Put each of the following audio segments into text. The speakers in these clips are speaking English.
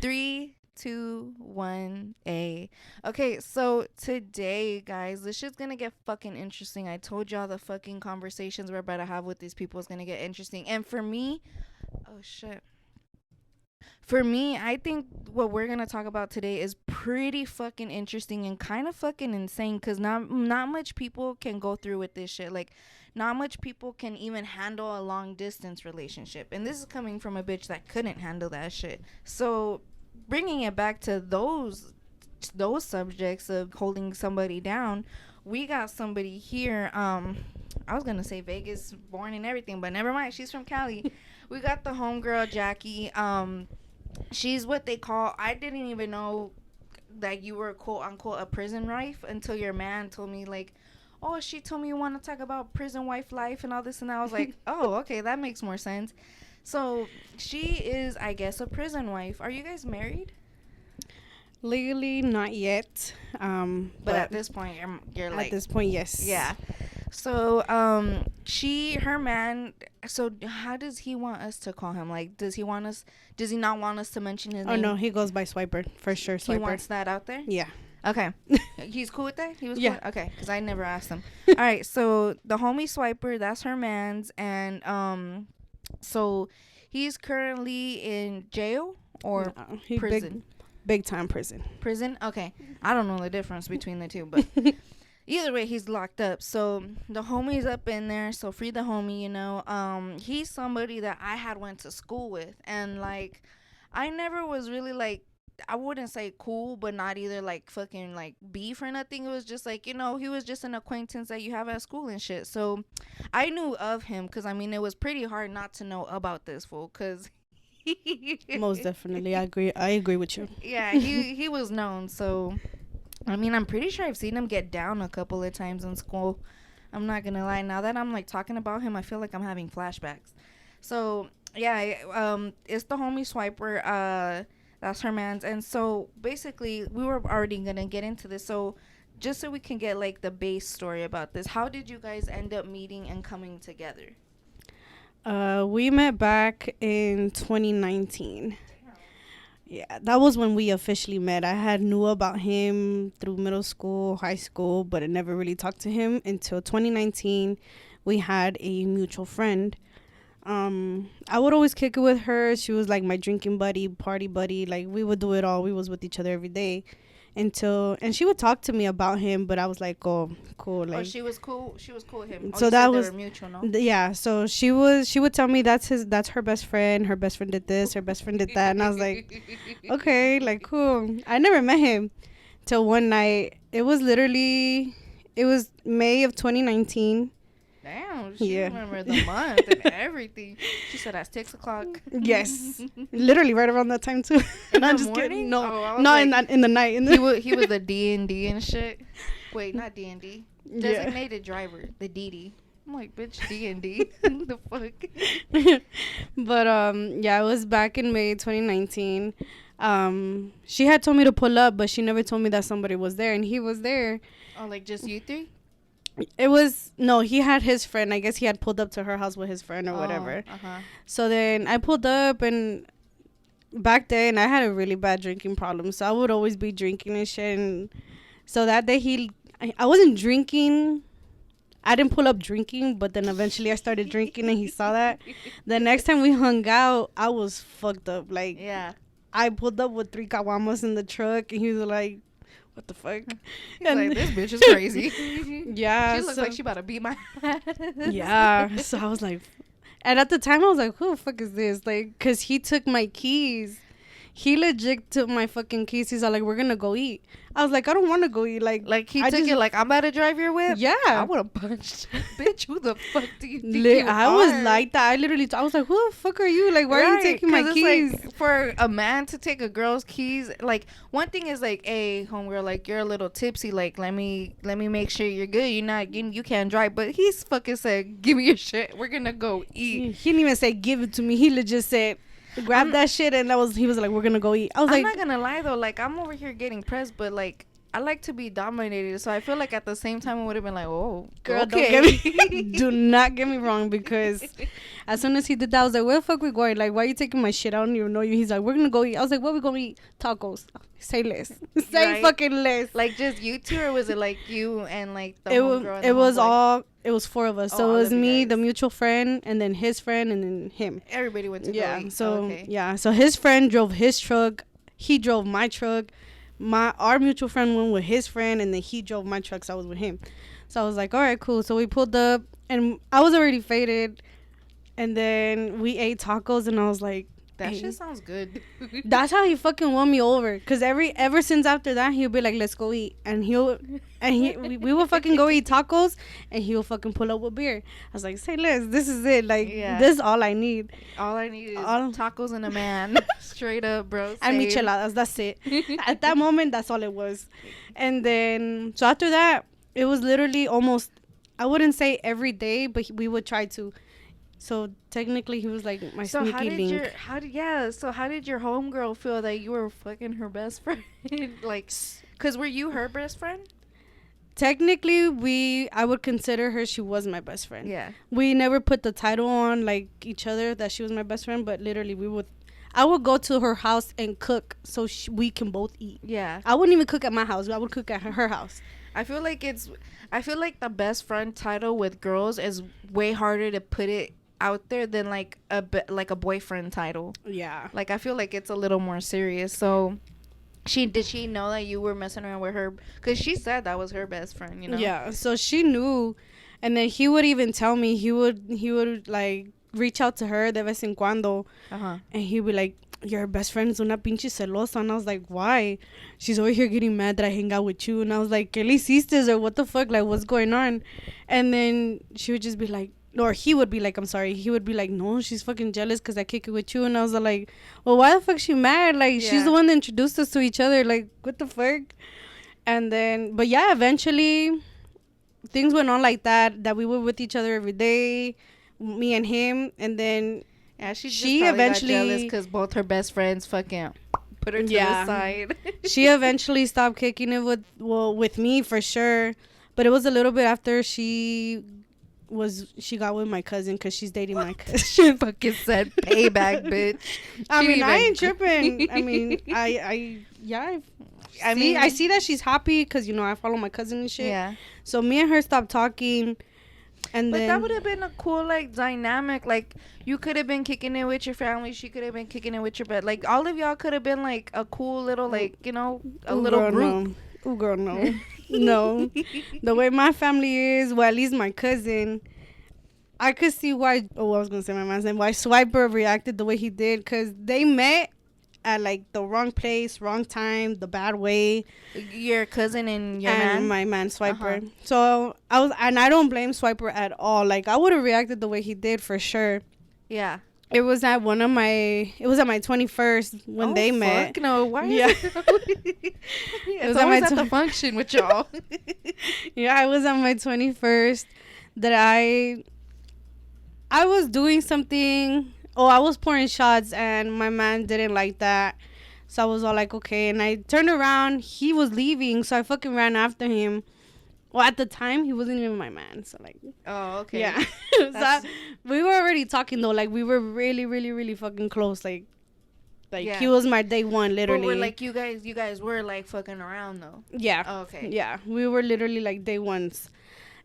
3, 2, 1, A. Okay, so today, guys, this shit's gonna get fucking interesting. I told y'all the fucking conversations we're about to have with these people is gonna get interesting. And for me, oh shit. For me, I think what we're gonna talk about today is pretty fucking interesting and kind of fucking insane, because not much people can go through with this shit. Like, not much people can even handle a long distance relationship, and this is coming from a bitch that couldn't handle that shit. So, bringing it back to those subjects of holding somebody down, we got somebody here. I was gonna say Vegas born and everything, but never mind. She's from Cali. We got the homegirl Jackie. She's what they call, I didn't even know that you were quote unquote a prison wife until your man told me, like, oh, she told me you want to talk about prison wife life and all this, and I was like, oh, okay, that makes more sense. So she is, I guess, a prison wife. Are you guys married? Legally, not yet. But at this point, you're like, at this point, yes. Yeah. So her man, so how does he want us to call him? Like, does he not want us to mention his name? Oh no, he goes by Swiper for sure. Swiper. He wants that out there? Yeah. Okay. He's cool with that? He was cool? Yeah. Okay, because I never asked him. All right, so the homie Swiper, that's her man's, and so he's currently in jail or prison? Big time prison. Prison? Okay. I don't know the difference between the two, but either way, he's locked up. So the homie's up in there. So free the homie, you know. He's somebody that I had went to school with, and like, I never was really like, I wouldn't say cool, but not either like fucking like beef or nothing. It was just like, you know, he was just an acquaintance that you have at school and shit. So I knew of him because, I mean, it was pretty hard not to know about this fool, because most definitely, I agree with you. Yeah, he was known. So I mean, I'm pretty sure I've seen him get down a couple of times in school. I'm not gonna lie, now that I'm like talking about him, I feel like I'm having flashbacks. So yeah, it's the homie Swiper, that's her man's. And so basically, we were already gonna get into this, so just so we can get like the base story about this, how did you guys end up meeting and coming together? We met back in 2019. Yeah, that was when we officially met. I had knew about him through middle school, high school, but I never really talked to him until 2019. We had a mutual friend. I would always kick it with her. She was like my drinking buddy, party buddy. Like, we would do it all. We was with each other every day. And she would talk to me about him, but I was like, oh, cool. Like, she was cool. She was cool with him. So that was mutual, no? Yeah. So she would tell me that's her best friend. Her best friend did this. Her best friend did that. And I was like, okay, like, cool. I never met him till one night. It was May of 2019. Damn, she remembered the month and everything. She said at 6 o'clock. Yes, literally right around that time too. And I'm just kidding. No, not like, in the night. He was the D&D and shit. Wait, not D&D. Designated driver, the DD. I'm like, bitch, D&D. The fuck. But yeah, it was back in May 2019. She had told me to pull up, but she never told me that somebody was there, and he was there. Oh, like just you three? He had his friend. I guess he had pulled up to her house with his friend or whatever. Uh-huh. So then I pulled up, and back then I had a really bad drinking problem. So I would always be drinking and shit. And so that day I wasn't drinking. I didn't pull up drinking, but then eventually I started drinking and he saw that. The next time we hung out, I was fucked up. Like, yeah. I pulled up with 3 caguamas in the truck and he was like, what the fuck? He's like, this bitch is crazy. Yeah. She looks like she about to beat my ass. Yeah. So I was like, and at the time I was like, who the fuck is this? Like, cause he took my keys. He legit took my fucking keys. He's like, we're gonna go eat. I was like, I don't want to go eat. Like he took it like, I'm about to drive your whip? Yeah. I would have punched. Bitch, who the fuck do you think you I are? was like that. I was like, who the fuck are you? Like, why are you taking my keys? Like, for a man to take a girl's keys, like, one thing is like, hey, homegirl, like, you're a little tipsy. Like, let me make sure you're good. You can't drive. But he's fucking said, give me your shit. We're gonna go eat. He didn't even say give it to me. He legit said, grab that shit, and he was like, we're gonna go eat. I was like, I'm not gonna lie though, like, I'm over here getting pressed, but like, I like to be dominated, so I feel like at the same time it would have been like, oh, Girl, okay. don't get me, do not get me wrong, because as soon as he did that, I was like, where the fuck we going? Like, why are you taking my shit? I don't even know you. He's like, we're gonna go eat. I was like, what we gonna eat? Tacos. Say less. Say Right? fucking less. Like just you two, or was it like you and like the It was, homegirl? it was all, it was 4 of us. Oh, So all it was of you me, guys. the mutual friend, and then his friend, and then him. Everybody went to go Yeah. eat. So Oh, okay. yeah. So his friend drove his truck. He drove my truck. Our mutual friend went with his friend, and then he drove my truck. So I was with him. So I was like, all right, cool. So we pulled up, and I was already faded, and then we ate tacos, and I was like, That hey. shit sounds good. That's how he fucking won me over. Cause ever since after that, he'll be like, let's go eat, and we will fucking go eat tacos, and he'll fucking pull up with beer. I was like, say less, this is it. Like, Yeah. this is all I need. All I need is All- tacos and a man. Straight up, bro. And Same. micheladas, that's it. At that moment, that's all it was. And then, so after that, it was literally almost, I wouldn't say every day, but we would try to. So technically, he was like my So sneaky link. So how did your homegirl feel that you were fucking her best friend? Like, cause were you her best friend? Technically, I would consider her, she was my best friend. Yeah. We never put the title on like each other that she was my best friend, but literally I would go to her house and cook so we can both eat. Yeah. I wouldn't even cook at my house. I would cook at her house. I feel like the best friend title with girls is way harder to put it out there than like a boyfriend title. Yeah. Like I feel like it's a little more serious. So did she know that you were messing around with her? Because she said that was her best friend, you know? Yeah. So she knew, and then he would even tell me, he would like reach out to her de vez en cuando, Uh-huh. and he'd be like, your best friend is una pinche celosa. And I was like, why? She's over here getting mad that I hang out with you. And I was like, ¿qué le hiciste? Or what the fuck? Like, what's going on? And then she would just be like, or he would be like, I'm sorry. He would be like, no, she's fucking jealous because I kick it with you. And I was like, well, why the fuck she mad? Like, she's the one that introduced us to each other. Like, what the fuck? And then, but yeah, eventually things went on like that we were with each other every day, me and him. And then Yeah, she eventually got jealous because both her best friends fucking put her to the side. She eventually stopped kicking it with me for sure, but it was a little bit after she got with my cousin because she's dating my cousin. She fucking said payback, bitch. I She mean, I even- ain't tripping. I mean, I see that she's happy because, you know, I follow my cousin and shit. Yeah. So me and her stopped talking. And But then that would have been a cool, like, dynamic. Like, you could have been kicking it with your family. She could have been kicking it with your bed. Like, all of y'all could have been, like, a cool little, like, you know, a little girl, group. No. Ooh, girl, no. No. The way my family is, well, at least my cousin, I could see why, I was going to say my man's name, why Swiper reacted the way he did, because they met at, like, the wrong place, wrong time, the bad way. Your cousin and your and man? my man Swiper. Uh-huh. So I don't blame Swiper at all. Like, I would have reacted the way he did for sure. Yeah. It was at my 21st when they met. Fuck no. Why Yeah. is it? It was It's at always my at the function with y'all. Yeah, I was on my 21st that I was doing something. Oh, I was pouring shots and my man didn't like that. So I was all like, okay. And I turned around. He was leaving. So I fucking ran after him. Well, at the time, he wasn't even my man. So, like. Oh, okay. Yeah. So we were already talking, though. Like, we were really, really, really fucking close. Like Yeah. he was my day one, literally. But we're like, you guys were, like, fucking around, though. Yeah. Oh, okay. Yeah. We were literally, like, day ones.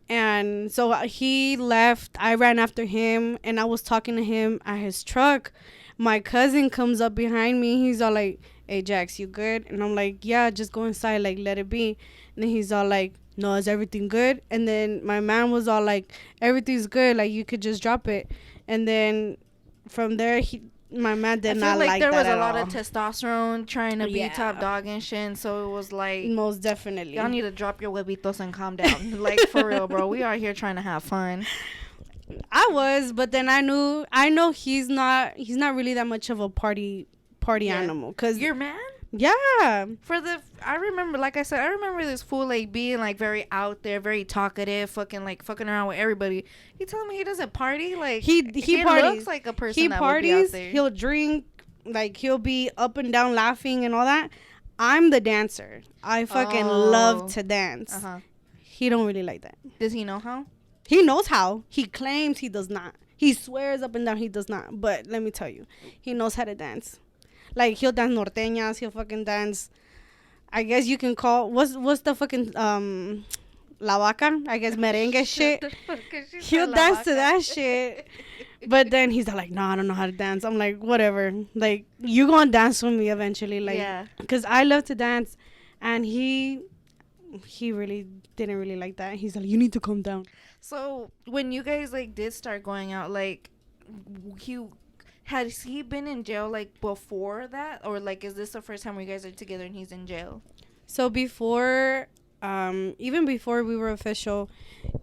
And so he left. I ran after him, and I was talking to him at his truck. My cousin comes up behind me. He's all like, hey, Jax, you good? And I'm like, yeah, just go inside. Like, let it be. And then he's all like, no, is everything good? And then my man was all like, everything's good. Like, you could just drop it. And then from there, my man did not like that at all. there was a lot of testosterone trying to be Yeah. top dog and shit. And so it was like, Most definitely. y'all need to drop your huevitos and calm down. Like, for real, bro. We are here trying to have fun. I was, but then I know he's not really that much of a party Yeah. animal. Cause Your man? yeah, I remember, like I said, I remember this fool, like, being, like, very out there, very talkative, fucking around with everybody. He told me he doesn't party. Like, he parties. looks like a person He that would be out parties. there. He'll drink. Like, he'll be up and down laughing and all that. I'm the dancer. I fucking love to dance. Uh-huh. He don't really like that. Does he know how? He knows how. He claims he does not. He swears up and down he does not. But let me tell you, he knows how to dance. Like, he'll dance norteñas. He'll fucking dance. I guess you can call... What's the fucking... La vaca? I guess merengue shit. He'll dance to that shit. But then he's like, no, I don't know how to dance. I'm like, whatever. Like, you gonna dance with me eventually. Like, yeah. Because I love to dance. And he really didn't really like that. He's like, you need to calm down. So when you guys like did start going out, like, has he been in jail like before that, or like is this the first time where you guys are together and he's in jail? So before, even before we were official,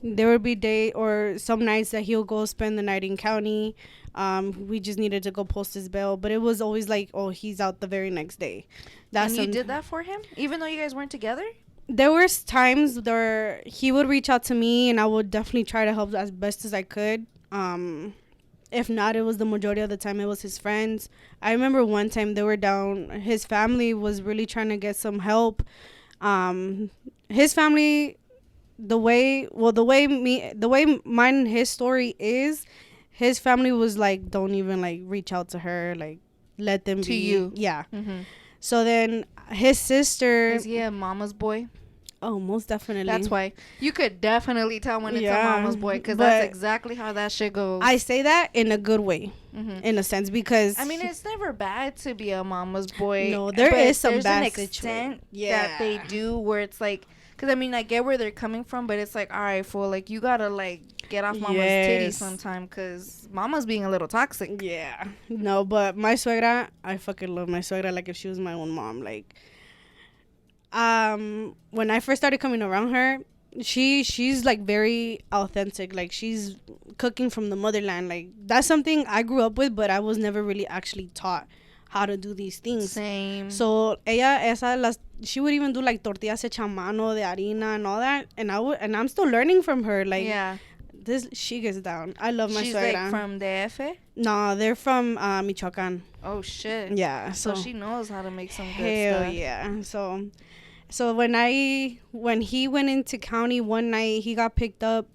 there would be some nights that he'll go spend the night in county. We just needed to go post his bail, but it was always like, oh, he's out the very next day. And you did that for him, even though you guys weren't together? There were times where he would reach out to me, and I would definitely try to help as best as I could. If not, it was the majority of the time it was his friends. I remember one time they were down. His family was really trying to get some help. His family, the way mine, his story is, his family was like, don't even like reach out to her, like let them to be. You. Yeah. Mm-hmm. So then his sister. Is he a mama's boy? Oh, most definitely. That's why you could definitely tell when it's a mama's boy, because that's exactly how that shit goes. I say that in a good way, in a sense, because I mean, it's never bad to be a mama's boy. No, there is some bad an extent that they do where it's like, because I mean, I get where they're coming from, but it's like, all right, fool, like you gotta like get off mama's titties sometime, because mama's being a little toxic. Yeah, no, but my suegra, I fucking love my suegra like if she was my own mom. Like, when I first started coming around her, she's like very authentic. Like, she's cooking from the motherland. Like, that's something I grew up with, but I was never really actually taught how to do these things. Same. So she would even do like tortillas hecha a mano de harina and all that, and I'm still learning from her. Like, yeah, she gets down. I love my suegra. She's like from DF? No, they're from Michoacan. Oh shit. Yeah. So she knows how to make some good hell stuff. Yeah. So when he went into county one night, he got picked up.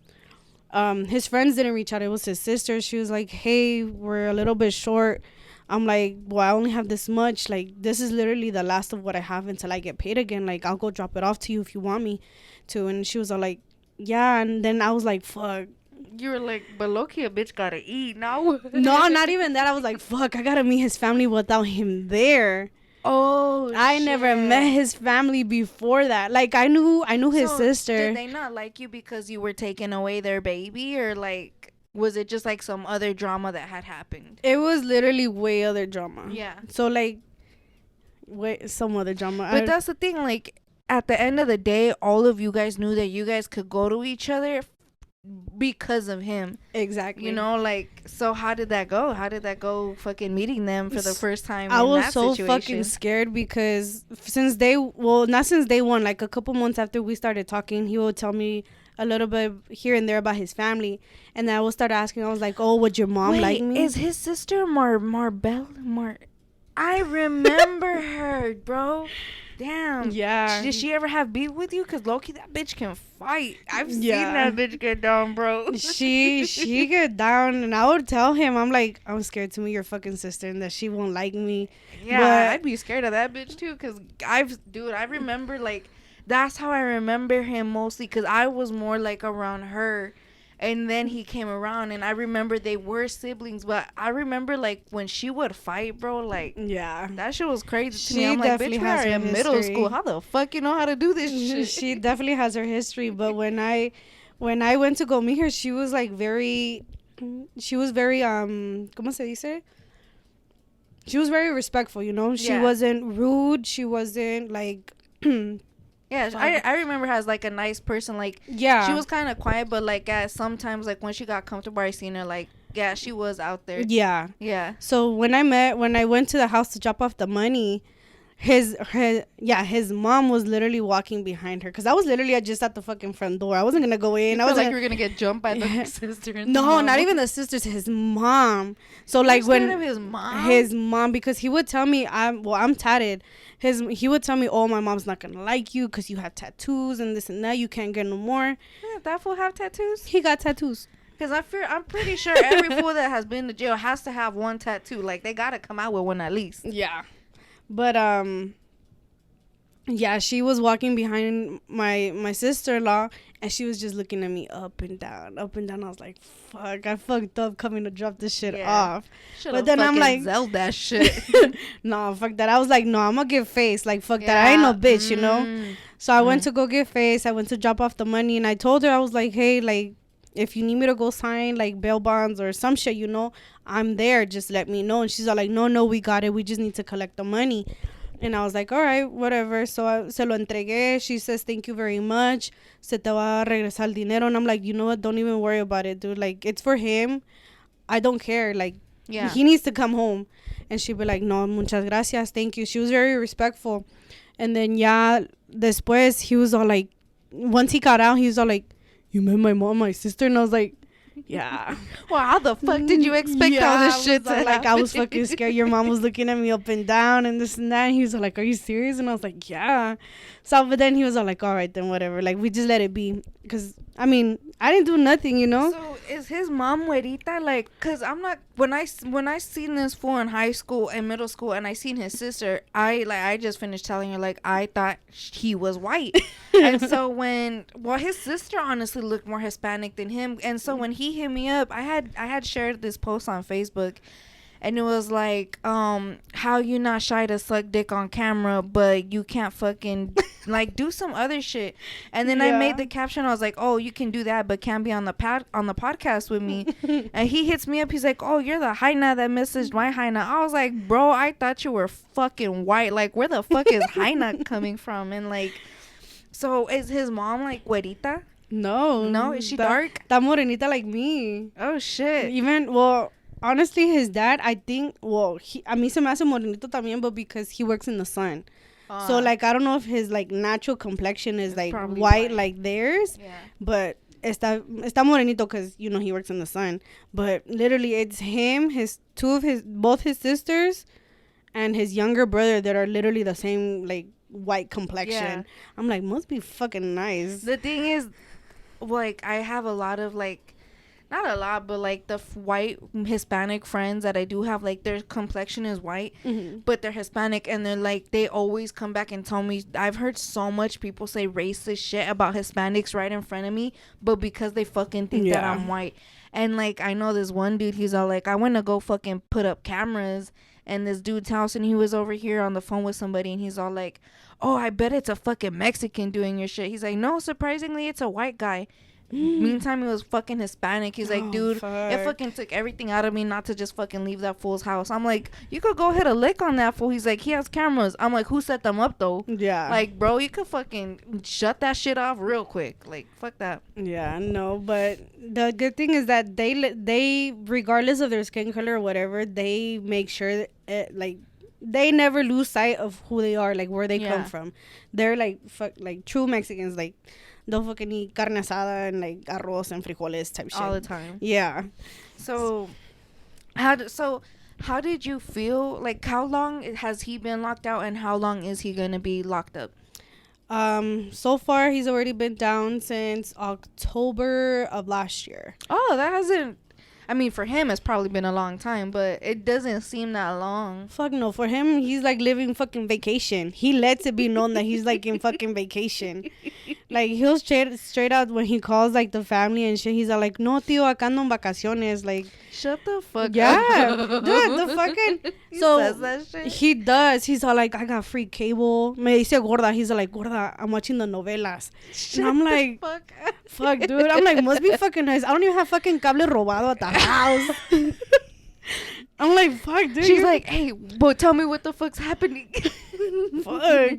His friends didn't reach out. It was his sister. She was like, hey, we're a little bit short. I'm like, well, I only have this much. Like, this is literally the last of what I have until I get paid again. Like, I'll go drop it off to you if you want me to. And she was all like, yeah. And then I was like, fuck. You were like, but low-key, a bitch gotta eat now. No, not even that. I was like, fuck, I gotta meet his family without him there. Oh, I never met his family before that. Like, I knew his sister. Did they not like you because you were taking away their baby, or like was it just like some other drama that had happened? It was literally way other drama. Yeah. So like, some other drama. But that's the thing. Like, at the end of the day, all of you guys knew that you guys could go to each other because of him. Exactly. You know, like, so how did that go? How did that go fucking meeting them for the first time? I was so situation? fucking scared because not since day one, like a couple months after we started talking, he would tell me a little bit here and there about his family, and then I would start asking. I was like, oh, would your mom like me? Is his sister Marbella? I remember her, bro. Damn. Yeah. Did she ever have beef with you? Because Loki, that bitch can fight. I've seen that bitch get down, bro. She get down, and I would tell him, I'm like, I'm scared to meet your fucking sister and that she won't like me. Yeah, but I'd be scared of that bitch too. Because I remember, like, that's how I remember him mostly. Because I was more like around her. And then he came around, and I remember they were siblings, but I remember, like, when she would fight, bro, like, yeah, that shit was crazy to me. I'm like, bitch, we are in middle school. How the fuck you know how to do this shit? She definitely has her history, but when I went to go meet her, she was very, ¿cómo se dice? She was very respectful, you know? She wasn't rude. She wasn't, like... Yeah, I remember her as like a nice person. Like, yeah, she was kind of quiet, but like sometimes, like when she got comfortable, I seen her like, yeah, she was out there. Yeah. So when I went to the house to drop off the money, his mom was literally walking behind her, because I was literally just at the fucking front door. I wasn't gonna go in. You I was like you were gonna get jumped by the sister and no, the mom. not even the sisters, his mom. So You're like scared when of his mom, because he would tell me I'm tatted. He would tell me, oh, my mom's not gonna like you because you have tattoos and this and that, you can't get no more. Yeah, that fool have tattoos. He got tattoos. Because I'm pretty sure every fool that has been to jail has to have one tattoo. Like, they gotta come out with one at least. Yeah. But yeah, she was walking behind my sister-in-law, and she was just looking at me up and down, up and down. I was like, fuck, I fucked up coming to drop this shit off. But then I'm like, Zelled that shit. No, fuck that. I was like, no, I'm gonna give face. Like, fuck that. I ain't no bitch, you know? So I went to go give face. I went to drop off the money, and I told her, I was like, hey, like, if you need me to go sign, like, bail bonds or some shit, you know, I'm there. Just let me know. And she's all like, no, we got it. We just need to collect the money. And I was like, all right, whatever. So I se lo entregué. She says, thank you very much. Se te va a regresar el dinero. And I'm like, you know what? Don't even worry about it, dude. Like, it's for him. I don't care. Like, he needs to come home. And she'd be like, no, muchas gracias. Thank you. She was very respectful. And then, después, he was all like, once he got out, he was all like, you met my mom, my sister? And I was like, yeah. Well, how the fuck did you expect all this shit to happen? Like, I was fucking scared. Your mom was looking at me up and down and this and that. And he was like, are you serious? And I was like, yeah. So, but then he was all like, all right, then whatever. Like, we just let it be. Because, I mean, I didn't do nothing, you know? So, is his mom güerita? Like, because I'm not, when I seen this fool in high school and middle school and I seen his sister, I just finished telling her, like, I thought he was white. And so his sister honestly looked more Hispanic than him. And so when he hit me up, I had shared this post on Facebook. And it was like, how you not shy to suck dick on camera, but you can't fucking, like, do some other shit. And then I made the caption. I was like, oh, you can do that, but can't be on the podcast with me. And he hits me up. He's like, oh, you're the Haina that messaged my Haina. I was like, bro, I thought you were fucking white. Like, where the fuck is Haina coming from? And, like, so is his mom, like, güerita? No, is she dark? Está morenita like me. Oh, shit. Honestly, his dad, I think, a mí se me hace morenito también, but because he works in the sun. So, like, I don't know if his, like, natural complexion is, like, white like theirs. Yeah. But está morenito because, you know, he works in the sun. But literally, it's him, both his sisters, and his younger brother that are literally the same, like, white complexion. Yeah. I'm like, must be fucking nice. The thing is, like, I have a lot of, like, not a lot, but like the white Hispanic friends that I do have, like, their complexion is white, but they're Hispanic, and they're like, they always come back and tell me, I've heard so much people say racist shit about Hispanics right in front of me, but because they fucking think that I'm white. And like, I know this one dude, he's all like, I went to go fucking put up cameras in this dude's house, and he was over here on the phone with somebody, and he's all like, oh, I bet it's a fucking Mexican doing your shit. He's like, no, surprisingly, it's a white guy. Meantime, he was fucking Hispanic. He's like, dude, it fucking took everything out of me not to just fucking leave that fool's house. I'm like, you could go hit a lick on that fool. He's like, he has cameras. I'm like, who set them up though? Yeah. Like, bro, you could fucking shut that shit off real quick. Like, fuck that. Yeah, no, but the good thing is that they regardless of their skin color or whatever, they make sure that like, they never lose sight of who they are, like, where they come from. They're like true Mexicans, like, they'll fucking eat carne asada and like arroz and frijoles type shit all the time. Yeah. So how did you feel? Like, how long has he been locked out, and how long is he gonna be locked up? So far he's already been down since October of last year. Oh, that hasn't. I mean, for him, it's probably been a long time, but it doesn't seem that long. Fuck no. For him, he's like living fucking vacation. He lets it be known that he's like in fucking vacation. Like, he'll straight out when he calls like the family and shit. He's like, no, tío, acá ando en vacaciones. Like, shut the fuck up. Yeah. Dude, the fucking. He says that shit. He does. He's all like, I got free cable. Me dice gorda. He's like, gorda, I'm watching the novelas. And I'm like, fuck, dude. I'm like, must be fucking nice. I don't even have fucking cable robado at the house. I'm like, fuck, dude. She's like, hey, but tell me what the fuck's happening. Fuck.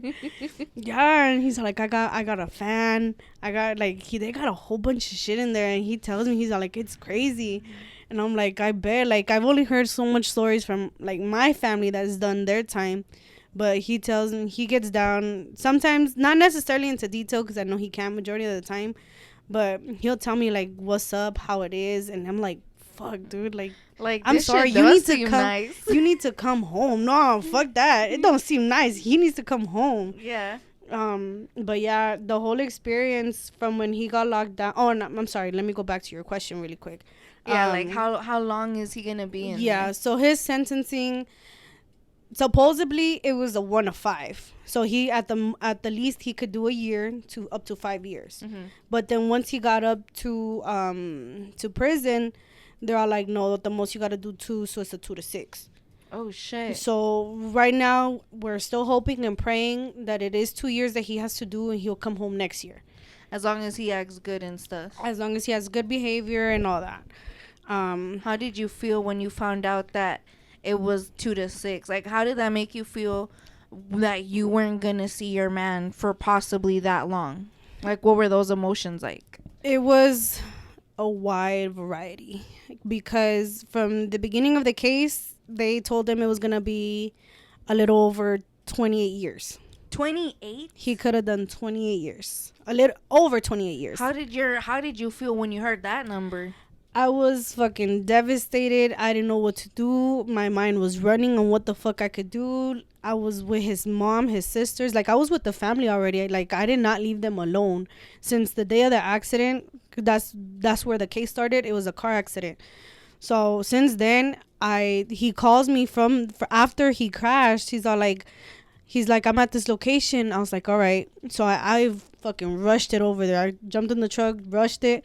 Yeah, and he's like, I got a fan. I got like, they got a whole bunch of shit in there, and he tells me, he's like, it's crazy. And I'm like, I bet. Like, I've only heard so much stories from like my family that's done their time, But he tells me, he gets down sometimes, not necessarily into detail because I know he can majority of the time, but he'll tell me like what's up, how it is, and I'm like, fuck, dude, like I'm this sorry, shit you does need to seem come. nice. You need to come home. No, fuck that. It don't seem nice. He needs to come home. Yeah. But yeah, the whole experience from when he got locked down. Oh, no, I'm sorry. Let me go back to your question really quick. Yeah, like how long is he gonna be in yeah, there? so his sentencing, supposedly it was a 1 of 5. So he at the least he could do a year to up to 5 years. Mm-hmm. But then once he got up to prison, they're all like, no, the most you got to do 2, so it's a 2 to 6. Oh shit. So right now we're still hoping and praying that it is 2 years that he has to do and he'll come home next year. As long as he acts good and stuff. As long as he has good behavior and all that. How did you feel when you found out that it was 2 to 6? Like, how did that make you feel that you weren't gonna see your man for possibly that long? Like, what were those emotions like? It was a wide variety because from the beginning of the case, they told him it was gonna be a little over 28 years. 28? He could have done 28 years. A little over 28 years. How did you feel when you heard that number? I was fucking devastated. I didn't know what to do. My mind was running on what the fuck I could do. I was with his mom, his sisters. Like, I was with the family already. Like, I did not leave them alone. Since the day of the accident, that's where the case started. It was a car accident. So, since then, he calls me after he crashed. He's like, I'm at this location. I was like, all right. So, I fucking rushed it over there. I jumped in the truck, rushed it.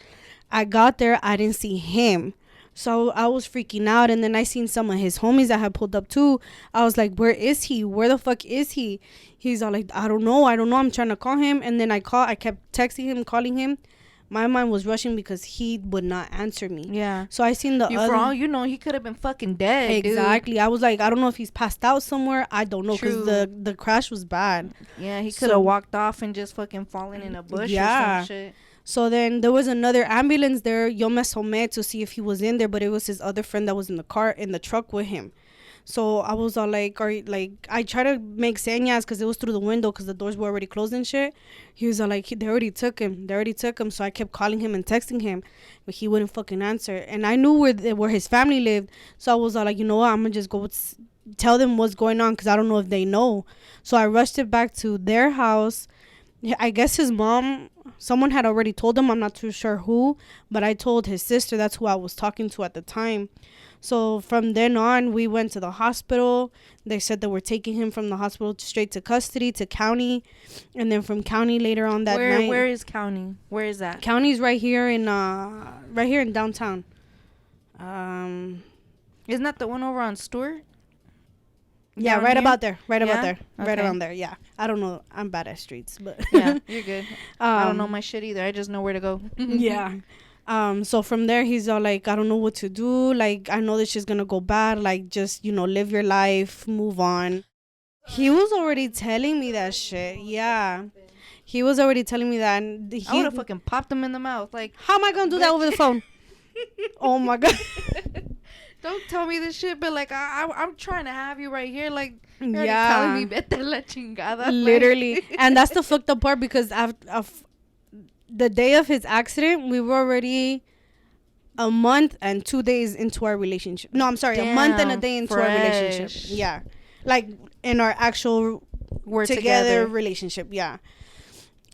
I got there, I didn't see him. So I was freaking out. And then I seen some of his homies that had pulled up too. I was like, where is he? Where the fuck is he? He's all like, I don't know. I'm trying to call him. And then I kept texting him, calling him. My mind was rushing because he would not answer me. Yeah. So I seen for all you know, he could have been fucking dead. Exactly. Dude. I was like, I don't know if he's passed out somewhere. I don't know because the crash was bad. Yeah, he could have walked off and just fucking fallen in a bush or some shit. So then there was another ambulance there. Yo me asomé to see if he was in there, but it was his other friend that was in the truck with him. So I was all like, I tried to make señas because it was through the window because the doors were already closed and shit. He was all like, they already took him. So I kept calling him and texting him, but he wouldn't fucking answer. And I knew where his family lived. So I was all like, you know what? I'm going to just go tell them what's going on because I don't know if they know. So I rushed it back to their house. I guess his mom, someone had already told him. I'm not too sure who, but I told his sister. That's who I was talking to at the time. So from then on, we went to the hospital. They said that we're taking him from the hospital straight to custody, to county. And then from county later on that night. Where is county? Where is that? County's right here in downtown. Isn't that the one over on Stewart? Yeah, right about there. Right about there. Okay. Right around there. Yeah. I don't know. I'm bad at streets, but yeah, you're good. I don't know my shit either. I just know where to go. Yeah. So from there, he's all like, I don't know what to do. Like, I know this shit's gonna go bad. Like, just, live your life, move on. He was already telling me that shit. Yeah. He was already telling me that. And I would have fucking popped him in the mouth. Like, how am I gonna do that over the phone? Oh my God. Don't tell me this shit, but like I'm trying to have you right here. Like, you're already yeah, telling me vete la chingada. Literally. And that's the fucked up part because the day of his accident, we were already a month and 2 days into our relationship. No, I'm sorry, a month and a day into our relationship. Yeah, like in our actual we're together relationship. Yeah.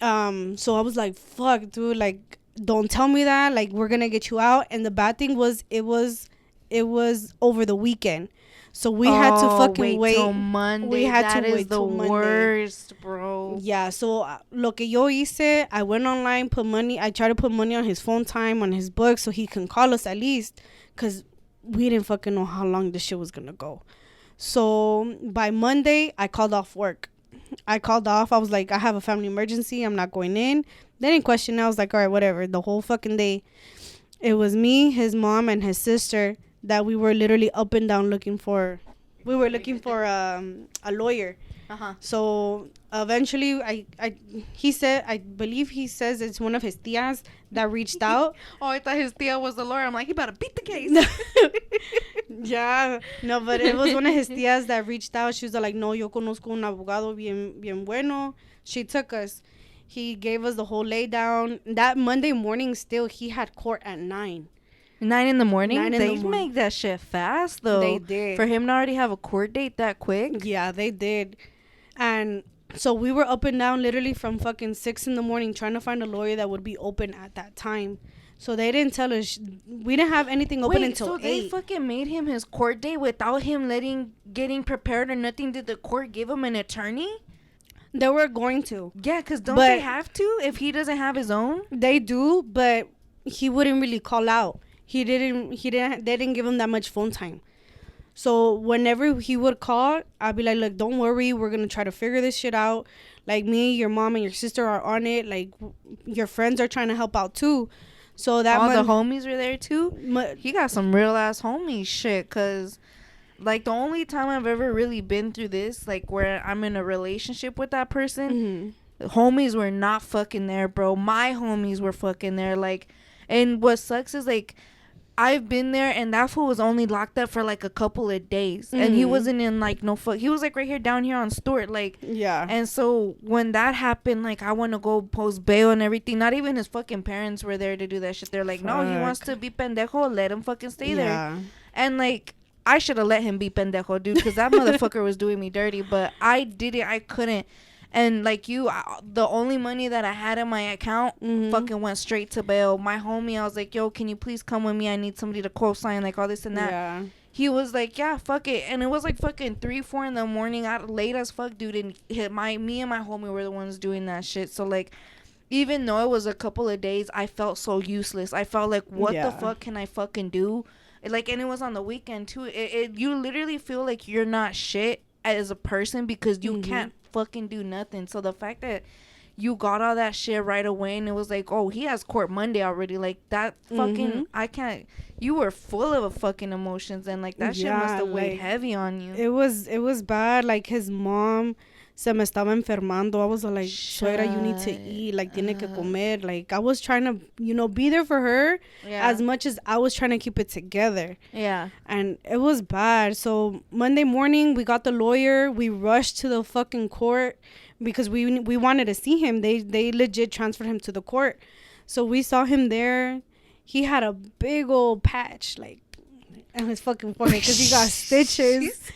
So I was like, fuck, dude. Like, don't tell me that. Like, we're gonna get you out. And the bad thing was, it was over the weekend. So we had to fucking wait till Monday. We had to wait till Monday. That is the worst, bro. Yeah, so lo que yo hice, I went online, put money. I tried to put money on his phone time, on his book, so he can call us at least. Because we didn't fucking know how long this shit was going to go. So by Monday, I called off work. I was like, I have a family emergency. I'm not going in. They didn't question it. I was like, all right, whatever. The whole fucking day, it was me, his mom, and his sister that we were literally up and down looking for. We were looking for a lawyer. So eventually I believe he says it's one of his tias that reached out. Oh, I thought his tia was the lawyer. I'm like, he better beat the case. Yeah. No, but it was one of his tías that reached out. She was like, no, yo conozco un abogado bien bueno. She took us. He gave us the whole lay down. That Monday morning still, he had court at 9. 9 in the morning? 9 in They the morning. make that shit fast, though. They did. For him to already have a court date that quick? Yeah, they did. And so we were up and down literally from fucking 6 in the morning trying to find a lawyer that would be open at that time. So they didn't tell us. We didn't have anything open until 8. So they fucking made him his court date without him getting prepared or nothing? Did the court give him an attorney? They were going to. Yeah, because don't they have to if he doesn't have his own? They do, but he wouldn't really call out. They didn't give him that much phone time. So whenever he would call, I'd be like, look, don't worry. We're going to try to figure this shit out. Like, me, your mom, and your sister are on it. Like, your friends are trying to help out, too. So that all the homies were there, too? He got some real-ass homie shit, because, like, the only time I've ever really been through this, like, where I'm in a relationship with that person, the homies were not fucking there, bro. My homies were fucking there. Like, and what sucks is, like, I've been there, and that fool was only locked up for like a couple of days, and he wasn't in like no fuck. He was like right here down here on Stewart, like, yeah. And so when that happened, like, I want to go post bail and everything. Not even his fucking parents were there to do that shit. They're like, no, he wants to be pendejo. Let him fucking stay there. And like, I should have let him be pendejo, dude, because that motherfucker was doing me dirty. But I didn't. I couldn't. And like the only money that I had in my account fucking went straight to bail. My homie, I was like, yo, can you please come with me? I need somebody to co-sign, like, all this and that. Yeah. He was like, yeah, fuck it. And it was like fucking 3-4 in the morning, out late as fuck, dude. And me and my homie were the ones doing that shit. So like, even though it was a couple of days, I felt so useless. I felt like, what the fuck can I fucking do? Like, and it was on the weekend too. You literally feel like you're not shit as a person because you can't fucking do nothing. So the fact that you got all that shit right away, and it was like, oh, he has court Monday already, like, that fucking I can't. You were full of fucking emotions, and like that shit must have weighed like, heavy on you. It was bad. Like, his mom se me estaba enfermando. I was like, suegra, you need to eat, like, tiene que comer. Like, I was trying to be there for her as much as I was trying to keep it together. Yeah. And it was bad. So Monday morning, we got the lawyer. We rushed to the fucking court because we wanted to see him. They legit transferred him to the court. So we saw him there. He had a big old patch, like, on his fucking forehead because he got stitches.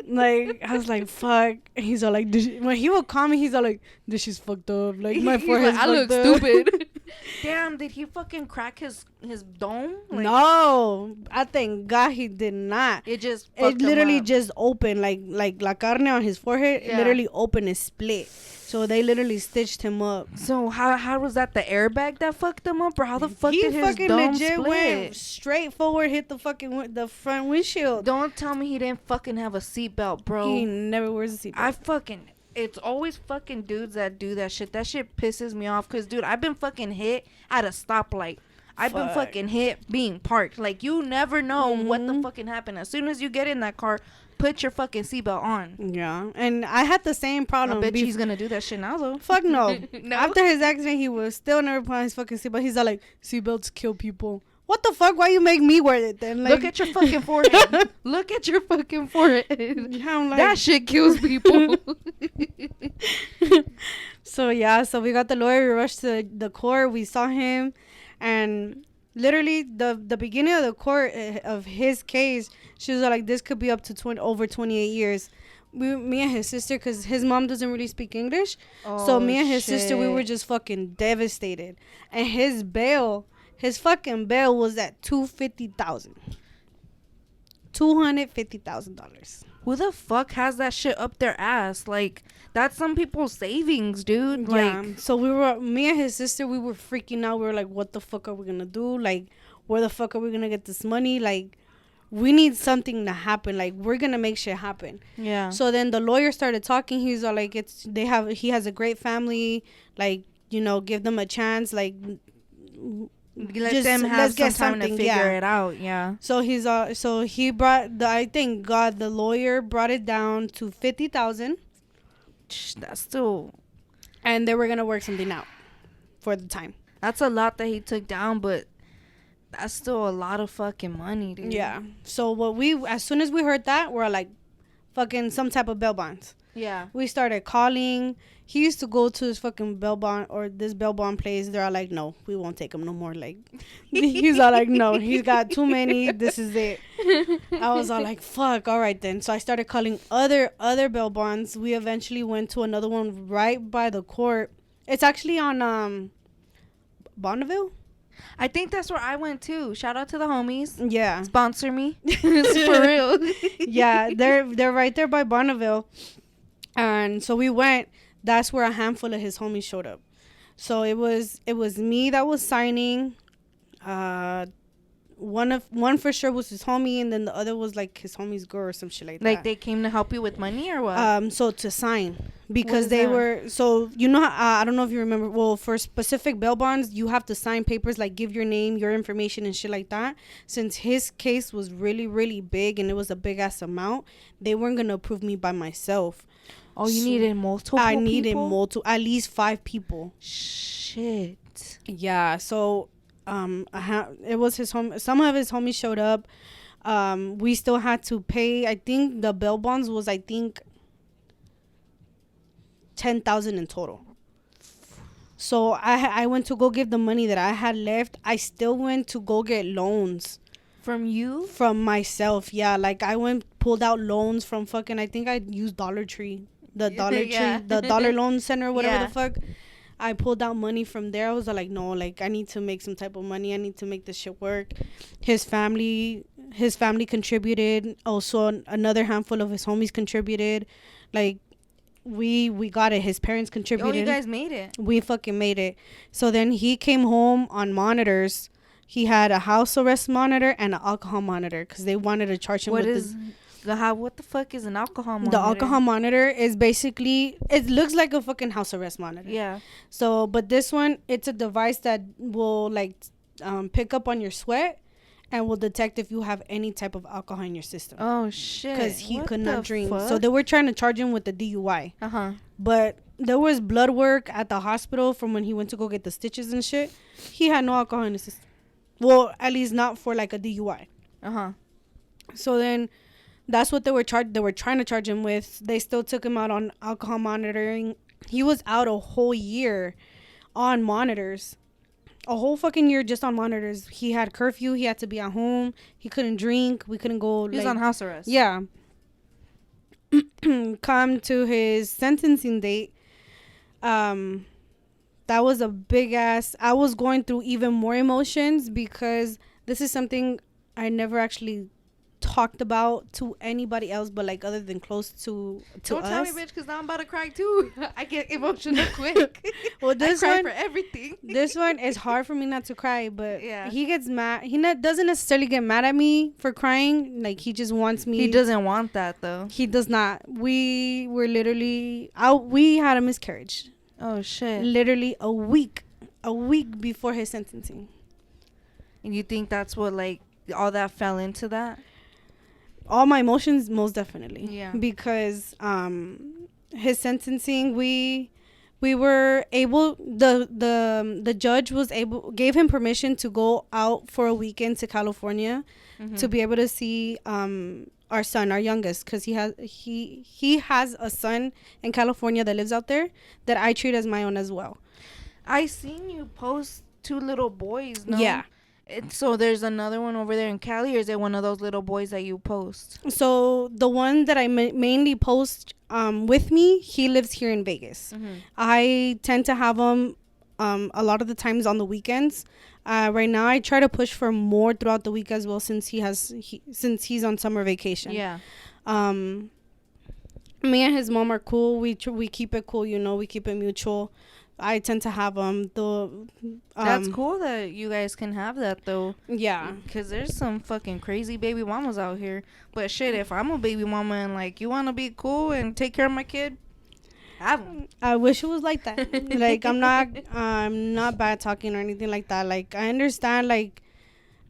Like, I was like, fuck. And he's all like, when he would call me, he's all like, this is fucked up. Like, my forehead's like, I look stupid. Damn, did he fucking crack his dome? Like, no, I thank God he did not. It literally just opened, like la carne on his forehead. Yeah. It literally opened and split. So they literally stitched him up. So how was that, the airbag that fucked him up, or how the fuck did his dome legit split? Went straight forward, hit the fucking the front windshield. Don't tell me he didn't fucking have a seatbelt, bro. He never wears a seatbelt. It's always fucking dudes that do that shit. That shit pisses me off. Because, dude, I've been fucking hit at a stoplight. I've been fucking hit being parked. Like, you never know what the fucking happened. As soon as you get in that car, put your fucking seatbelt on. Yeah. And I had the same problem. I bet he's going to do that shit now, though. Fuck no. No. After his accident, he was still never put on his fucking seatbelt. He's all like, seatbelts kill people. What the fuck? Why you make me wear it then? Like, look at your fucking forehead. Look at your fucking forehead. Like, that shit kills people. So we got the lawyer. We rushed to the court. We saw him, and literally the beginning of the court of his case, she was like, this could be up to over 28 years. Me and his sister, because his mom doesn't really speak English, so me and his sister, we were just fucking devastated. And his fucking bail was at $250,000. Who the fuck has that shit up their ass? Like, that's some people's savings, dude. Yeah. Like, so me and his sister, we were freaking out. We were like, what the fuck are we gonna do? Like, where the fuck are we gonna get this money? Like, we need something to happen. Like, we're gonna make shit happen. Yeah. So then the lawyer started talking. He's all like, he has a great family. Like, give them a chance. Like, let them have some time to figure it out. Yeah. So he brought I think the lawyer brought it down to 50,000. That's still, and they were gonna work something out for the time. That's a lot that he took down, but That's still a lot of fucking money, dude. Yeah. So as soon as we heard that, we're like, fucking some type of bail bonds. Yeah. We started calling. He used to go to his fucking bail bond or this bail bond place. They're all like, no, we won't take him no more. Like, he's all like, no, he's got too many. This is it. I was all like, fuck. All right then. So I started calling other bail bonds. We eventually went to another one right by the court. It's actually on Bonneville. I think that's where I went too. Shout out to the homies. Yeah. Sponsor me. For real. Yeah, they're right there by Bonneville. And so we went. That's where a handful of his homies showed up. So it was me that was signing. One for sure was his homie, and then the other was like his homie's girl or some shit like that. Like they came to help you with money or what? So to sign, because they were, so you know, I don't know if you remember. Well, for specific bail bonds, you have to sign papers like give your name, your information, and shit like that. Since his case was really, really big and it was a big ass amount, they weren't gonna approve me by myself. Oh, you needed multiple people? I needed at least 5 people. Shit. Yeah, so it was his home. Some of his homies showed up. We still had to pay. I think the bail bonds was 10,000 in total. So I went to go give the money that I had left. I still went to go get loans. From you? From myself, yeah. Like I pulled out loans from fucking, I think I used Dollar Tree. The Dollar Tree, the Dollar Loan Center, whatever the fuck. I pulled out money from there. I was like, no, like I need to make some type of money. I need to make this shit work. His family contributed. Also, another handful of his homies contributed. Like, we got it. His parents contributed. Oh, you guys made it. We fucking made it. So then he came home on monitors. He had a house arrest monitor and an alcohol monitor because they wanted to charge him what the fuck is an alcohol monitor? The alcohol monitor is basically, it looks like a fucking house arrest monitor. Yeah. So, but this one, it's a device that will like pick up on your sweat and will detect if you have any type of alcohol in your system. Oh shit. Because he could not drink. So they were trying to charge him with the DUI. But there was blood work at the hospital from when he went to go get the stitches and shit. He had no alcohol in his system. Well, at least not for like a DUI. So then that's what they were trying to charge him with. They still took him out on alcohol monitoring. He was out a whole year on monitors. A whole fucking year just on monitors. He had curfew. He had to be at home. He couldn't drink. We couldn't go. He was on house arrest. Yeah. Come to his sentencing date. That was a big ass. I was going through even more emotions because this is something I never actually talked about to anybody else, but like other than close to Don't us. tell me, bitch, because now I'm about to cry too. I get emotional quick. Well, this I cry one for everything. This one is hard for me not to cry, but yeah, he gets mad. He doesn't necessarily get mad at me for crying. Like he just wants me. He doesn't want that though. He does not. We were literally we had a miscarriage. Oh shit! Literally a week before his sentencing. And you think that's what like all that fell into that? All my emotions, most definitely. Yeah. Because his sentencing, we were able, the judge gave him permission to go out for a weekend to California to be able to see our son, our youngest, because he has a son in California that lives out there that I treat as my own as well. I seen you post 2 little boys. No? Yeah. So there's another one over there in Cali, or is it one of those little boys that you post? So the one that I mainly post with me, he lives here in Vegas. I tend to have him a lot of the times on the weekends. Right now, I try to push for more throughout the week as well, since he's on summer vacation. Yeah. Me and his mom are cool. We keep it cool, we keep it mutual. I tend to have them. That's cool that you guys can have that though. Yeah. Because there's some fucking crazy baby mamas out here. But shit, if I'm a baby mama and like you want to be cool and take care of my kid, have them. I wish it was like that. Like I'm not bad talking or anything like that. Like I understand. Like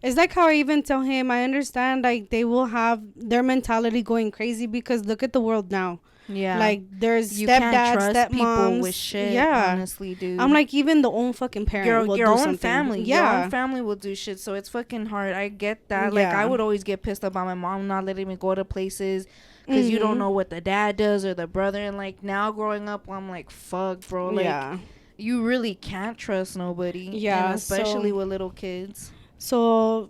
it's like how I even tell him. I understand. Like they will have their mentality going crazy because look at the world now. Yeah. Like there's You can't stepdads, trust people with stepmoms. shit, Yeah. honestly, dude. I'm like, even the own fucking parent will your do own something. family. Your own Yeah. family will do shit, so it's fucking hard. I get that. Like I Yeah. would always get pissed about my mom not letting me go to places because you don't Mhm. know what the dad does or the brother. And like now growing up, I'm like, fuck, bro. Like Yeah. you really can't trust nobody, and Yeah. especially with little kids. So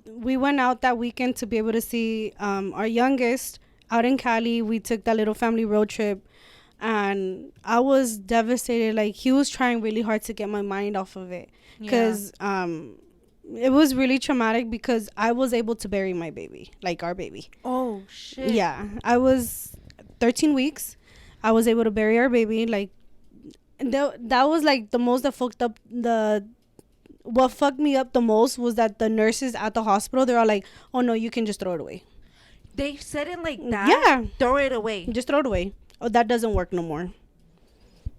we went out that weekend to be able to see our youngest out in Cali. We took that little family road trip, and I was devastated. Like he was trying really hard to get my mind off of it, because it was really traumatic, because I was able to bury my baby, like our baby. Oh shit. Yeah, I was 13 weeks. I was able to bury our baby. Like that was like the most that fucked up the. What fucked me up the most was that the nurses at the hospital, they're all like, "Oh no, you can just throw it away." They said it like that. Yeah, Throw it away. just throw it away. Oh, that doesn't work no more.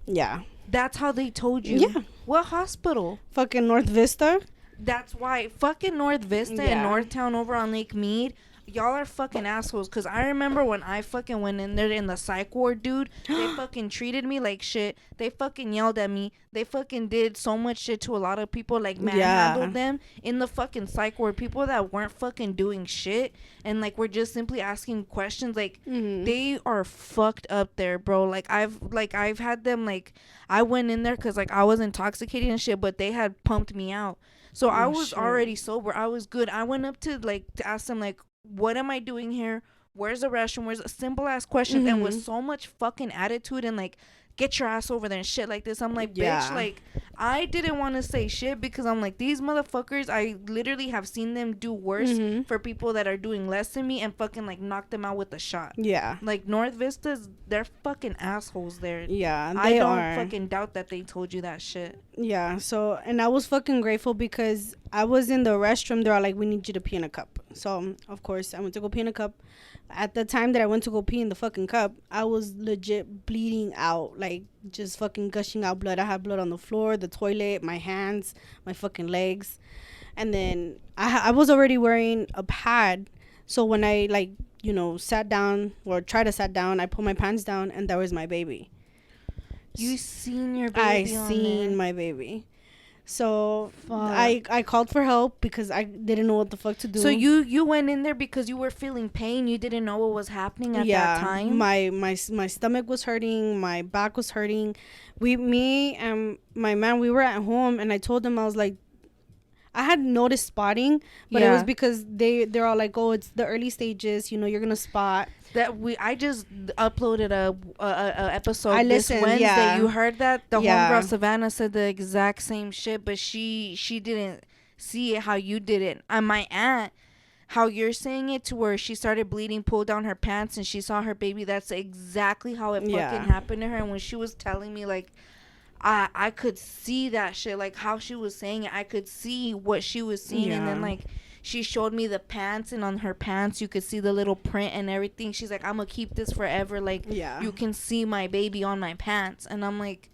Yeah. That's how they told you. Yeah. What hospital? Fucking North Vista. That's why fucking North Vista and Yeah. Northtown over on Lake Mead, y'all are fucking assholes. Cause I remember when I fucking went in there in the psych ward, dude, they fucking treated me like shit. They fucking yelled at me. They fucking did so much shit to a lot of people, like manhandled them in the fucking psych ward. People that weren't fucking doing shit and like were just simply asking questions. Like they are fucked up there, bro. Like I've had them, like I went in there cause like I was intoxicated and shit, but they had pumped me out. So I was already sober. I was good. I went up to ask them like, what am I doing here? Where's the restroom? Where's a simple ass questions? And with so much fucking attitude and like, get your ass over there and shit like this. I'm like, bitch, like I didn't want to say shit because I'm like, these motherfuckers, I literally have seen them do worse for people that are doing less than me and fucking like knock them out with a shot. Yeah. Like North Vistas, they're fucking assholes there. Yeah, I don't fucking doubt that they told you that shit. Yeah, so, and I was fucking grateful because I was in the restroom. They're all like, we need you to pee in a cup. So, of course, I went to go pee in a cup. At the time that I went to go pee in the fucking cup, I was legit bleeding out, like just fucking gushing out blood. I had blood on the floor, the toilet, my hands, my fucking legs. And then I was already wearing a pad. So when I, like, you know, sat down or tried to sat down, I put my pants down and there was my baby. You seen your baby? I seen my baby. So I called for help because I didn't know what the fuck to do. So you went in there because you were feeling pain. You didn't know what was happening at that time. My stomach was hurting. My back was hurting. Me and my man, we were at home, and I told them, I was like, I had noticed spotting, but it was because they're all like, oh, it's the early stages. You know, you're gonna spot. I just uploaded a episode this Wednesday. Yeah. You heard that? The homegirl Savannah said the exact same shit, but she didn't see it how you did it. And my aunt, how you're saying it, to where she started bleeding, pulled down her pants, and she saw her baby. That's exactly how it fucking happened to her. And when she was telling me, like, I could see that shit, like how she was saying it. I could see what she was seeing, and then like she showed me the pants, and on her pants you could see the little print and everything. She's like, I'm gonna keep this forever. Like, you can see my baby on my pants, and I'm like,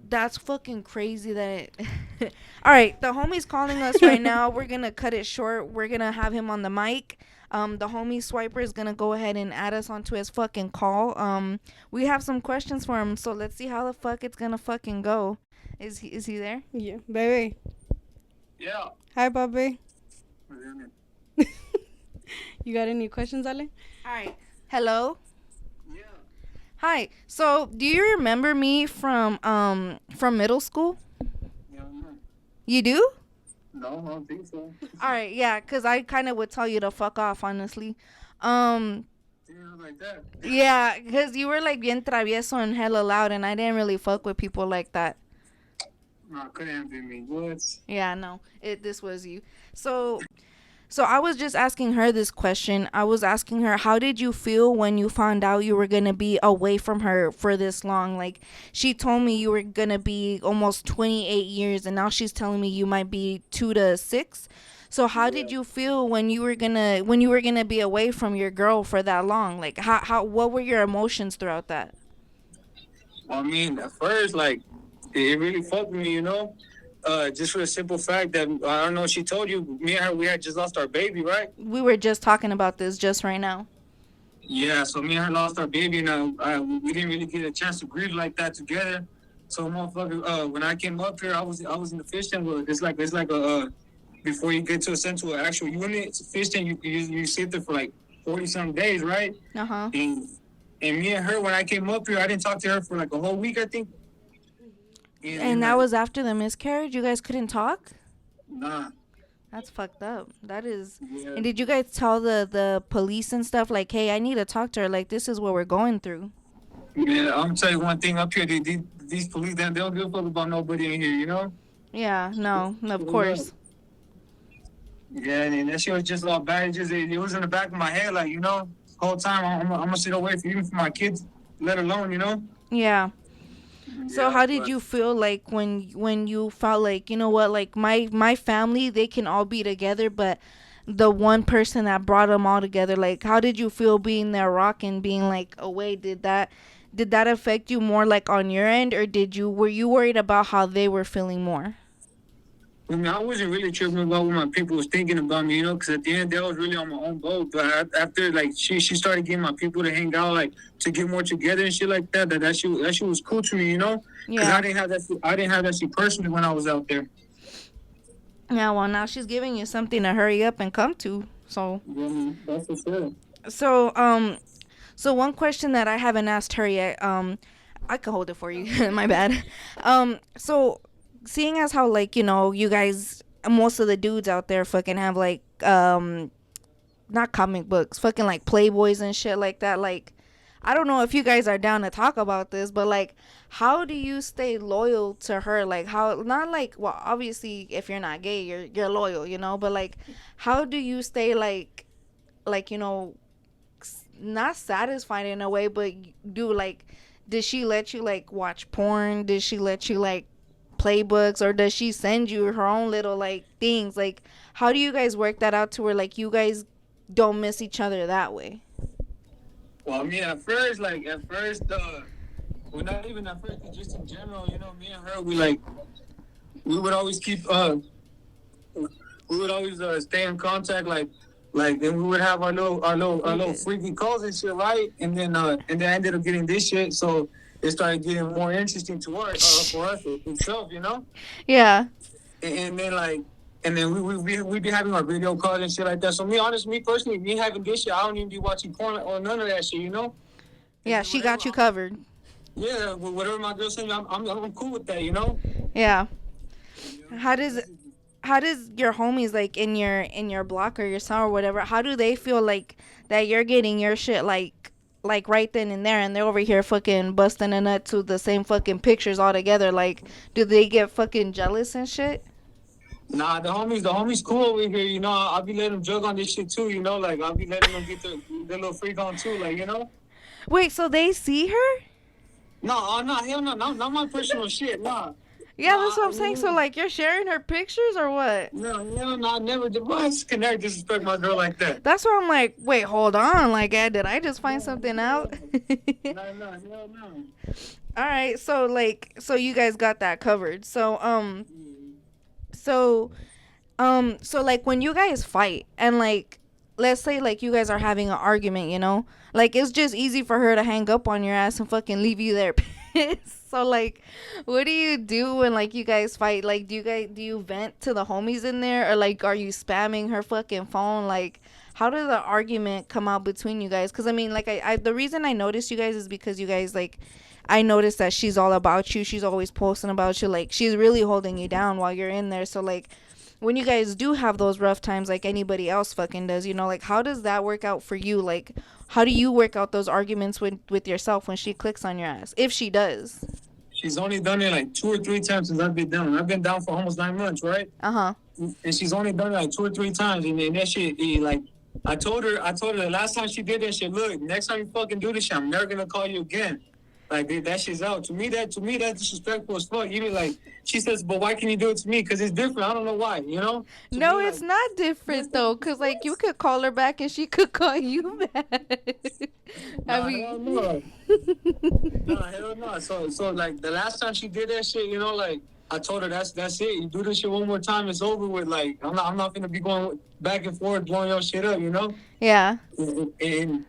that's fucking crazy. That it all right, the homie's calling us right now. We're gonna cut it short. We're gonna have him on the mic. The homie Swiper is gonna go ahead and add us onto his fucking call. We have some questions for him, so let's see how the fuck it's gonna fucking go. Is he there? Yeah, baby. Yeah. Hi, Bobby. You got any questions, Ale? All right. Hello. Yeah. Hi. So, do you remember me from middle school? Yeah, no. You do? No, I don't think so. All right, yeah, because I kind of would tell you to fuck off, honestly. Yeah, like that. Yeah, because you were like bien travieso and hella loud, and I didn't really fuck with people like that. No, couldn't be me. What? Yeah, no, this was you. So I was just asking her this question. I was asking her, how did you feel when you found out you were going to be away from her for this long? Like, she told me you were going to be almost 28 years, and now she's telling me you might be 2 to 6. So how did you feel when you were going to be away from your girl for that long? Like, what were your emotions throughout that? I mean, at first, like, it really fucked me, you know? Just for the simple fact that, I don't know, she told you, me and her, we had just lost our baby, right? We were just talking about this just right now. Yeah, so me and her lost our baby, and we didn't really get a chance to grieve like that together. So, motherfucker, when I came up here, I was in the fishing. Well, it's like a before you get to a sent to an actual unit, it's fishing. You sit there for like 40 some days, right? Uh-huh. And me and her, when I came up here, I didn't talk to her for like a whole week, I think. And And that like, was after the miscarriage? You guys couldn't talk? nah, That's fucked up. That is. yeah. And did you guys tell the police and stuff like, "Hey, I need to talk to her. Like, this is what we're going through." Yeah, I'm gonna tell you one thing up here. These police, they don't give a fuck about nobody in here, you know? Yeah, no, of Straight up. course. Yeah, and that shit was just all bad. It was in the back of my head, like, whole time I'm gonna sit away from even for my kids, let alone, Yeah. So Yeah, how did but you feel like when you felt like, you know what, like my family, they can all be together, but the one person that brought them all together, like how did you feel being there rock and being like away? Did that affect you more like on your end, or were you worried about how they were feeling more? I mean, I wasn't really tripping about what my people was thinking about me, because at the end, I was really on my own boat. But after, like, she started getting my people to hang out, like, to get more together and shit like that, that shit was cool to me, because Yeah. I didn't have that shit personally when I was out there. Yeah, well, now she's giving you something to hurry up and come to. So, Yeah, that's for sure. so, um, so one question that I haven't asked her yet, I could hold it for you. My bad. So seeing as how like you guys, most of the dudes out there fucking have like not comic books, fucking like Playboys and shit like that. Like, I don't know if you guys are down to talk about this, but like, how do you stay loyal to her? Like, how not like well, obviously, if you're not gay, you're loyal, but like, how do you stay like not satisfied in a way, but do like, did she let you like watch porn? Did she let you like play books, or does she send you her own little like things? Like, how do you guys work that out to where like you guys don't miss each other that way? Well, I mean, at first, well, not even at first, but just in general, me and her, we would always we would always stay in contact, then we would have our little freaky calls and shit, right? And then I ended up getting this shit, so it started getting more interesting to us, for us itself. Yeah. And then we be having our video calls and shit like that. So me personally, me having this shit, I don't even be watching porn or none of that shit. Yeah, And she whatever, got you covered. yeah, whatever my girl sends me, I'm cool with that. Yeah. How So does how does your homies like in your block or your cell or whatever, how do they feel like that you're getting your shit like right then and there, and they're over here fucking busting a nut to the same fucking pictures all together? Like, do they get fucking jealous and shit? nah, the homies cool over here. I'll be letting them jug on this shit too. Like I'll be letting them get their little freak on too. Like. Wait, so they see her? No, no, hell no, not my personal shit. Nah, Yeah, that's nah, what I'm saying. So like, you're sharing her pictures or what? no, I never did. Why can I disrespect my girl like that? That's why I'm like, wait, hold on. Like, did I just find something out? No, hell no. All right, so like, so you guys got that covered. So so like when you guys fight and like, let's say like you guys are having an argument, like it's just easy for her to hang up on your ass and fucking leave you there pissed. So like, what do you do when like you guys fight? Like, do you vent to the homies in there, or like are you spamming her fucking phone? Like, how did the argument come out between you guys? Because I mean, like, I the reason I noticed you guys is because you guys like, I noticed that she's all about you. She's always posting about you. Like, she's really holding you down while you're in there. So like, when you guys do have those rough times like anybody else fucking does, like, how does that work out for you? Like, how do you work out those arguments with yourself when she clicks on your ass, if she does? She's only done it like 2 or 3 times since I've been down. I've been down for almost 9 months, right? Uh-huh. And she's only done it like 2 or 3 times, and then that shit, like, I told her the last time she did that shit. Look, next time you fucking do this shit, I'm never gonna call you again. Like, that shit's out. To me, that's disrespectful as fuck. Even like, she says, but why can you do it to me? Because it's different. I don't know why. To No, me, it's like, not different though, because like you could call her back and she could call you back. I nah, hell mean, no. Nah, hell no. So like the last time she did that shit, like, I told her that's it. You do this shit one more time, it's over with. Like, I'm not gonna be going back and forth blowing your shit up. yeah. And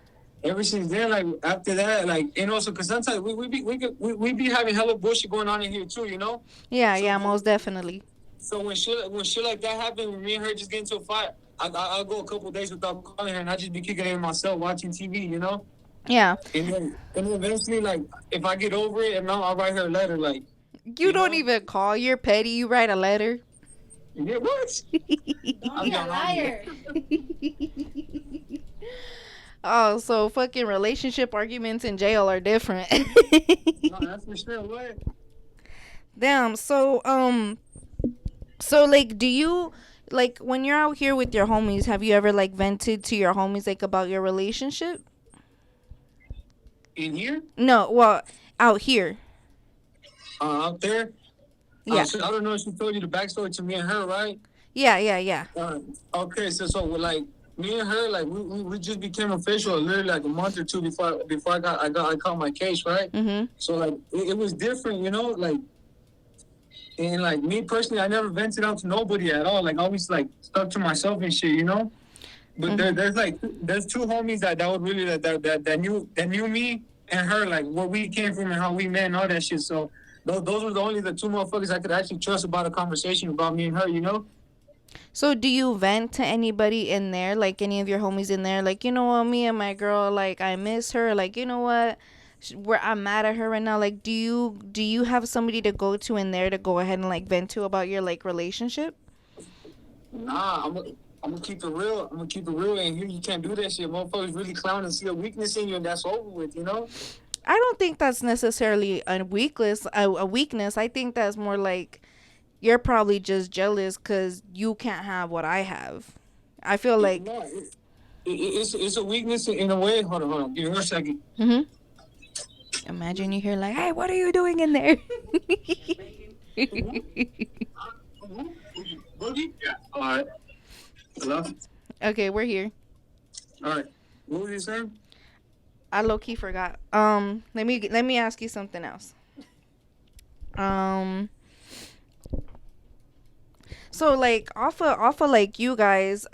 ever since then, like after that, like and also because sometimes we be having hella bullshit going on in here too, you know. Yeah, So yeah, most definitely. so when shit like that happen, when me and her just get into a fight, I'll go a couple days without calling her, and I just be kicking it in myself, watching TV, you know. Yeah. And then eventually, like if I get over it, and now I'll write her a letter, like You you don't know. even call. You're petty. You write a letter. Yeah, what? Don't I'm be a young, liar. Oh, so fucking relationship arguments in jail are different. No, that's for sure. What? Damn. So like, do you like when you're out here with your homies? Have you ever like vented to your homies like about your relationship? In here? No, well, out here. Out there? Yeah, So I don't know if she told you the backstory to me and her, right? yeah, yeah, yeah. Okay, so with, like me and her, like we just became official literally like a month or two before I caught my case, right? Mhm. So like it was different, you know, like and like me personally, I never vented out to nobody at all. Like I always like stuck to myself and shit, you know. But there's two homies that would really that knew me and her like where we came from and how we met and all that shit. So those were the two motherfuckers I could actually trust about a conversation about me and her, you know. So do you vent to anybody in there, like any of your homies in there, like you know what, me and my girl, like I miss her, like you know what, where I'm mad at her right now. Like, do you have somebody to go to in there to go ahead and like vent to about your like relationship? Nah, I'm gonna keep it real. I'm gonna keep it real, and here you can't do that shit. Motherfuckers really clown and see a weakness in you, and that's over with, you know. I don't think that's necessarily a weakness. A weakness. I think that's more like you're probably just jealous because you can't have what I have. I feel like. No, it's a weakness in a way. Hold on. Give me 1 second. Hmm. Imagine you hear like, "Hey, what are you doing in there?" Boogie? Yeah. All right. Hello. Okay, we're here. All right. What was you saying? I low key forgot. Let me ask you something else. Um, so like off of like you guys,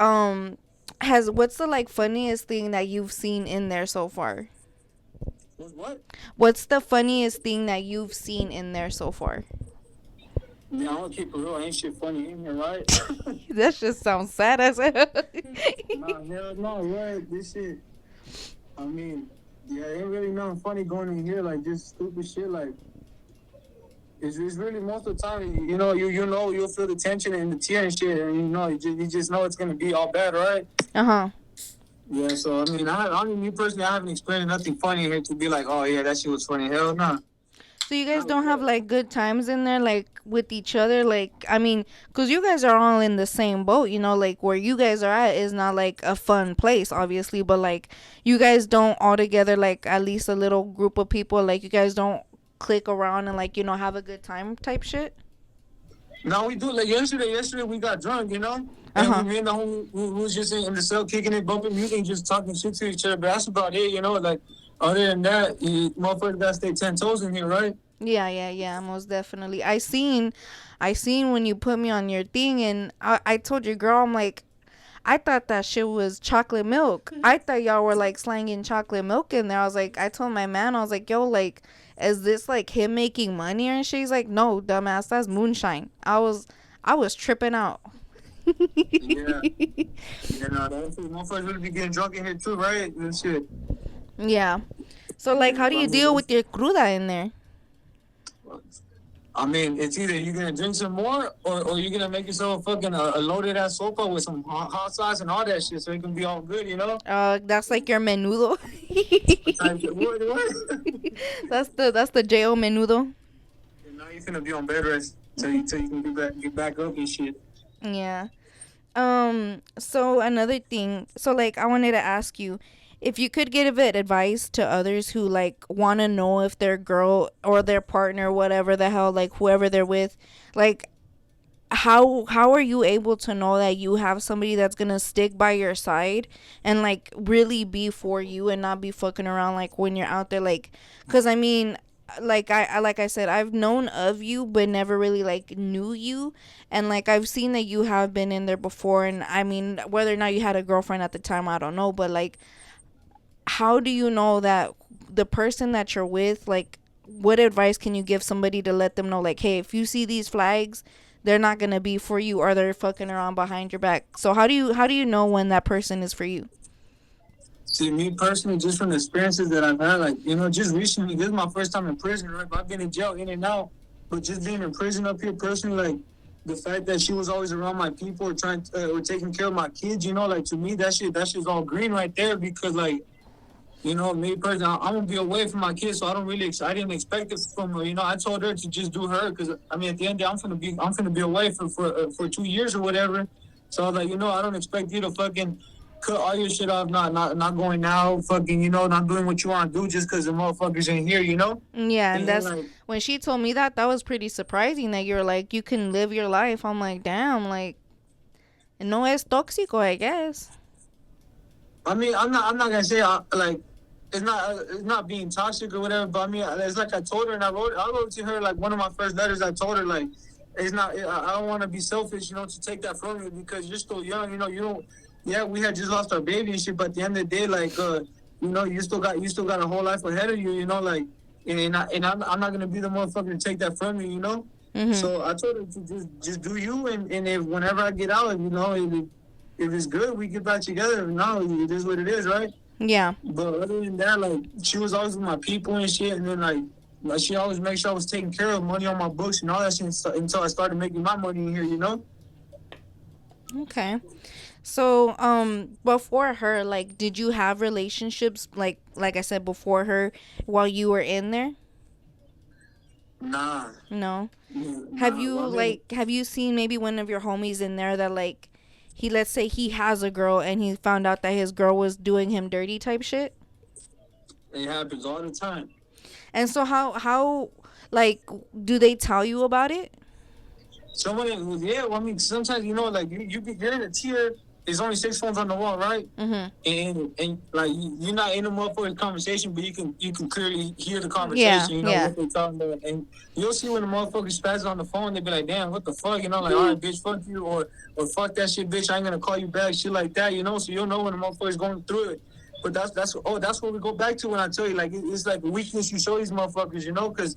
has what's the like funniest thing that you've seen in there so far? What? What's the funniest thing that you've seen in there so far? Yeah, I'm gonna keep it real. Ain't shit funny in here, right? That just sounds sad as hell. Nah, hell no, right? This shit. I mean, yeah, ain't really nothing funny going in here. Like just stupid shit. Like it's really most of the time, you know, you'll feel the tension and the tear and shit, and you just know it's gonna be all bad, right? Uh-huh. Yeah. So I mean, me personally, I haven't experienced nothing funny in here to be like, oh yeah, that shit was funny. Hell no. So you guys don't have like good times in there, like with each other, like I mean, cause you guys are all in the same boat, you know, like where you guys are at is not like a fun place, obviously, but like you guys don't all together, like at least a little group of people, like you guys don't click around and like have a good time type shit. No, we do. Like yesterday we got drunk, you know, and Uh-huh. me and the whole we was just in the cell kicking it, bumping music, and just talking shit to each other. But that's about it, you know. Like other than that, motherfuckers gotta stay 10 toes in here, right? Yeah, yeah, yeah, most definitely. I seen when you put me on your thing, and I told your girl, I'm like, I thought that shit was chocolate milk. I thought y'all were like slanging chocolate milk in there. I was like, I told my man, I was like, yo, like, is this like him making money and shit? He's like, no, dumbass, that's moonshine. I was tripping out. Yeah, you know, that's motherfuckers really be getting drunk in here too, right? And shit. Yeah. So like, how do you deal with your cruda in there? I mean, it's either you're gonna drink some more, or you're gonna make yourself fucking a loaded ass sopa with some hot sauce and all that shit, so it can be all good, you know. That's like your menudo. What? That's the Jo menudo. And now you're gonna be on bed rest till you can get back up and shit. Yeah. So another thing, so like I wanted to ask you if you could give it advice to others who like want to know if their girl or their partner, whatever the hell, like whoever they're with, like how are you able to know that you have somebody that's gonna stick by your side and like really be for you and not be fucking around like when you're out there, like because I mean, like I said, I've known of you but never really like knew you, and like I've seen that you have been in there before, and I mean whether or not you had a girlfriend at the time, I don't know, but like how do you know that the person that you're with, like, what advice can you give somebody to let them know, like, hey, if you see these flags, they're not gonna be for you, or they're fucking around behind your back? So how do you know when that person is for you? See, me personally, just from the experiences that I've had, like, just recently, this is my first time in prison, right? I've been in jail in and out, but just being in prison up here personally, like, the fact that she was always around my people or or taking care of my kids, like, to me, that shit's all green right there because, like, me personally, I'm gonna be away from my kids, so I didn't expect it from her. I told her to just do her because I mean, at the end of the day, I'm gonna be away for 2 years or whatever. So I was like, I don't expect you to fucking cut all your shit off, not going out, fucking, not doing what you want to do just because the motherfuckers ain't here. Yeah, and And that's like, when she told me that was pretty surprising, that you're like, you can live your life. I'm like, damn, like, no es tóxico, I guess. I mean, I'm not gonna say like it's not being toxic or whatever, but I mean, it's like I told her, and I wrote to her like one of my first letters. I told her like it's not. I don't want to be selfish, to take that from you because you're still young. You don't. Yeah, we had just lost our baby and shit, but at the end of the day, like you still got a whole life ahead of you. Like, I'm not gonna be the motherfucker to take that from you. Mhm. So I told her to just do you, and if whenever I get out, if it's good, we get back together. No, it is what it is, right? Yeah. But other than that, like she was always with my people and shit, and then like she always make sure I was taking care of money on my books and all that shit until I started making my money in here. Okay. So, before her, like, did you have relationships, like I said, before her, while you were in there? Nah, No. Have nah. you Well, I mean, like have you seen maybe one of your homies in there that, like, he, let's say he has a girl and he found out that his girl was doing him dirty type shit? it happens all the time. And so how like, do they tell you about it? Someone, yeah. Well, I mean, sometimes like you're in a tier. There's only 6 phones on the wall, right? Mhm. And like you're not in a motherfucking conversation, but you can clearly hear the Yeah, conversation. yeah. What they're talking about, and you'll see when the motherfucker spazzes on the phone, they be like, "Damn, what the fuck?" Like, "All right, bitch, fuck you," or "Fuck that shit, bitch, I ain't gonna call you back," shit like that. So you'll know when the motherfucker's going through it. But that's what we go back to when I tell you, like, it's like a weakness you show these motherfuckers, because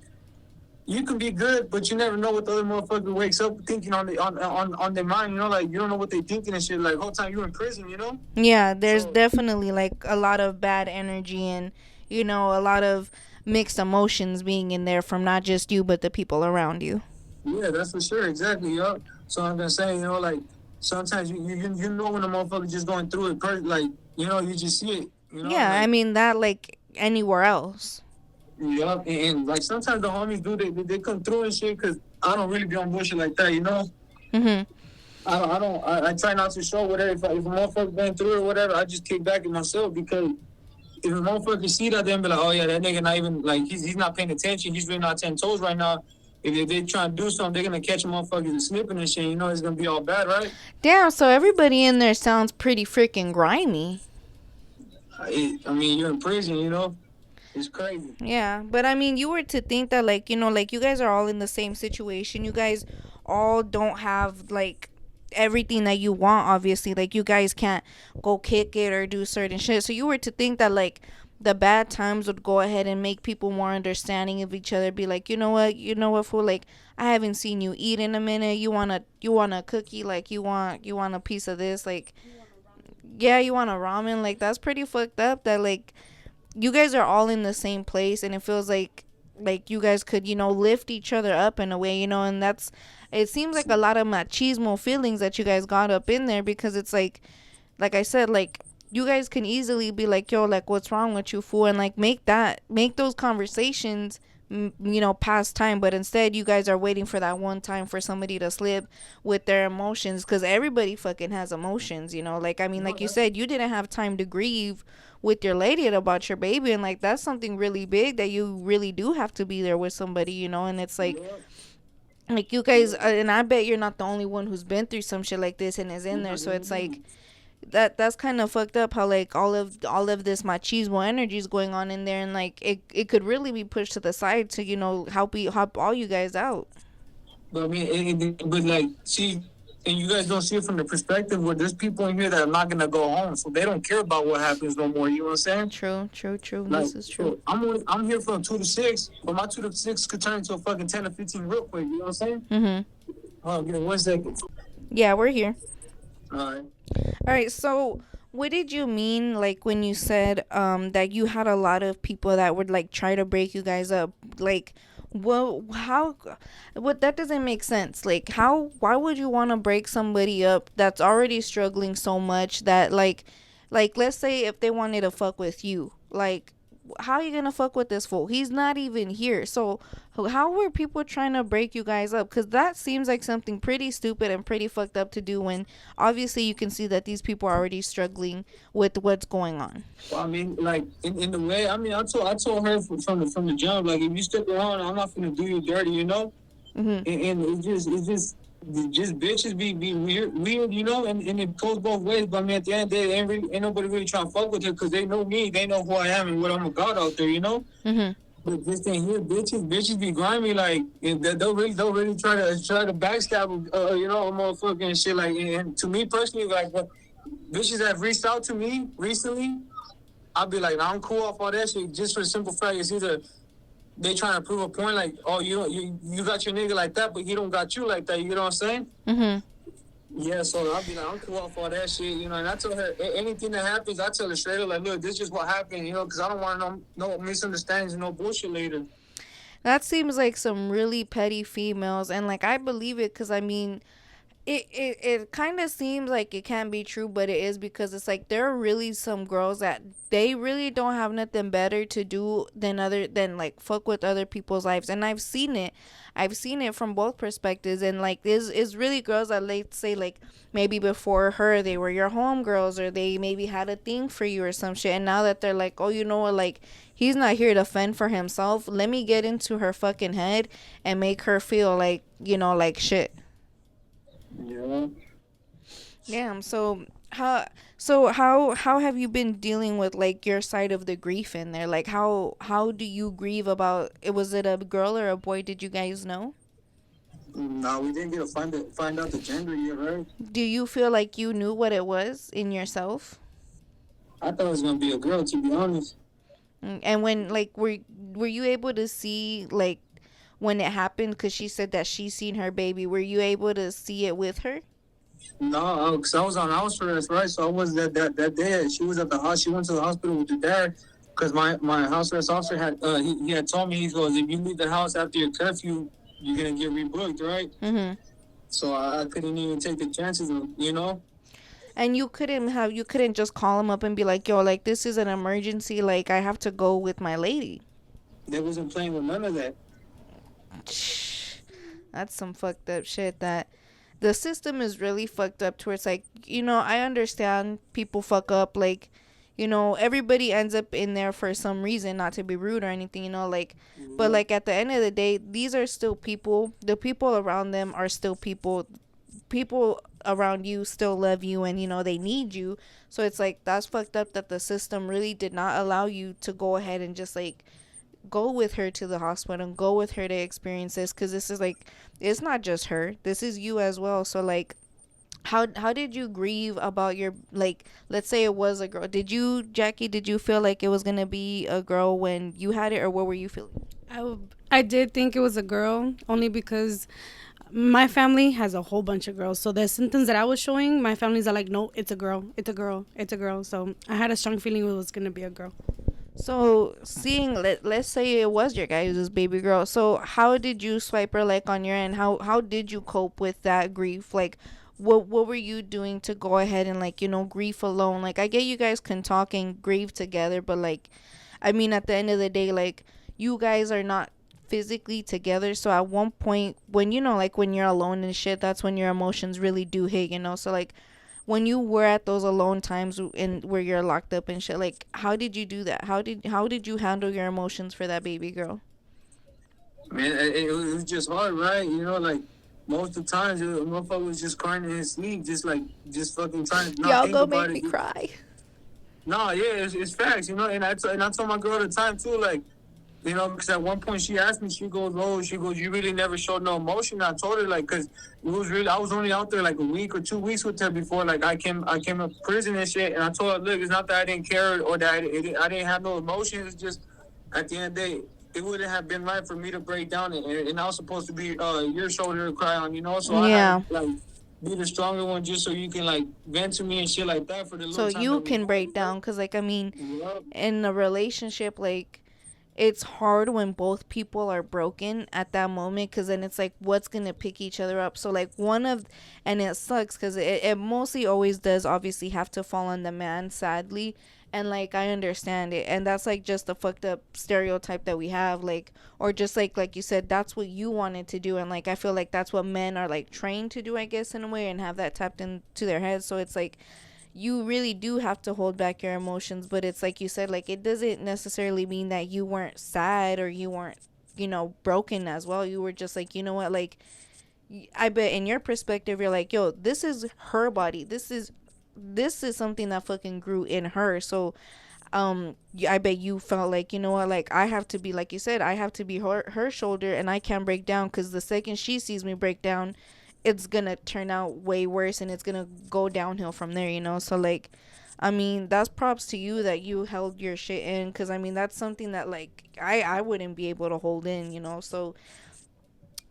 you can be good, but you never know what the other motherfucker wakes up thinking on their mind. Like you don't know what they thinking and shit. Like whole time you in prison. Yeah, there's So definitely like a lot of bad energy, and a lot of mixed emotions being in there from not just you but the people around you. yeah, that's for sure, exactly, yo. So I'm gonna say, like sometimes you know when the motherfucker just going through it, like you just see it, Yeah, I like mean that, like, anywhere else. yeah, and like sometimes the homies do they come through and shit because I don't really be on bullshit like that. Mhm. I try not to show whatever if a motherfucker going through it or whatever. I just kick back at myself because if a motherfucker see that, then be like, oh yeah, that nigga not even like he's not paying attention. He's really not 10 toes right now. If they trying to do something, they're gonna catch a motherfucker slipping and shit. It's gonna be all bad, right? Damn, so everybody in there sounds pretty freaking grimy. I mean, you're in prison. It's crazy. Yeah, but I mean, you were to think that, like, like, you guys are all in the same situation. You guys all don't have, like, everything that you want, obviously. Like, you guys can't go kick it or do certain shit. So you were to think that, like, the bad times would go ahead and make people more understanding of each other. Be like, you know what, fool, like, I haven't seen you eat in a minute. You want a cookie, like, you want a piece of this, like, yeah, you want a ramen. Like, that's pretty fucked up that, like, you guys are all in the same place, and it feels like you guys could, lift each other up in a way, and that's, it seems like a lot of machismo feelings that you guys got up in there, because it's like I said, like, you guys can easily be like, yo, like, what's wrong with you, fool, and like make those conversations past time. But instead, you guys are waiting for that one time for somebody to slip with their emotions, because everybody fucking has emotions, like, I mean, like you said, you didn't have time to grieve with your lady about your baby, and like, that's something really big that you really do have to be there with somebody, and it's like you guys, and I bet you're not the only one who's been through some shit like this and is in there. So it's like that's kind of fucked up how, like, all of this machismo energy is going on in there, and like it could really be pushed to the side to help all you guys out. But I mean, but like, see, and you guys don't see it from the perspective where there's people in here that are not gonna go home, so they don't care about what happens no more. You know what I'm saying? True, true, true. Like, This is true. so I'm here from 2 to 6, but my 2 to 6 could turn into a fucking 10 to 15 real quick. You know what I'm saying? Mm-hmm. Oh, give me 1 second. Yeah, we're here. All right. All right, so what did you mean like when you said that you had a lot of people that would like try to break you guys up? Like, well, how, what, that doesn't make sense. Like, how, why would you want to break somebody up that's already struggling so much that like let's say if they wanted to fuck with you, like how are you gonna fuck with this fool? He's not even here. So how were people trying to break you guys up? Because that seems like something pretty stupid and pretty fucked up to do when obviously you can see that these people are already struggling with what's going on. Well, I mean, like in the way, I mean, I told her from the jump, like if you stick around, I'm not gonna do you dirty, you know. Mm-hmm. And it's just bitches be weird, you know, and it goes both ways. But I mean, at the end of the day, ain't nobody really trying to fuck with her because they know me, they know who I am and what I'm about out there, you know. Mm-hmm. But this thing here, bitches be grimy, like and they'll really try to backstab, you know, a motherfucker and shit. Like, and to me personally, like, bitches that have reached out to me recently, I'll be like, nah, I'm cool off all that shit. Just for the simple fact, it's either they trying to prove a point, like, oh, you got your nigga like that, but he don't got you like that. You know what I'm saying? Mm-hmm. Yeah, so I'll be like, I'm cool off all that shit, you know. And I tell her anything that happens, I tell her straight up, like, look, this is what happened, you know, because I don't want no misunderstandings and no bullshit later. That seems like some really petty females, and like I believe it because I mean it kind of seems like it can't be true, but it is because it's like there are really some girls that they really don't have nothing better to do than like fuck with other people's lives, and I've seen it from both perspectives, and like is really girls that let's say like maybe before her they were your homegirls or they maybe had a thing for you or some shit, and now that they're like, oh, you know what, like he's not here to fend for himself, let me get into her fucking head and make her feel like, you know, like shit. Yeah. Damn. So how have you been dealing with like your side of the grief in there? Like how do you grieve about it? Was it a girl or a boy? Did you guys know? No, we didn't get to find out the gender yet, right? Do you feel like you knew what it was in yourself? I thought it was gonna be a girl, to be honest. And when like were you able to see like when it happened? Because she said that she seen her baby. Were you able to see it with her? No, because I was on house arrest, right? So I was that day. She was at the house. She went to the hospital with her dad because my house arrest officer had he had told me, he goes, if you leave the house after your curfew, you're gonna get rebooked, right? Mm-hmm. So I couldn't even take the chances of, you know. And you couldn't just call him up and be like, yo, like this is an emergency, like I have to go with my lady. They wasn't playing with none of that. That's some fucked up shit. That the system is really fucked up to where it's like, you know, I understand people fuck up, like, you know, everybody ends up in there for some reason, not to be rude or anything, you know, like, but like at the end of the day, these are still people. The people around them are still people. People around you still love you, and you know they need you. So it's like that's fucked up that the system really did not allow you to go ahead and just like go with her to the hospital and go with her to experience this, because this is like, it's not just her, this is you as well. So like how did you grieve about your, like, let's say it was a girl, did you feel like it was gonna be a girl when you had it, or what were you feeling? I did think it was a girl only because my family has a whole bunch of girls. So the symptoms that I was showing, my families are like, no, it's a girl, it's a girl, it's a girl. So I had a strong feeling it was going to be a girl. So seeing, let's say it was your guys' baby girl, so how did you swipe her like on your end? How did you cope with that grief? Like what were you doing to go ahead and like, you know, grief alone? Like I get you guys can talk and grieve together, but like I mean at the end of the day, like you guys are not physically together, so at one point when, you know, like when you're alone and shit, that's when your emotions really do hit, you know. So like when you were at those alone times and where you're locked up and shit, like how did you do that? How did you handle your emotions for that baby girl? Man, it was just hard, right? You know, like most of the times, a motherfucker was just crying in his sleep, just fucking trying to not Y'all think go about make it. me cry. No, yeah, it's facts, you know. And I told my girl at the time too, like, You know, because at one point she asked me, she goes, "Oh, she goes, you really never showed no emotion." I told her like, because it was really, I was only out there like a week or 2 weeks with her before like I came to prison and shit, and I told her, look, it's not that I didn't care or that I didn't have no emotions. It's just at the end of the day, it wouldn't have been right for me to break down, and I was supposed to be your shoulder to cry on, you know. So I had Yeah. to like be the stronger one just so you can like vent to me and shit like that for the So little time that you we can had, break you know. down, cuz like I mean, Yeah. in a relationship, like it's hard when both people are broken at that moment, because then it's like what's gonna pick each other up. So like one of, and it sucks because it mostly always does obviously have to fall on the man, sadly. And like I understand it, and that's like just a fucked up stereotype that we have, like, or just like you said, that's what you wanted to do. And like I feel like that's what men are like trained to do, I guess, in a way, and have that tapped into their heads. So it's like you really do have to hold back your emotions. But it's like you said, like it doesn't necessarily mean that you weren't sad or you weren't, broken as well. You were just like, you know what, like I bet in your perspective you're like, yo, this is her body, this is something that fucking grew in her. So I bet you felt like, you know what, like I have to be, like you said, I have to be her shoulder, and I can't break down, because the second she sees me break down, it's gonna turn out way worse, and it's gonna go downhill from there, so like, I mean, that's props to you that you held your shit in, because I mean that's something that like I wouldn't be able to hold in, so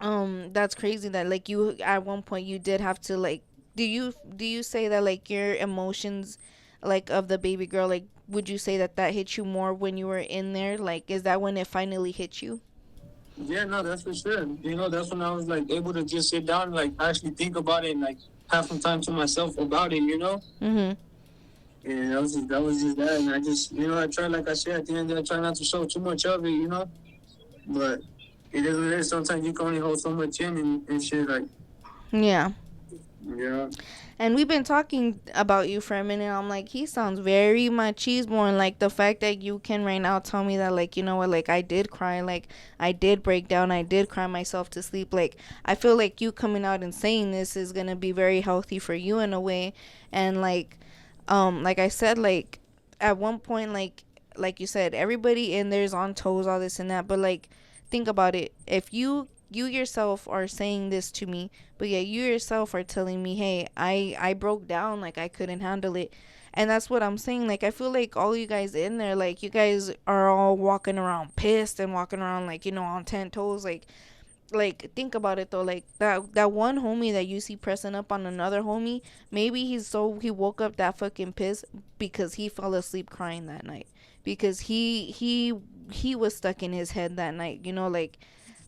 that's crazy that like you at one point you did have to like, do you say that like your emotions, like of the baby girl, like would you say that hit you more when you were in there, like is that when it finally hit you? Yeah, no, that's for sure. You know, that's when I was like able to just sit down and like actually think about it and like have some time to myself about it. You know, Mhm. and that was just that. And I just, I try, like I said, at the end, I try not to show too much of it. You know, but it is what it is. Sometimes you can only hold so much in and shit. Like, Yeah. yeah, And we've been talking about you for a minute. I'm like, he sounds very machismo, and like the fact that you can right now tell me that, like, you know what, like I did cry, like I did break down, I did cry myself to sleep. Like I feel like you coming out and saying this is gonna be very healthy for you in a way. And like I said, like at one point, like you said, everybody in there's on toes, all this and that. But like, think about it. If you yourself are saying this to me, but yeah, you yourself are telling me, hey, I broke down, like I couldn't handle it. And that's what I'm saying. Like I feel like all you guys in there, like you guys are all walking around pissed and walking around like, on 10 toes. Like think about it though, like that one homie that you see pressing up on another homie, maybe he woke up that fucking pissed because he fell asleep crying that night, because he was stuck in his head that night, like.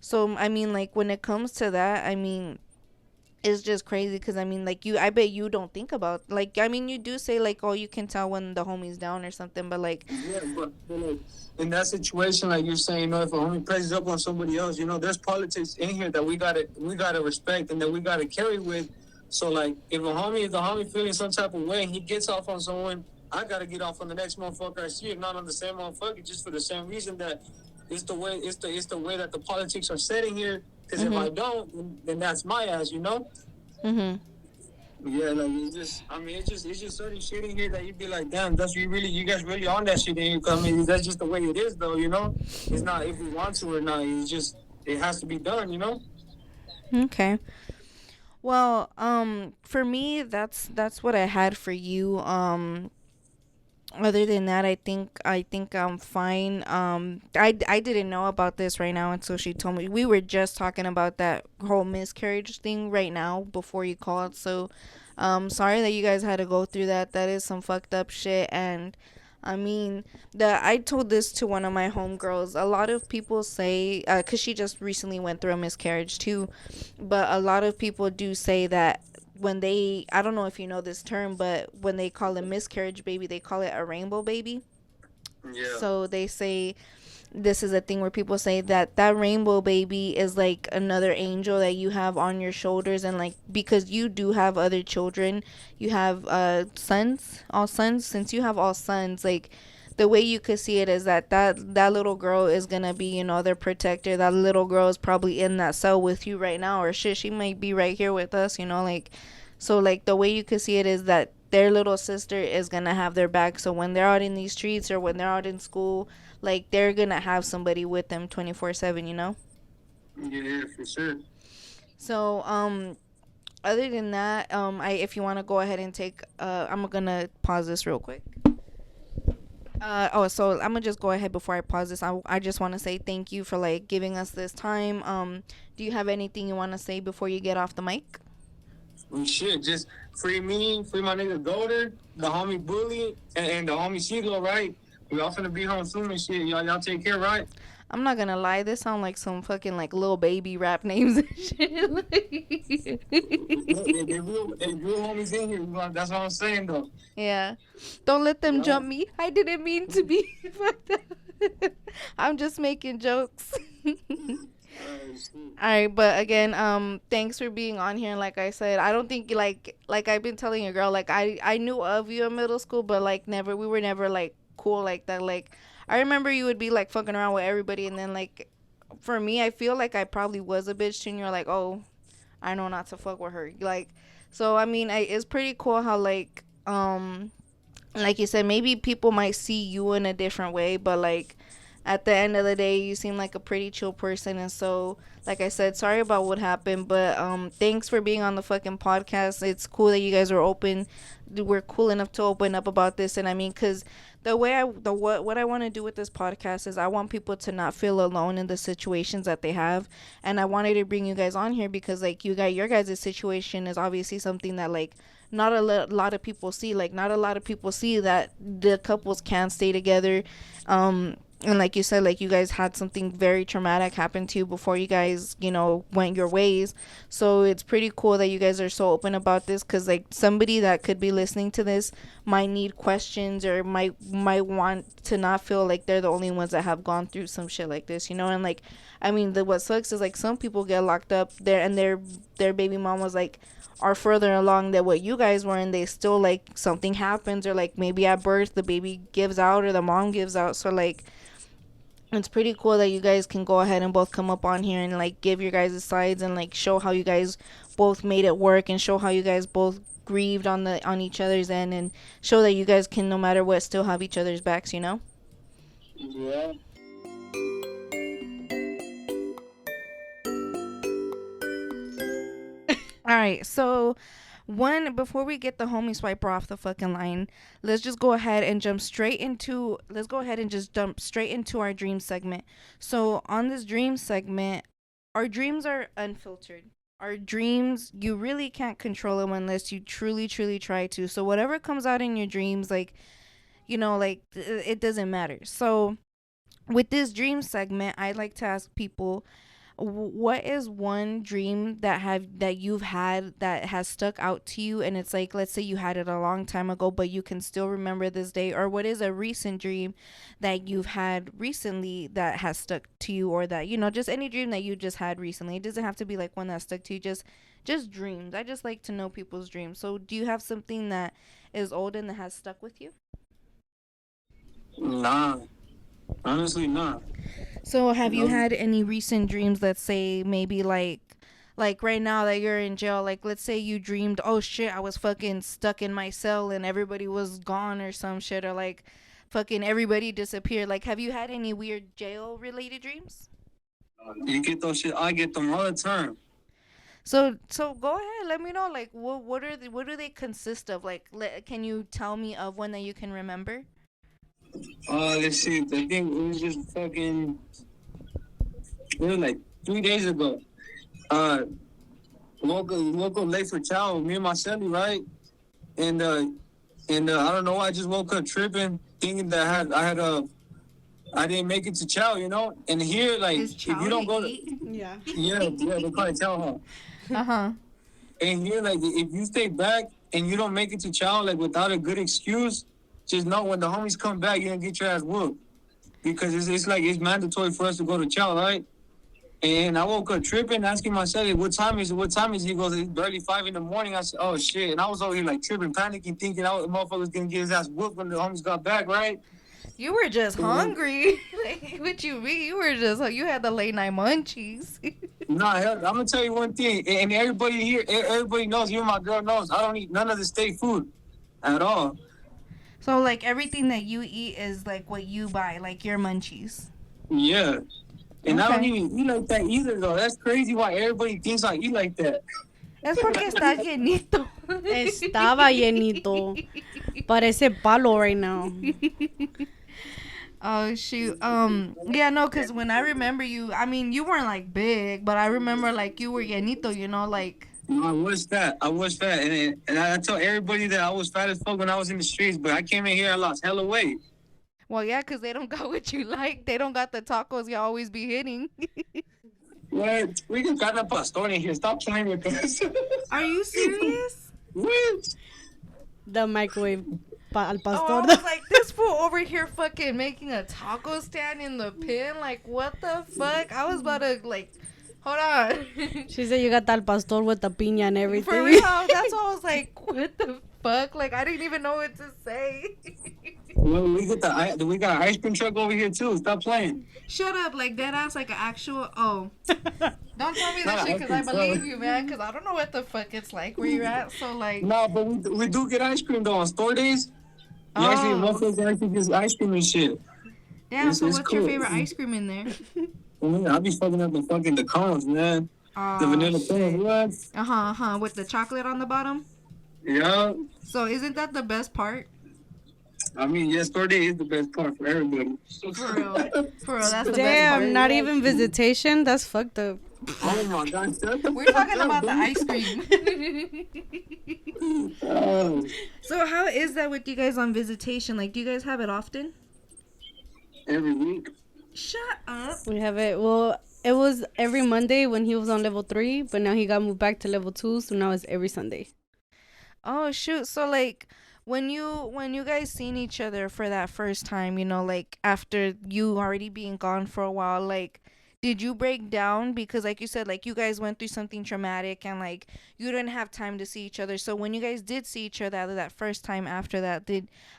So I mean, like when it comes to that, I mean, it's just crazy, because I mean, like I bet you don't think about, like, I mean, you do say like, oh, you can tell when the homie's down or something, but like. yeah, but like in that situation, like you're saying, if a homie presses up on somebody else, there's politics in here that we gotta respect and that we gotta carry with. So like, if the homie feeling some type of way and he gets off on someone, I gotta get off on the next motherfucker I see, if not on the same motherfucker, just for the same reason that it's the way that the politics are setting here. Because if I Mhm. don't, then that's my ass, you know. Mhm. Yeah, like it's just certain shit in here that you'd be like, damn, you guys really on that shit in here. 'Cause, I mean, that's just the way it is, though, you know. It's not if we want to or not. It's just it has to be done, you know. Okay. Well, for me, that's what I had for you. Other than that, I think I'm fine. I didn't know about this right now until she told me. We were just talking about that whole miscarriage thing right now before you called. So, sorry that you guys had to go through that. That is some fucked up shit. And I mean, I told this to one of my homegirls. A lot of people say, cause she just recently went through a miscarriage too, but a lot of people do say that when they, I don't know if you know this term, but when they call a miscarriage baby, they call it a rainbow baby. Yeah. So they say this is a thing where people say that rainbow baby is like another angel that you have on your shoulders. And like, because you do have other children, you have sons, all sons. Since you have all sons, like the way you could see it is that little girl is gonna be, their protector. That little girl is probably in that cell with you right now, or shit, she might be right here with us, like. So like the way you could see it is that their little sister is gonna have their back. So when they're out in these streets or when they're out in school, like they're gonna have somebody with them 24/7. You know. Yeah, for sure. So other than that, I if you want to go ahead and take, I'm gonna pause this real quick. So I'm gonna just go ahead before I pause this. I just want to say thank you for like giving us this time. Do you have anything you want to say before you get off the mic? Well, shit, just free me, free my nigga Golder, the homie Bully, and the homie Seagull, right? We all finna be home soon and shit. Y'all take care, right? I'm not gonna lie, this sound like some fucking like little baby rap names and shit. They real homies in here. That's what I'm saying, though. Yeah, don't let them Yeah. jump me. I didn't mean to be fucked up. I'm just making jokes. All right, but again, thanks for being on here. And like I said, I don't think like I've been telling your girl, like I knew of you in middle school, but like never, we were never like cool like that. Like I remember you would be like fucking around with everybody, and then like for me, I feel like I probably was a bitch too, and you're like, oh, I know not to fuck with her. Like, so I mean, it's pretty cool how like you said, maybe people might see you in a different way, but like at the end of the day, you seem like a pretty chill person. And so like I said, sorry about what happened, but thanks for being on the fucking podcast. It's cool that you guys are open. We're cool enough to open up about this. And I mean, because the way what I want to do with this podcast is I want people to not feel alone in the situations that they have. And I wanted to bring you guys on here because like your guys' situation is obviously something that like not a lot of people see. Like not a lot of people see that the couples can stay together. And like you said, like you guys had something very traumatic happen to you before you guys, went your ways. So it's pretty cool that you guys are so open about this, because like somebody that could be listening to this might need questions or might want to not feel like they're the only ones that have gone through some shit like this, and like I mean, what sucks is like some people get locked up there and their baby mom was like are further along than what you guys were, and they still like something happens, or like maybe at birth the baby gives out or the mom gives out. So like it's pretty cool that you guys can go ahead and both come up on here and like give your guys' sides and like show how you guys both made it work, and show how you guys both grieved on each other's end, and show that you guys can, no matter what, still have each other's backs. Yeah. All right, so before we get the homie swiper off the fucking line, let's go ahead and jump straight into our dream segment. So on this dream segment, our dreams are unfiltered. Our dreams, you really can't control them unless you truly, truly try to. So whatever comes out in your dreams, like, it doesn't matter. So with this dream segment, I'd like to ask people, what is one dream that you've had that has stuck out to you, and it's like, let's say you had it a long time ago but you can still remember this day? Or what is a recent dream that you've had recently that has stuck to you, or that just any dream that you just had recently? It doesn't have to be like one that stuck to you, just dreams. I just like to know people's dreams. So do you have something that is old and that has stuck with you? Nah. Honestly, nah. So have you had any recent dreams, let's say maybe like right now that you're in jail, like let's say you dreamed, oh shit, I was fucking stuck in my cell and everybody was gone or some shit, or like fucking everybody disappeared. Like, have you had any weird jail related dreams? You get those shit, I get them all the time. So go ahead, let me know, like what do they consist of? Like, can you tell me of one that you can remember? Let's see. I think it was just fucking. It was like 3 days ago. Woke up late for chow. Me and my celly, right? And I don't know. I just woke up tripping, thinking that I didn't make it to chow, And here, like, Is if chow you don't go, Yeah. yeah, they call it chow, Uh-huh. And here, like, if you stay back and you don't make it to chow, like, without a good excuse, just know when the homies come back, you're gonna get your ass whooped. Because it's like, it's mandatory for us to go to chow, right? And I woke up tripping, asking myself, what time is it? What time is it? He goes, it's barely 5 in the morning. I said, oh shit. And I was over here like tripping, panicking, thinking the motherfucker was gonna get his ass whooped when the homies got back, right? You were just hungry. Like, what you mean? You had the late night munchies. Nah, I'm gonna tell you one thing, and everybody here, everybody knows, you and my girl knows, I don't eat none of the state food. at all. So like everything that you eat is like what you buy, like your munchies. Yeah. And I don't Okay. even eat like that either, though. That's crazy why everybody thinks I eat like that. Es porque está llenito. Estaba llenito. Parece palo right now. Oh shoot. Yeah, no, cause when I remember you, I mean, you weren't like big, but I remember like you were llenito, you know, like. No, I was fat. I was fat. And I tell everybody that I was fat as fuck when I was in the streets, but I came in here, I lost hella weight. Well, yeah, cause they don't got what you like. They don't got the tacos you always be hitting. What? We just got a pastor in here. Stop playing with us. Are you serious? What? The microwave al Oh, I pastor. was like, this fool over here fucking making a taco stand in the pin. Like, what the fuck? I was about to, like, hold on. She said you got al pastor with the piña and everything. For real, that's why I was like, what the fuck? Like, I didn't even know what to say. Well, we got an ice cream truck over here too. Stop playing. Shut up, like, that ass, like, an actual, oh. Don't tell me that Nah, shit, because I so. believe you, man, because I don't know what the fuck it's like where you're at, so, like. No, but we do get ice cream though on store days. You actually, Oh. motherfuckers actually get ice cream and shit. Damn, so It's what's your cool. favorite ice cream in there? I be fucking up the cones, man. The vanilla cones, what? Uh-huh, with the chocolate on the bottom? Yeah. So isn't that the best part? I mean, yeah, store day is the best part for everybody. For real. For real, that's the best Damn, part. not even visitation. That's fucked up. Oh my god. We're talking about the ice cream. So how is that with you guys on visitation? Like, do you guys have it often? Every week. Shut up. We have it. Well, it was every Monday when he was on level 3, but now he got moved back to level 2, so now it's every Sunday. Oh shoot. So like when you guys seen each other for that first time, you know, like after you already being gone for a while, like did you break down because like you said like you guys went through something traumatic and like you didn't have time to see each other. So when you guys did see each other that first time after that,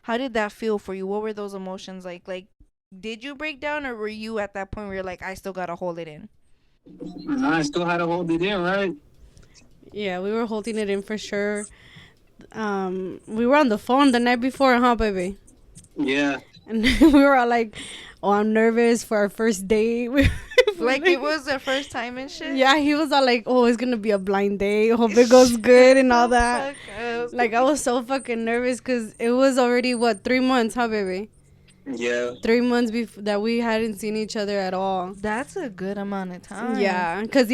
how did that feel for you? What were those emotions like? Like did you break down or were you at that point where you're like I still got to hold it in? I still had to hold it in, right? Yeah, we were holding it in for sure. We were on the phone the night before, huh, baby? Yeah. And we were all like, "Oh, I'm nervous for our first date." Like it was their first time and shit. Yeah, he was all like, "Oh, it's gonna be a blind date. Hope it goes good and all that." Fuck up. Like I was so fucking nervous because it was already 3 months, huh, baby? Yeah. 3 months before that we hadn't seen each other at all. That's a good amount of time. Yeah, because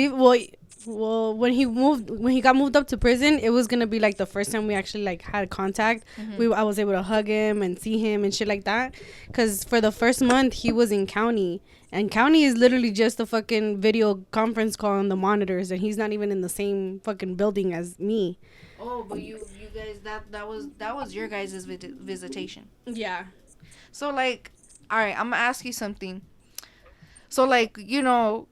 when he got moved up to prison, it was gonna be like the first time we actually like had contact. I was able to hug him and see him and shit like that. Because for the first month he was in county, and county is literally just a fucking video conference call on the monitors, and he's not even in the same fucking building as me. Oh, but you guys that was your guys' visitation. Yeah. So like, all right, I'm gonna ask you something. So like, you know,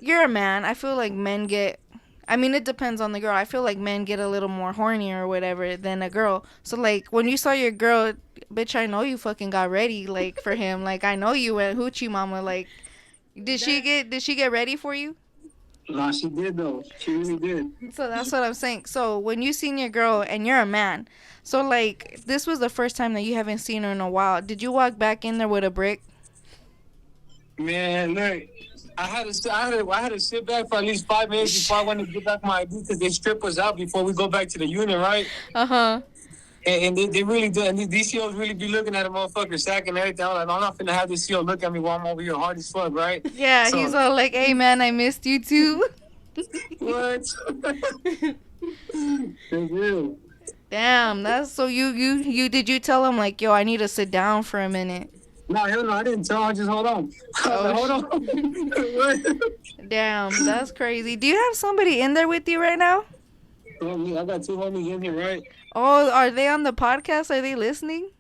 you're a man. I feel like men get. I mean, it depends on the girl. I feel like men get a little more horny or whatever than a girl. So like, when you saw your girl, bitch, I know you fucking got ready like for him. Like I know you went hoochie mama. Like, did she get ready for you? No, she did though. She really did. So that's what I'm saying. So when you seen your girl and you're a man, so like this was the first time that you haven't seen her in a while. Did you walk back in there with a brick? Man, look, I had to sit back for at least 5 minutes before I went to get back my ID because they strip us out before we go back to the unit, right? Uh-huh. And they really do. And these COs really be looking at a motherfucker sack and everything. I'm like, I'm not finna have this CO look at me while I'm over here hard as fuck, right? Yeah, So- he's all like, "Hey man, I missed you too." What? It's real. Damn, that's so you did you tell him like, "Yo, I need to sit down for a minute." No, hell no, I didn't tell her. Just hold on. Hold on. What? Damn, that's crazy. Do you have somebody in there with you right now? I got 2 homies in here, right? Oh, are they on the podcast? Are they listening?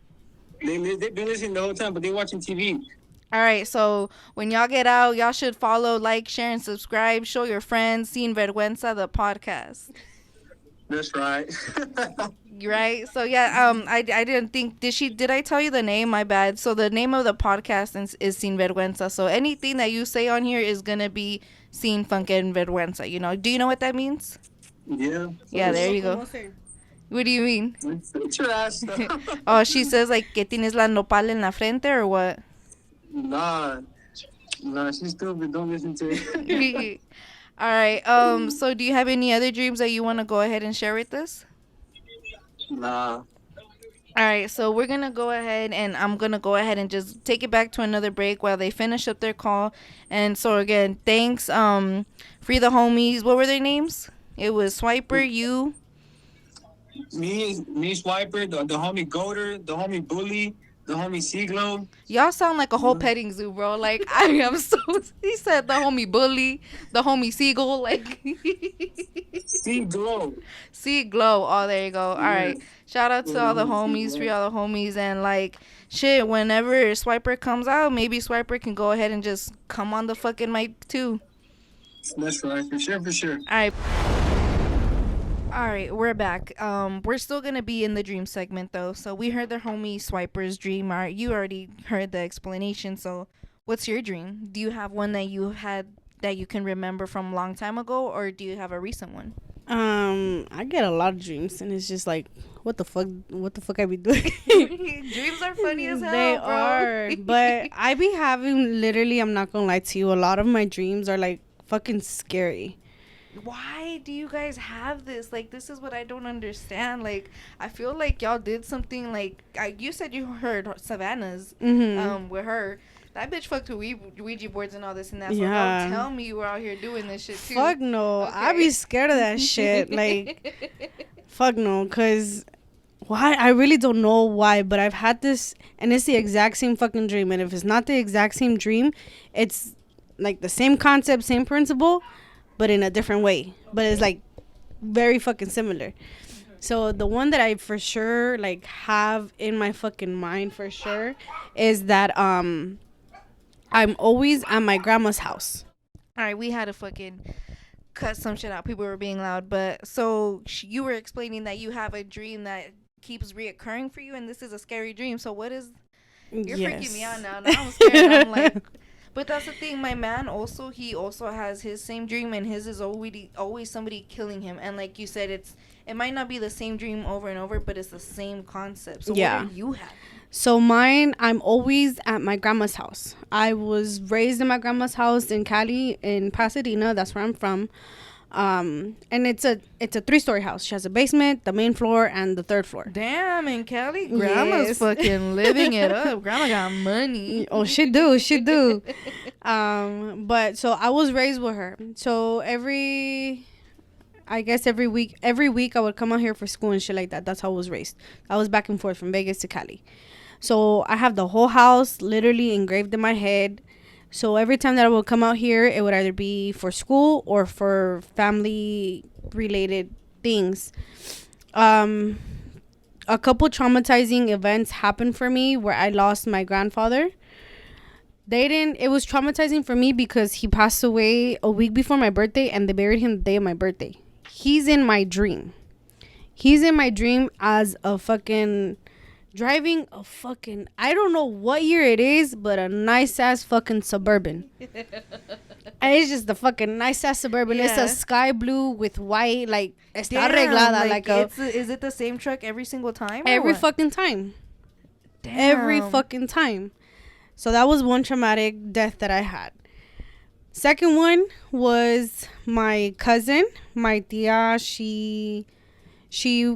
They've been listening the whole time, but they watching TV. All right, so when y'all get out, y'all should follow, like, share, and subscribe. Show your friends. Sin Vergüenza, the podcast. That's right. Right? So, yeah, I didn't think, did I tell you the name? My bad. So, the name of the podcast is Sin Vergüenza. So, anything that you say on here is going to be Sin Fucking Vergüenza, you know? Do you know what that means? Yeah. Yeah, there you go. What do you mean? Get your ass up. Oh, she says like que tienes la nopal en la frente or what? Nah, she's stupid. Don't listen to it. All right. So do you have any other dreams that you want to go ahead and share with us? Nah. All right, so we're going to go ahead and I'm going to go ahead and just take it back to another break while they finish up their call. And so again, thanks free the homies. What were their names? It was Swiper, you, Me, Swiper, the homie Goater, the homie Bully, the homie Siglo. y'all sound like a whole petting zoo, bro. Like I am so. He said the homie bully, the homie seagull, like Siglo. sea glow. Oh, there you go. All right, shout out to all the homies, free all the homies, and like shit. Whenever Swiper comes out, maybe Swiper can go ahead and just come on the fucking mic too. That's right, for sure, for sure. All right. All right, we're back. We're still gonna be in the dream segment though. So we heard the homie Swiper's dream. All right, you already heard the explanation. So, what's your dream? Do you have one that you had that you can remember from a long time ago, or do you have a recent one? I get a lot of dreams, and it's just like, what the fuck I be doing? Dreams are funny as hell, They bro. are, but I be having, literally, I'm not gonna lie to you, a lot of my dreams are like fucking scary. Why do you guys have this? Like, this is what I don't understand. Like, I feel like y'all did something like you said you heard Savannah's with her. That bitch fucked with Ouija boards and all this and that. So Yeah. don't tell me you were out here doing this shit too. Fuck no. I Okay. be scared of that shit. Like, fuck no. Because why? I really don't know why, but I've had this, and it's the exact same fucking dream. And if it's not the exact same dream, it's like the same concept, same principle, but in a different way. But it's like very fucking similar. So the one that I for sure like have in my fucking mind for sure is that I'm always at my grandma's house. All right, we had to fucking cut some shit out. People were being loud, but so you were explaining that you have a dream that keeps reoccurring for you, and this is a scary dream. So what is? You're freaking me out now. Now I'm scared. I'm like, but that's the thing. My man he also has his same dream, and his is always somebody killing him. And like you said, it might not be the same dream over and over, but it's the same concept. So Yeah. what are you having? So mine, I'm always at my grandma's house. I was raised in my grandma's house in Cali, in Pasadena. That's where I'm from. And it's a 3-story house. She has a basement, the main floor, and the 3rd floor. Damn, and Kelly, grandma's Yes. fucking living it up. Grandma got money. Oh, she do. But so I was raised with her. So every week I would come out here for school and shit like that. That's how I was raised. I was back and forth from Vegas to Cali. So I have the whole house literally engraved in my head. So every time that I would come out here, it would either be for school or for family related things. A couple traumatizing events happened for me where I lost my grandfather. It was traumatizing for me because he passed away a week before my birthday, and they buried him the day of my birthday. He's in my dream. As a fucking driving a fucking, I don't know what year it is, but a nice ass fucking Suburban. And it's just the fucking nice ass Suburban. Yeah. It's a sky blue with white, like está Damn, arreglada, like a is it the same truck every single time? or every what? fucking time. Damn. Every fucking time. So that was one traumatic death that I had. Second one was my cousin, my tia. She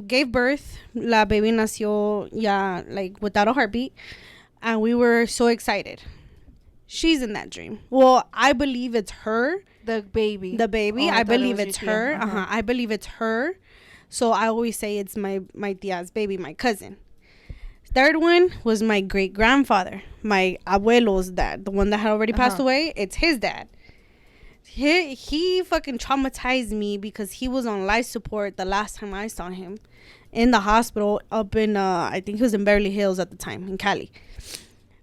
gave birth. La baby nació ya, like, without a heartbeat. And we were so excited. She's in that dream. Well, I believe it's her. The baby. The baby. Oh, I thought it believe was it's your tia. her. Uh-huh. I believe it's her. So I always say it's my tia's baby, my cousin. Third one was my great grandfather, my abuelo's dad, the one that had already passed away. It's his dad. He fucking traumatized me because he was on life support the last time I saw him in the hospital up in I think he was in Beverly Hills at the time, in Cali,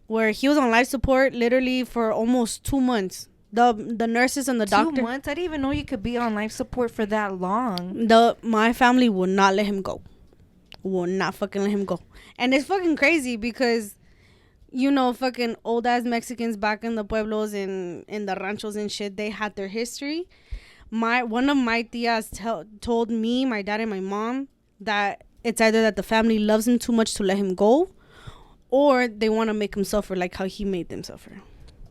where he was on life support literally for almost 2 months. The nurses and the doctor. 2 months? I didn't even know you could be on life support for that long. My family would not let him go. Will not fucking let him go. And it's fucking crazy because, you know, fucking old ass Mexicans back in the pueblos and in the ranchos and shit, they had their history. One of my tias told me, my dad and my mom, that it's either that the family loves him too much to let him go, or they want to make him suffer like how he made them suffer.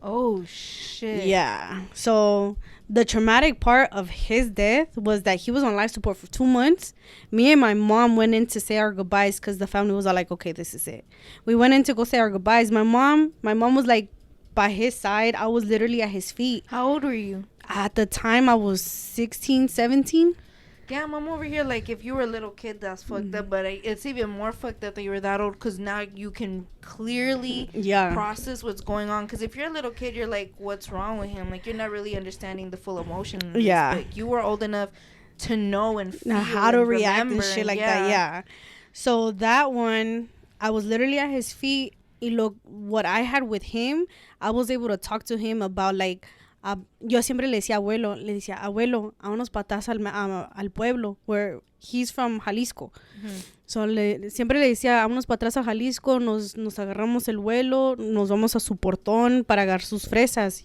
Oh shit. Yeah. So the traumatic part of his death was that he was on life support for 2 months. Me and my mom went in to say our goodbyes because the family was all like, okay, this is it. We went in to go say our goodbyes. My mom was like by his side. I was literally at his feet. How old were you? At the time, I was 16, 17. Damn, I'm over here like if you were a little kid, that's fucked up. But it's even more fucked up that you were that old because now you can clearly process what's going on. Because if you're a little kid, you're like, what's wrong with him? Like, you're not really understanding the full emotion. But you were old enough to know and feel how to react and shit like that. Yeah. So that one, I was literally at his feet. Y what I had with him, I was able to talk to him about like, yo siempre le decía abuelo, vámonos para atrás al pueblo, where he's from Jalisco. So siempre le decía, vámonos para atrás a Jalisco, nos agarramos el vuelo, nos vamos a su portón para agarrar sus fresas.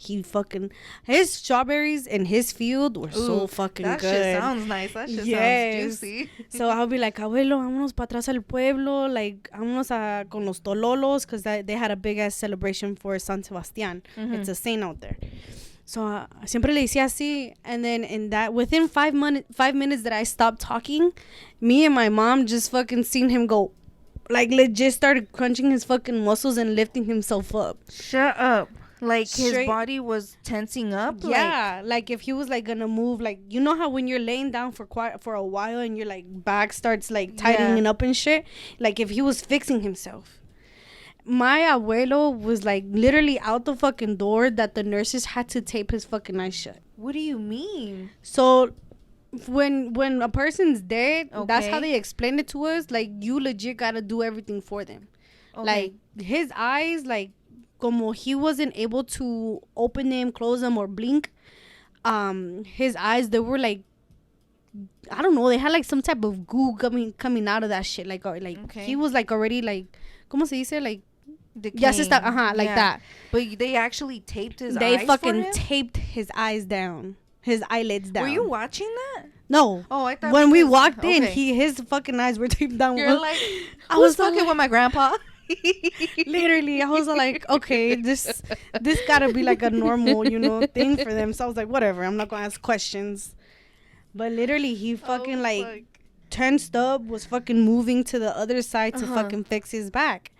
His strawberries in his field were so fucking that good. That shit sounds nice. That shit sounds juicy. So I'll be like, abuelo, vámonos para atrás al pueblo, like, vámonos con los tololos, because they had a big ass celebration for San Sebastián. It's a saint out there. So siempre le decía así, and then within 5 minutes that I stopped talking, me and my mom just fucking seen him go, like legit started crunching his fucking muscles and lifting himself up. Shut up. Like his body was tensing up? Yeah, like if he was like gonna move, like you know how when you're laying down for a while and your like back starts like tightening up and shit? Like if he was fixing himself. My abuelo was like literally out the fucking door that the nurses had to tape his fucking eyes shut. What do you mean? So when a person's dead, that's how they explain it to us. Like you legit gotta do everything for them. Like his eyes, like como he wasn't able to open them, close them, or blink. His eyes, they were like, I don't know, they had like some type of goo coming out of that shit. Like he was like already like, ¿cómo se dice? Like, decaying. Like that. But they actually taped his eyes. They fucking taped his eyes down, his eyelids down. Were you watching that? No. Oh, I thought when we walked in, his fucking eyes were taped down. You're like, I was fucking with my grandpa. Literally, I was like, okay, this gotta be like a normal, thing for them. So I was like, whatever, I'm not gonna ask questions. But literally, he fucking tensed up, was fucking moving to the other side to fucking fix his back.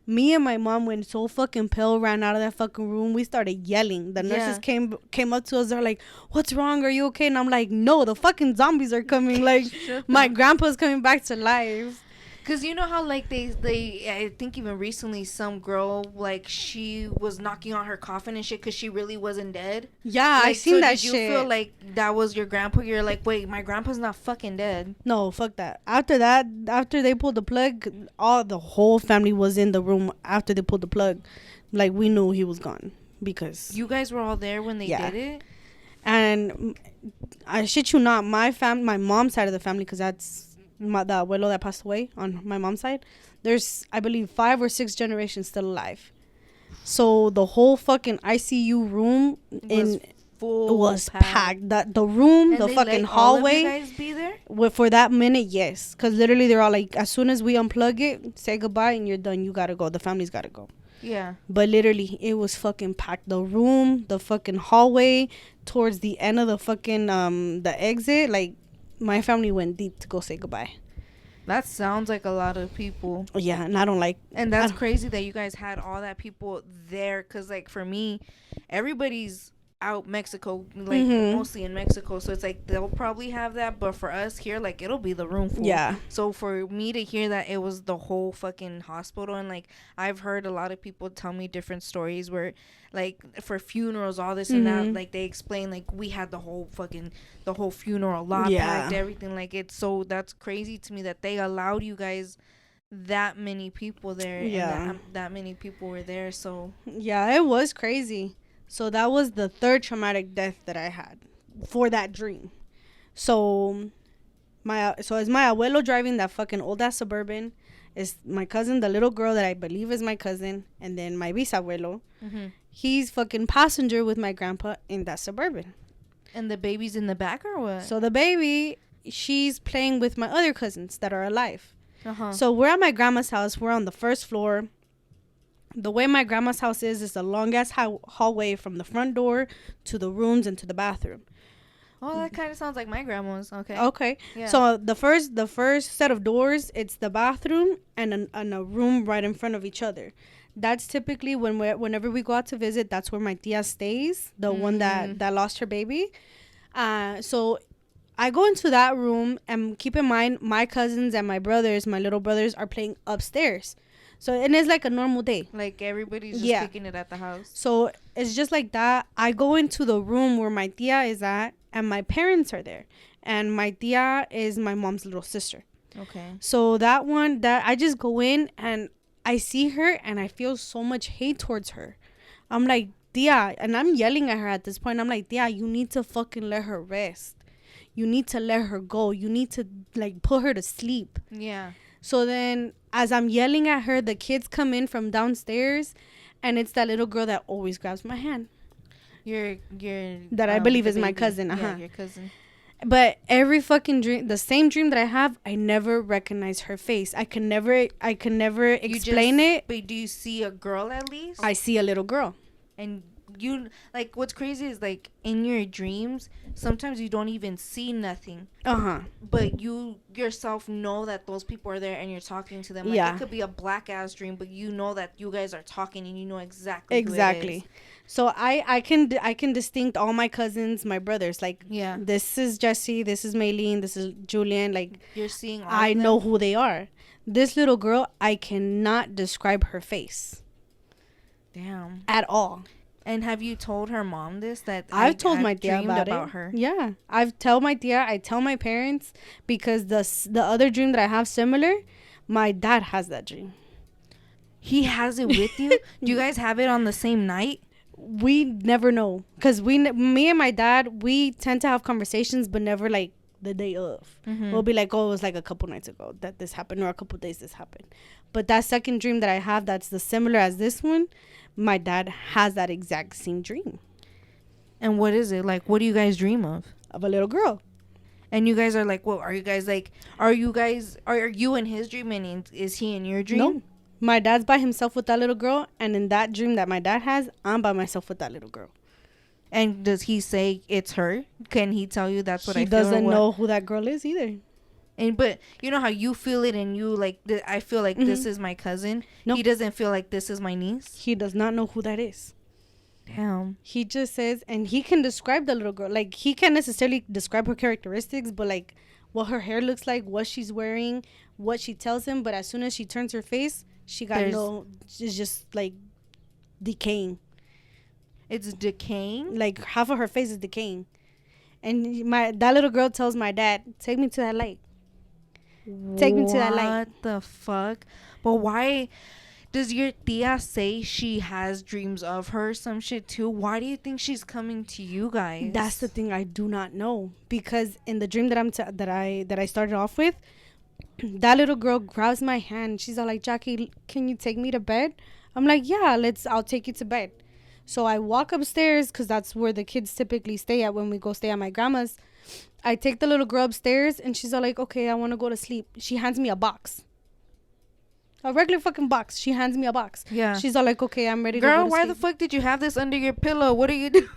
Me and my mom went so fucking pale, ran out of that fucking room. We started yelling. The nurses came up to us. They're like, what's wrong? Are you okay? And I'm like, no, the fucking zombies are coming. Like, my grandpa's coming back to life. Because you know how, like, they I think even recently some girl, like, she was knocking on her coffin and shit because she really wasn't dead. Yeah, like, I seen that shit. Did you feel like that was your grandpa? You're like, wait, my grandpa's not fucking dead. No, fuck that. After they pulled the plug, the whole family was in the room after they pulled the plug. Like, we knew he was gone because... You guys were all there when they did it? And I shit you not, my mom's side of the family, because that's... the abuelo that passed away on my mom's side, there's I believe 5 or 6 generations still alive. So the whole fucking ICU room was packed. The room, and the fucking hallway. All of you guys be there? For that minute, yes, because literally they're all like, as soon as we unplug it, say goodbye and you're done. You gotta go. The family's gotta go. Yeah. But literally, it was fucking packed. The room, the fucking hallway, towards the end of the fucking the exit, like. My family went deep to go say goodbye. That sounds like a lot of people. Yeah, and I don't like... And that's crazy that you guys had all that people there. Because, like, for me, everybody's out Mexico, like, mostly in Mexico. So it's like they'll probably have that. But for us here, like, it'll be the room full. Yeah. So for me to hear that it was the whole fucking hospital. And, like, I've heard a lot of people tell me different stories where... like for funerals, all this and that, like they explain, like we had the whole funeral lot packed, everything. Like it's so that's crazy to me that they allowed you guys that many people there. And that many people were there. So yeah, it was crazy. So that was the third traumatic death that I had for that dream. So it's my abuelo driving that fucking old ass Suburban. It's my cousin, the little girl that I believe is my cousin, and then my bisabuelo. He's fucking passenger with my grandpa in that Suburban. And the baby's in the back or what? So the baby, she's playing with my other cousins that are alive. So we're at my grandma's house. We're on the first floor. The way my grandma's house is the longest hallway from the front door to the rooms and to the bathroom. Oh, that kind of sounds like my grandma's. Okay. Okay. Yeah. So the first set of doors, it's the bathroom and a room right in front of each other. That's typically whenever we go out to visit, that's where my tia stays, the one that lost her baby. So I go into that room, and keep in mind, my cousins and my little brothers, are playing upstairs. So, and it's like a normal day. Like everybody's just kicking it at the house. So it's just like that. I go into the room where my tia is at, and my parents are there. And my tia is my mom's little sister. Okay. So that I just go in, and I see her, and I feel so much hate towards her. I'm like, tia, and I'm yelling at her at this point. I'm like, tia, you need to fucking let her rest. You need to let her go. You need to, like, put her to sleep. Yeah. So then, as I'm yelling at her, the kids come in from downstairs, and it's that little girl that always grabs my hand. Your that I believe is my cousin. Yeah, your cousin. But every fucking dream, the same dream that I have, I never recognize her face. I can never explain it. But do you see a girl at least? I see a little girl. And you, like, what's crazy is, like, in your dreams, sometimes you don't even see nothing. But you yourself know that those people are there and you're talking to them. Like, it could be a black ass dream, but you know that you guys are talking and you know exactly who it is. So I can distinct all my cousins, my brothers. Like, this is Jesse, this is Maylene, this is Julian. Like, you're seeing all I know who they are. This little girl, I cannot describe her face. Damn. At all. And have you told her mom this? That I've told my tia about her. Yeah, I tell my parents, because the other dream that I have similar, my dad has that dream. He has it with you? Do you guys have it on the same night? We never know, because me and my dad, we tend to have conversations, but never like the day of. We'll be like, oh, it was like a couple nights ago that this happened, or a couple days this happened. But that second dream that I have, that's the similar as this one, my dad has that exact same dream. And what is it? Like, what do you guys dream of? Of a little girl. And you guys are like, well, are you in his dream, and is he in your dream? No. My dad's by himself with that little girl, and in that dream that my dad has, I'm by myself with that little girl. And does he say it's her? Can he tell you that's what I feel? He doesn't know who that girl is either. But you know how you feel it, and you like, I feel like this is my cousin. No, he doesn't feel like this is my niece. He does not know who that is. Damn. He just says, and he can describe the little girl. Like, he can't necessarily describe her characteristics, but like what her hair looks like, what she's wearing, what she tells him. But as soon as she turns her face, it's just like decaying. It's decaying? Like, half of her face is decaying. And that little girl tells my dad, take me to that light. Take me to that light. What the fuck? But why does your tia say she has dreams of her, some shit too? Why do you think she's coming to you guys? That's the thing, I do not know. Because in the dream that I started off with, that little girl grabs my hand. She's all like, Jackie, can you take me to bed? I'm like, yeah, I'll take you to bed. So I walk upstairs, because that's where the kids typically stay at when we go stay at my grandma's. I take the little girl upstairs, and she's all like, okay, I want to go to sleep. She hands me a box. A regular fucking box. She hands me a box. Yeah. She's all like, okay, I'm ready to go to sleep. Girl, why the fuck did you have this under your pillow? What are you doing?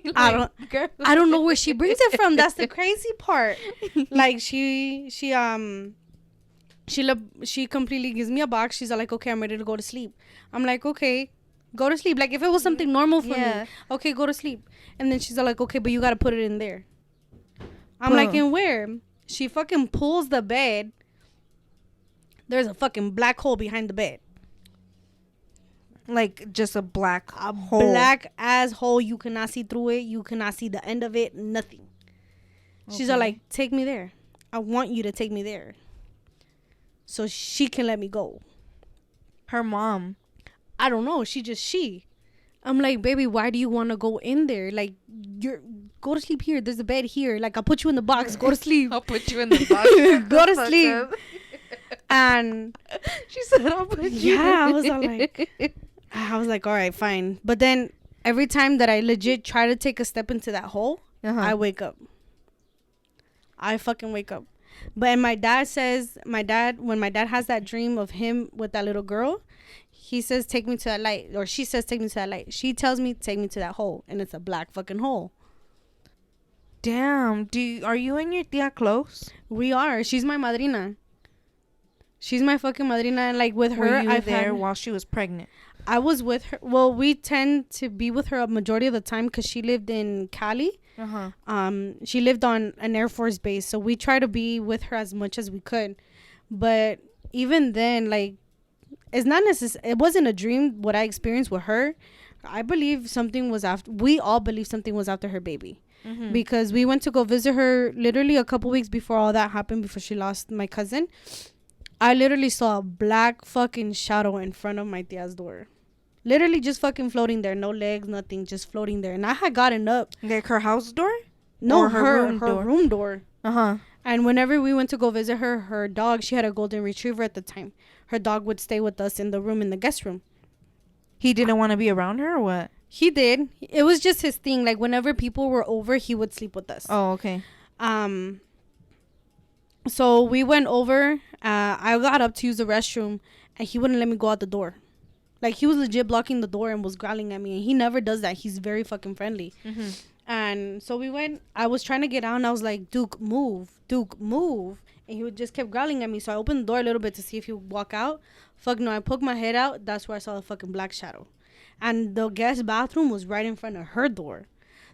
Like, I don't know where she brings it from. That's the crazy part. Like, she completely gives me a box. She's all like, okay, I'm ready to go to sleep. I'm like, okay, go to sleep. Like, if it was something normal for me, okay, go to sleep. And then she's all like, okay, but you got to put it in there. I'm like, in where? She fucking pulls the bed. There's a fucking black hole behind the bed. Like, just a black hole. Black ass hole. You cannot see through it. You cannot see the end of it. Nothing. Okay. She's all like, take me there. I want you to take me there, so she can let me go. Her mom. I don't know. I'm like, baby, why do you want to go in there? Like, go to sleep here. There's a bed here. Like, I'll put you in the box. Go to sleep. I'll put you in the box. Go to sleep. And she said, I'll put you. Yeah, I was like, all right, fine. But then every time that I legit try to take a step into that hole, I wake up. I fucking wake up. But and my dad says, when my dad has that dream of him with that little girl, he says, take me to that light. Or she says, take me to that light. She tells me, take me to that hole. And it's a black fucking hole. Damn. Are you and your tia close? We are. She's my madrina. She's my fucking madrina. And like with her, Were you I've there had, while she was pregnant? I was with her. Well, we tend to be with her a majority of the time because she lived in Cali. She lived on an Air Force base, so we try to be with her as much as we could. But even then, like, it's not necessary. It wasn't a dream what I experienced with her. I believe something was after. We all believe something was after her baby. Because we went to go visit her literally a couple weeks before all that happened, before she lost my cousin. I literally saw a black fucking shadow in front of my tia's door. Literally just fucking floating there. No legs, nothing. Just floating there. And I had gotten up. Like her house door? No, Or her room door. Uh-huh. And whenever we went to go visit her, her dog, she had a golden retriever at the time. Her dog would stay with us in the room, in the guest room. He didn't want to be around her or what? He did. It was just his thing. Like, whenever people were over, he would sleep with us. Oh, okay. So we went over. I got up to use the restroom, and he wouldn't let me go out the door. Like, he was legit blocking the door and was growling at me. And he never does that. He's very fucking friendly. And so we went. I was trying to get out, and I was like, Duke, move. Duke, move. And he would just kept growling at me. So I opened the door a little bit to see if he would walk out. Fuck no. I poked my head out. That's where I saw the fucking black shadow. And the guest bathroom was right in front of her door.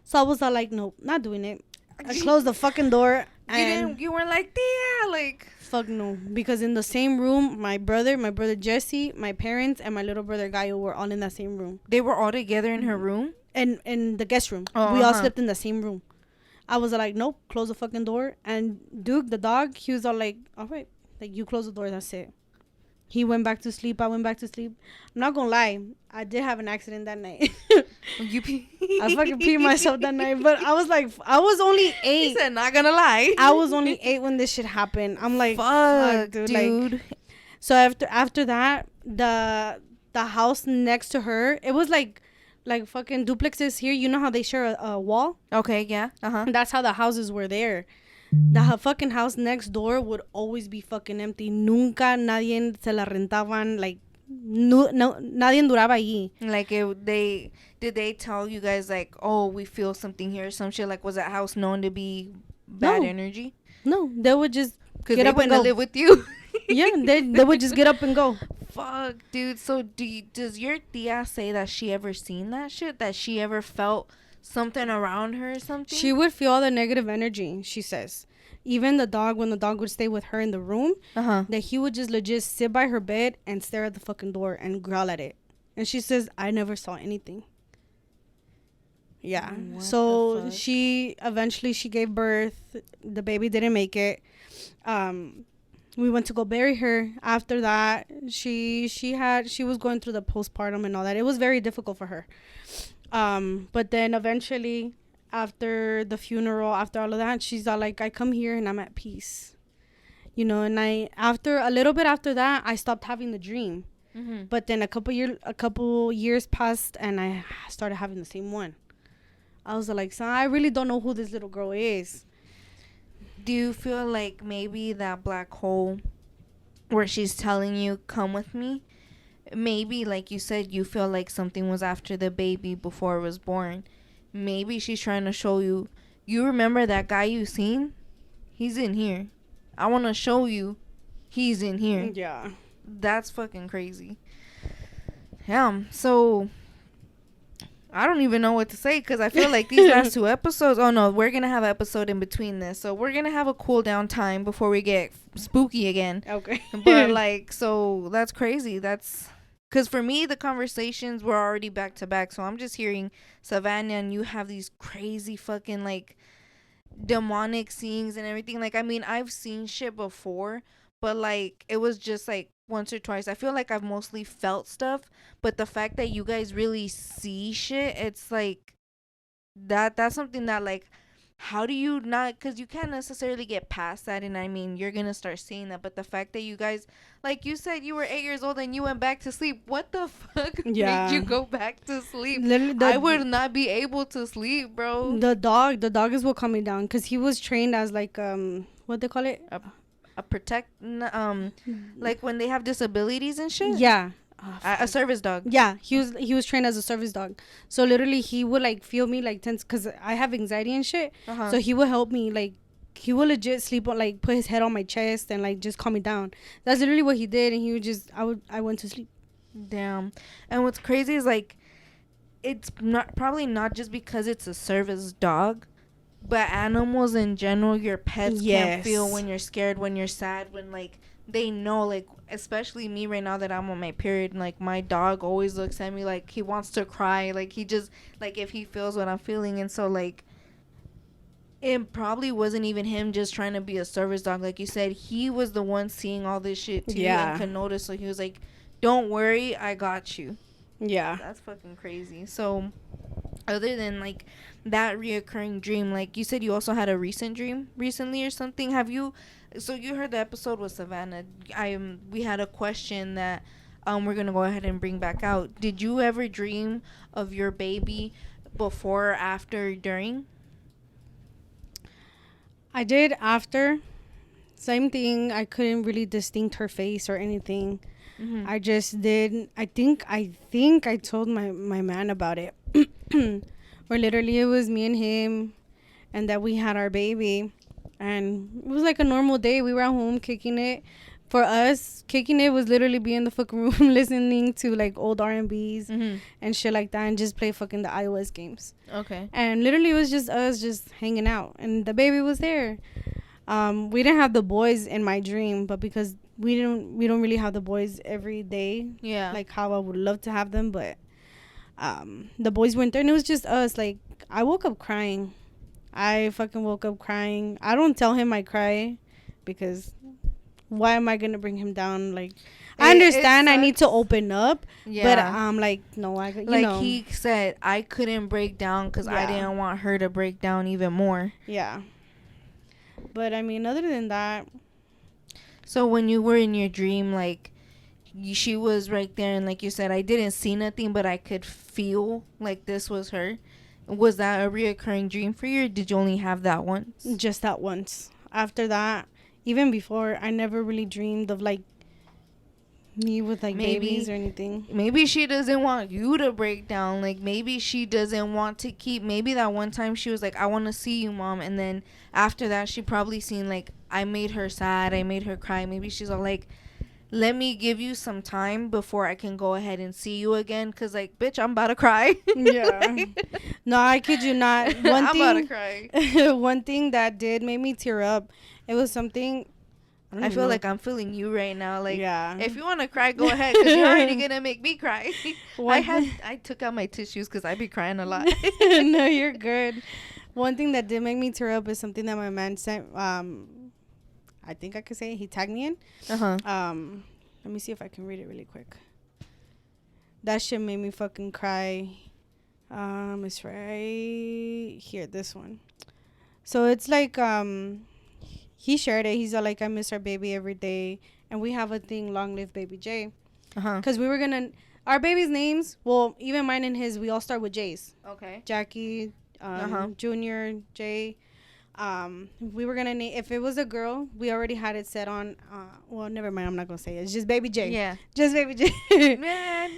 So I was all like, nope, not doing it. I closed the fucking door. And You weren't like, tia, like... Fuck no. Because in the same room, my brother Jesse, my parents, and my little brother Gaio were all in that same room. They were all together in her room? And in the guest room. Oh, we all slept in the same room. I was like, nope, close the fucking door. And Duke, the dog, he was all like, all right, like, you close the door, that's it. He went back to sleep. I went back to sleep. I'm not gonna lie, I did have an accident that night. I fucking peed myself that night. But I was like, I was only 8. He said, not gonna lie. I was only 8 when this shit happened. I'm like, fuck, dude. Like, so after that, the house next to her, it was like fucking duplexes here. You know how they share a wall? Okay, yeah. That's how the houses were there. The fucking house next door would always be fucking empty. Nunca nadie se la rentaban. Like, no, nadie duraba allí. Like, did they tell you guys, like, oh, we feel something here or some shit? Like, was that house known to be bad energy? No, they would just get up and go. Live with you. Yeah, they would just get up and go. Fuck, dude. So does your tia say that she ever seen that shit? That she ever felt something around her or something? She would feel all the negative energy, she says. Even the dog, when the dog would stay with her in the room, that he would just legit sit by her bed and stare at the fucking door and growl at it. And she says, I never saw anything. Yeah. So she gave birth. The baby didn't make it. We went to go bury her. After that, she was going through the postpartum and all that. It was very difficult for her. But then eventually, after the funeral, after all of that, she's all like, I come here and I'm at peace. You know, and a little bit after that, I stopped having the dream. But then a couple years passed and I started having the same one. I was like, son, I really don't know who this little girl is. Do you feel like maybe that black hole where she's telling you, come with me, maybe, like you said, you feel like something was after the baby before it was born? Maybe she's trying to show you, you remember that guy you seen? He's in here. I want to show you he's in here. Yeah. That's fucking crazy. So I don't even know what to say because I feel like these last 2 episodes, oh no, we're going to have an episode in between this. So we're going to have a cool down time before we get spooky again. Okay. But like, so that's crazy. That's because for me, the conversations were already back to back. So I'm just hearing Savannah and you have these crazy fucking like demonic scenes and everything. Like, I mean, I've seen shit before, but like it was just like once or twice. I feel like I've mostly felt stuff, but the fact that you guys really see shit, it's like that's something that like, how do you not, because you can't necessarily get past that, and I mean you're gonna start seeing that, but the fact that you guys, like you said, you were 8 years old and you went back to sleep. What the fuck made you go back to sleep? I would not be able to sleep, bro. The dog is what calmed me down because he was trained as like what what they call it? A protect like when they have disabilities and shit. Yeah. A service dog. Yeah, he was trained as a service dog. So literally he would like feel me like tense because I have anxiety and shit. So he would help me, like he would legit sleep on, like put his head on my chest and like just calm me down. That's literally what he did, and he would just I went to sleep. Damn. And what's crazy is like it's not probably not just because it's a service dog, but animals in general, your pets can feel when you're scared, when you're sad, when like they know, like especially me right now that I'm on my period, like my dog always looks at me like he wants to cry, like he just like if he feels what I'm feeling. And so like it probably wasn't even him just trying to be a service dog, like you said, he was the one seeing all this shit too and could notice. So he was like, don't worry, I got you. Yeah, that's fucking crazy. So other than like that reoccurring dream, like you said you also had a recent dream recently or something. Have you, so you heard the episode with Savannah, we had a question that we're gonna go ahead and bring back out. Did you ever dream of your baby before, after, during? I did after. Same thing, I couldn't really distinct her face or anything. I just did. I think I told my man about it. Where literally it was me and him, and that we had our baby, and it was like a normal day. We were at home kicking it. For us, kicking it was literally be in the fucking room listening to like old R&Bs and shit like that, and just play fucking the iOS games. Okay. And literally it was just us just hanging out, and the baby was there. We didn't have the boys in my dream, but because we don't really have the boys every day, like how I would love to have them, but the boys weren't there, and it was just us. Like I woke up crying. I fucking woke up crying. I don't tell him I cry, because why am I gonna bring him down? Like I understand I need to open up, but I'm like, no, you like know. He said I couldn't break down because I didn't want her to break down even more. Yeah. But I mean, other than that. So when you were in your dream, like she was right there, and like you said, I didn't see nothing, but I could feel like this was her. Was that a reoccurring dream for you, or did you only have that once? Just that once. After that, even before, I never really dreamed of like me with like babies or anything. Maybe she doesn't want you to break down. Like maybe she doesn't want to keep. Maybe that one time she was like, I want to see you, Mom, and then after that she probably seen like I made her sad, I made her cry. Maybe she's all like, let me give you some time before I can go ahead and see you again, because like, bitch, I'm about to cry. Yeah. No, I kid you not. I'm about to cry. One thing that did make me tear up, it was something. I feel like I'm feeling you right now. Like, if you want to cry, go ahead, because you're already gonna make me cry. I took out my tissues because I be crying a lot. No, you're good. One thing that did make me tear up is something that my man sent. I think I could say he tagged me in. Let me see if I can read it really quick. That shit made me fucking cry. It's right here, this one. So it's like he shared it. He's all like, I miss our baby every day, and we have a thing, long live baby J. Because we were gonna, our baby's names, well, even mine and his, we all start with J's. Okay. Jackie, Junior, J. We were gonna name, if it was a girl, we already had it set on. Well, never mind, I'm not gonna say it. It's just baby J. Yeah, just baby J. Man,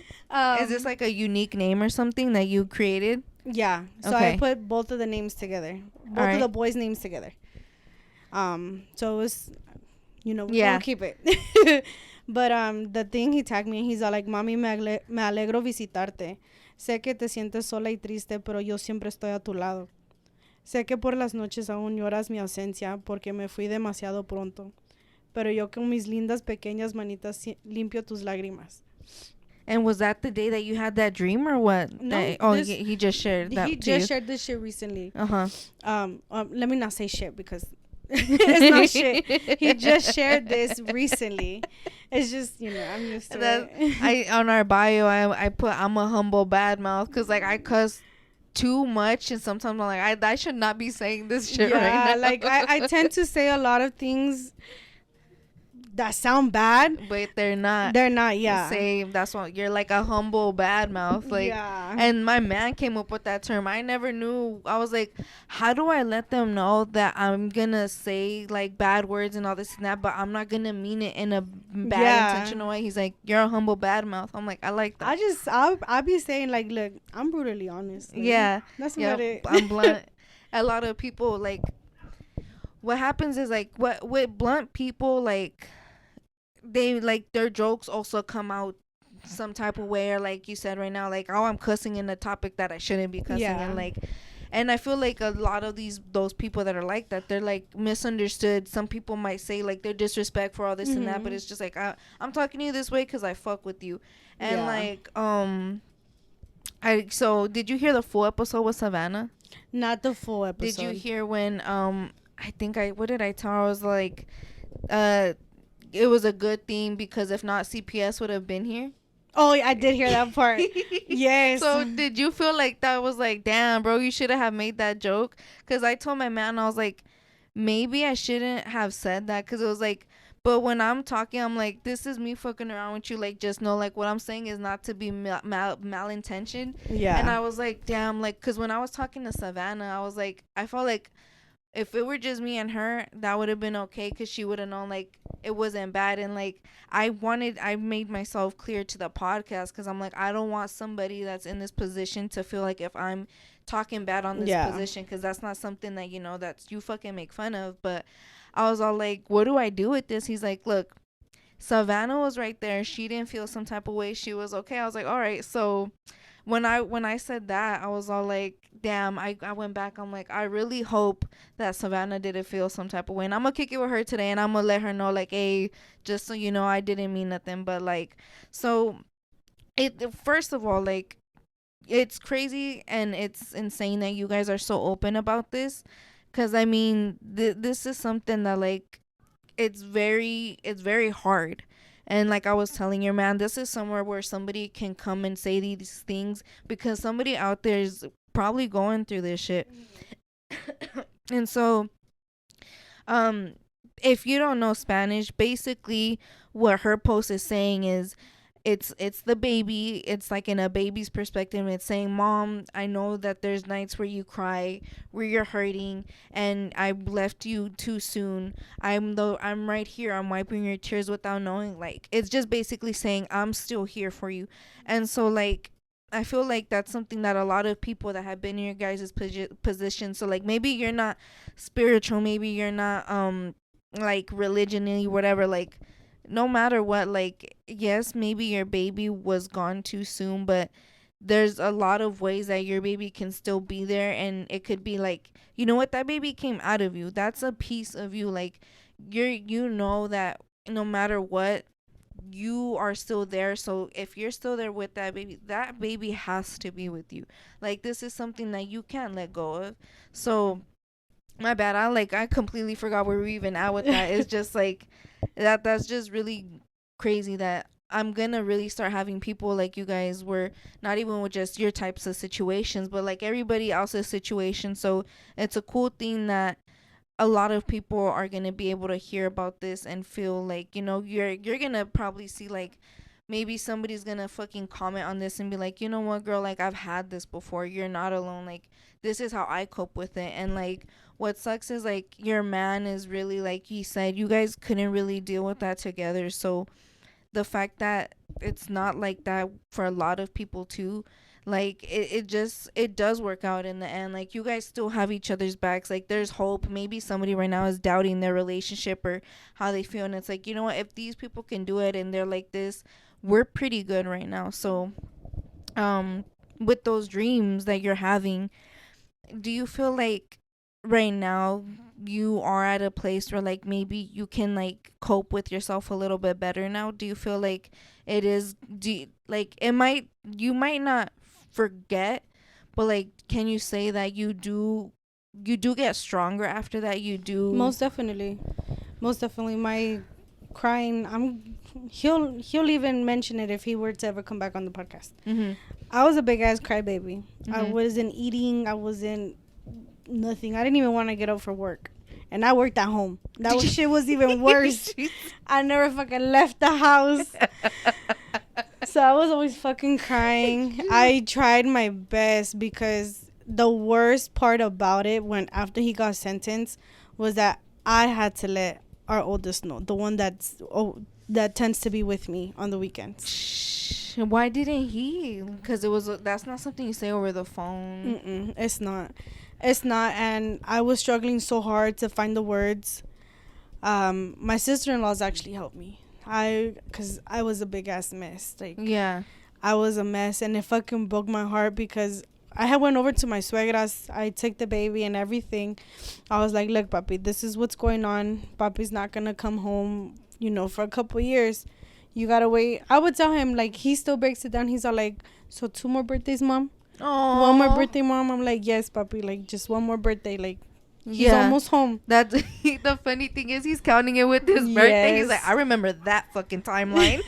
is this like a unique name or something that you created? Yeah. So I put both of the names together, both of the boys' names together. So it was, we'll keep it. But the thing, he tagged me, and he's all like, Mami, me alegro visitarte. Sé que te sientes sola y triste, pero yo siempre estoy a tu lado. Sé que por las noches aún lloras mi ausencia porque me fui demasiado pronto. Pero yo con mis lindas pequeñas manitas limpio tus lágrimas. And was that the day that you had that dream, or what? No. He just shared that. He just shared this shit recently. Let me not say shit, because it's not shit. He just shared this recently. It's just, I'm used to it. On our bio, I put, I'm a humble bad mouth, because like I cuss too much, and sometimes I'm like, I should not be saying this shit right now. Like I tend to say a lot of things that sound bad, but they're not. they're not. Yeah. Same. That's what you're like, a humble bad mouth. Like, Yeah. and my man came up with that term. I never knew. I was like, how do I let them know that I'm gonna say like bad words and all this and that, but I'm not gonna mean it in a bad Yeah. intentional way? He's like, you're a humble bad mouth. I'm like, I like that. I'll be saying like, look, I'm brutally honest. Like, Yeah. that's Yeah. about it. I'm blunt. A lot of people like, what happens is like, what with blunt people, like, they like their jokes also come out some type of way, or like you said right now, like, oh, I'm cussing in a topic that I shouldn't be cussing Yeah. in, like. And I feel like a lot of those people that are like that, they're like misunderstood. Some people might say like they're disrespectful, all this and that, but it's just like, I'm talking to you this way because I fuck with you. And Yeah. like so did you hear the full episode with Savannah? Not the full episode. Did you hear when I think what did I tell her? I was like, it was a good thing because if not, CPS would have been here. Oh, I did hear that part. Yes. So did you feel like that was like, damn, bro, you should have made that joke? Because I told my man, I was like, maybe I shouldn't have said that, because it was like, but when I'm talking, I'm like, this is me fucking around with you. Like, just know, like, what I'm saying is not to be malintentioned. Yeah. And I was like, damn, like, because when I was talking to Savannah, I was like, I felt like if it were just me and her, that would have been okay, because she would have known like it wasn't bad. And like I made myself clear to the podcast, because I'm like, I don't want somebody that's in this position to feel like if I'm talking bad on this position, because that's not something that, you know, that's you fucking make fun of. But I was all like, what do I do with this? He's like, look, Savannah was right there. She didn't feel some type of way. She was okay. I was like, all right. So when I said that, I was all like, damn, I went back. I'm like, I really hope that Savannah didn't feel some type of way. And I'm going to kick it with her today, and I'm going to let her know, like, hey, just so you know, I didn't mean nothing. But, like, so, first of all, like, it's crazy and it's insane that you guys are so open about this. Because, I mean, this is something that, like, it's very hard. And like I was telling your man, this is somewhere where somebody can come and say these things, because somebody out there is probably going through this shit. And so if you don't know Spanish, basically what her post is saying is, it's the baby. It's like in a baby's perspective. It's saying, Mom, I know that there's nights where you cry, where you're hurting, and I left you too soon. I'm right here. I'm wiping your tears without knowing. Like, it's just basically saying, I'm still here for you. And so, like, I feel like that's something that a lot of people that have been in your guys' position. So, like, maybe you're not spiritual. Maybe you're not like religionally, whatever. Like, no matter what, like, yes, maybe your baby was gone too soon, but there's a lot of ways that your baby can still be there. And it could be like, you know what, that baby came out of you. That's a piece of you. Like, you know that no matter what, you are still there. So if you're still there with that baby has to be with you. Like, this is something that you can't let go of. So my bad, I completely forgot where we even at with that. It's just like that's just really crazy that I'm gonna really start having people like you guys, where not even with just your types of situations, but like everybody else's situation. So it's a cool thing that a lot of people are gonna be able to hear about this and feel like, you know, you're gonna probably see like maybe somebody's gonna fucking comment on this and be like, you know what, girl, like, I've had this before. You're not alone. Like, this is how I cope with it. And like, what sucks is like your man is really, like he said, you guys couldn't really deal with that together. So the fact that it's not like that for a lot of people too, like it does work out in the end. Like, you guys still have each other's backs. Like, there's hope. Maybe somebody right now is doubting their relationship or how they feel, and it's like, you know what, if these people can do it and they're like this, we're pretty good right now. So with those dreams that you're having, do you feel like right now you are at a place where like maybe you can like cope with yourself a little bit better now? Do you feel like it is, you might not forget, but like, can you say that you do get stronger after that? You do? Most definitely. My crying, he'll even mention it if he were to ever come back on the podcast. Mm-hmm. I was a big ass crybaby. Mm-hmm. I wasn't eating. I wasn't nothing. I didn't even want to get up for work. and I worked at home. That shit was even worse. I never fucking left the house. So I was always fucking crying. I tried my best because the worst part about it when after he got sentenced was that I had to let our oldest know, the one that tends to be with me on the weekends. Why didn't he? Because that's not something you say over the phone. It's not, and I was struggling so hard to find the words. My sister-in-law's actually helped me. Because I was a big ass mess. Like, yeah, I was a mess, and it fucking broke my heart because I had went over to my suegra's. I took the baby and everything. I was like, look, papi, this is what's going on. Papi's not gonna come home, for a couple years. You gotta wait. I would tell him, like, he still breaks it down. He's all like, so 2 more birthdays, mom? Aww. 1 more birthday, mom? I'm like, yes, papi, like, just 1 more birthday. Like, he's almost home. That's the funny thing is he's counting it with his birthday. He's like, I remember that fucking timeline.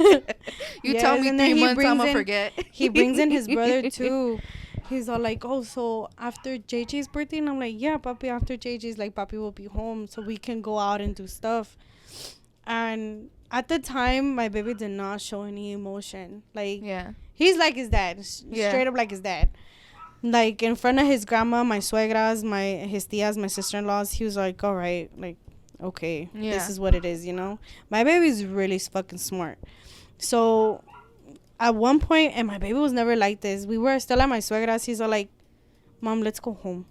You tell me 3 months, I'm gonna forget. He brings in his brother too. He's all like, oh, so after JJ's birthday? And I'm like, yeah, papi, after JJ's, like, papi will be home so we can go out and do stuff. And at the time, my baby did not show any emotion. Like, he's like his dad, straight up like his dad. Like, in front of his grandma, my suegras, his tias, my sister-in-laws, he was like, all right, like, okay, this is what it is, My baby's really fucking smart. So, at one point, and my baby was never like this, we were still at my suegras. He's all like, mom, let's go home.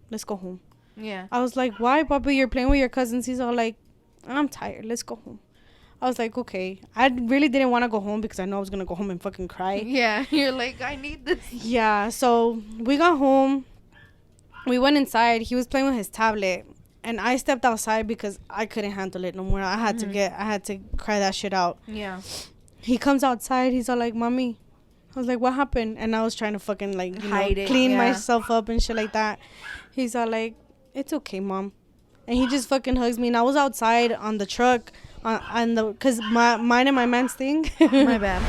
Let's go home. Yeah. I was like, why, papi? You're playing with your cousins. He's all like, I'm tired. Let's go home. I was like, okay. I really didn't want to go home because I know I was going to go home and fucking cry. Yeah. You're like, I need this. Yeah. So we got home. We went inside. He was playing with his tablet. And I stepped outside because I couldn't handle it no more. I had to cry that shit out. Yeah. He comes outside. He's all like, mommy. I was like, what happened? And I was trying to fucking like, clean myself up and shit like that. He's all like, it's okay, mom. And he just fucking hugs me. And I was outside on the truck. Because mine and my man's thing. My bad.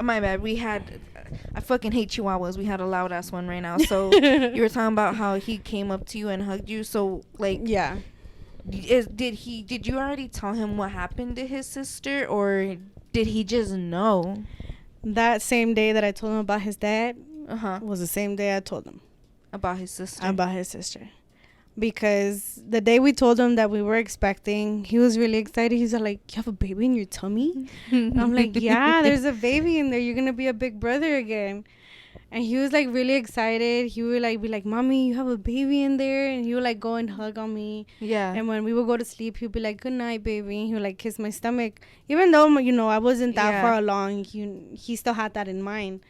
My bad. I fucking hate chihuahuas. We had a loud ass one right now. So you were talking about how he came up to you and hugged you. So like, yeah. Did you already tell him what happened to his sister, or did he just know? That same day that I told him about his dad was the same day I told him about his sister. Because the day we told him that we were expecting, he was really excited. He's like, you have a baby in your tummy? I'm like, yeah, there's a baby in there. You're going to be a big brother again. And he was like really excited. He would like be like, mommy, you have a baby in there. And he would like go and hug on me. Yeah. And when we would go to sleep, he'd be like, good night, baby. He would like kiss my stomach. Even though, I wasn't that far along, he still had that in mind.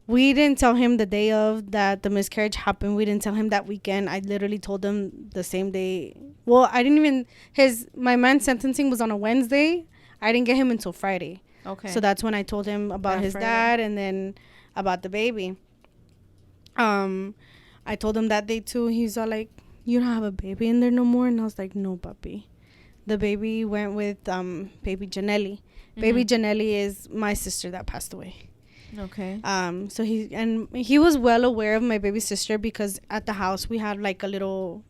We didn't tell him the day of that the miscarriage happened. We didn't tell him that weekend. I literally told him the same day. Well, I didn't even... My man's sentencing was on a Wednesday. I didn't get him until Friday. Okay. So that's when I told him about his dad and then about the baby. I told him that day too. He's all like, you don't have a baby in there no more? And I was like, no, papi. The baby went with baby Janelli. Mm-hmm. Baby Janelli is my sister that passed away. Okay. So he was well aware of my baby sister because at the house we have like a little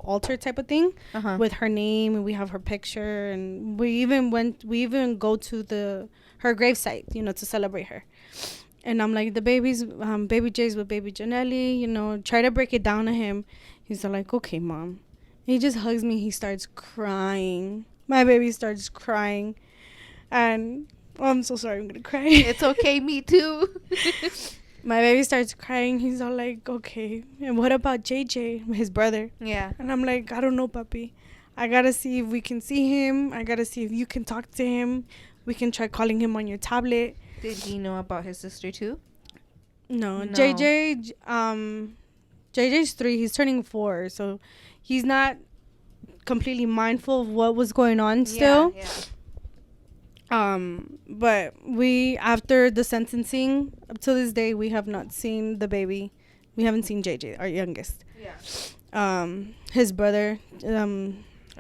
altar type of thing with her name, and we have her picture, and we even go to her gravesite, to celebrate her. And I'm like, the baby's baby Jay's with baby Janelli, try to break it down to him. He's like, okay, mom. He just hugs me. He starts crying. My baby starts crying, and I'm so sorry. I'm going to cry. It's okay. Me too. My baby starts crying. He's all like, okay. And what about JJ, his brother? Yeah. And I'm like, I don't know, papi. I got to see if we can see him. I got to see if you can talk to him. We can try calling him on your tablet. Did he know about his sister too? No. JJ's 3. He's turning 4. So he's not completely mindful of what was going on still. Yeah. But after the sentencing up to this day, we have not seen the baby. We haven't seen JJ, our youngest. Yeah. His brother.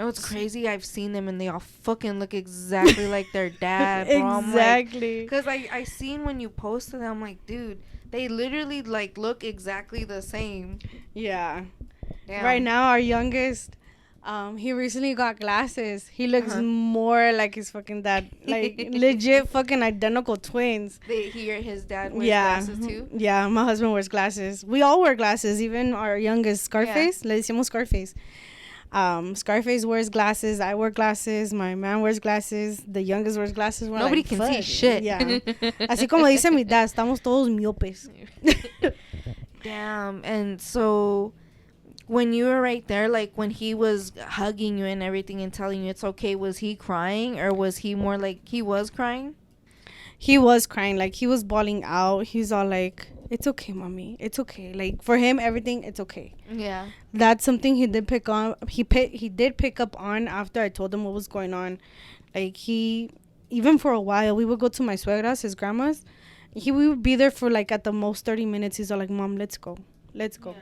It's crazy. I've seen them and they all fucking look exactly like their dad, bro. Exactly. Because I seen when you posted them, I'm like, dude, they literally like look exactly the same. Yeah. Damn. Right now, our youngest, he recently got glasses. He looks more like his fucking dad. Like, legit fucking identical twins. His dad wears glasses too? Yeah, my husband wears glasses. We all wear glasses, even our youngest, Scarface. Le decimos Scarface. Scarface wears glasses. I wear glasses. My man wears glasses. The youngest wears glasses. We're Nobody like, can see shit. Yeah. Así como dice mi dad, estamos todos miopes. Damn. And so when you were right there, like when he was hugging you and everything and telling you it's okay, was he crying or was he more like he was crying? He was crying. Like, he was bawling out. He's all like, it's okay, mommy. It's okay. Like, for him, everything, it's okay. Yeah. That's something he did pick on. He did pick up on after I told him what was going on. Like, even for a while, we would go to my suegra's, his grandma's. We would be there for like at the most 30 minutes. He's all like, Mom, let's go. Yeah.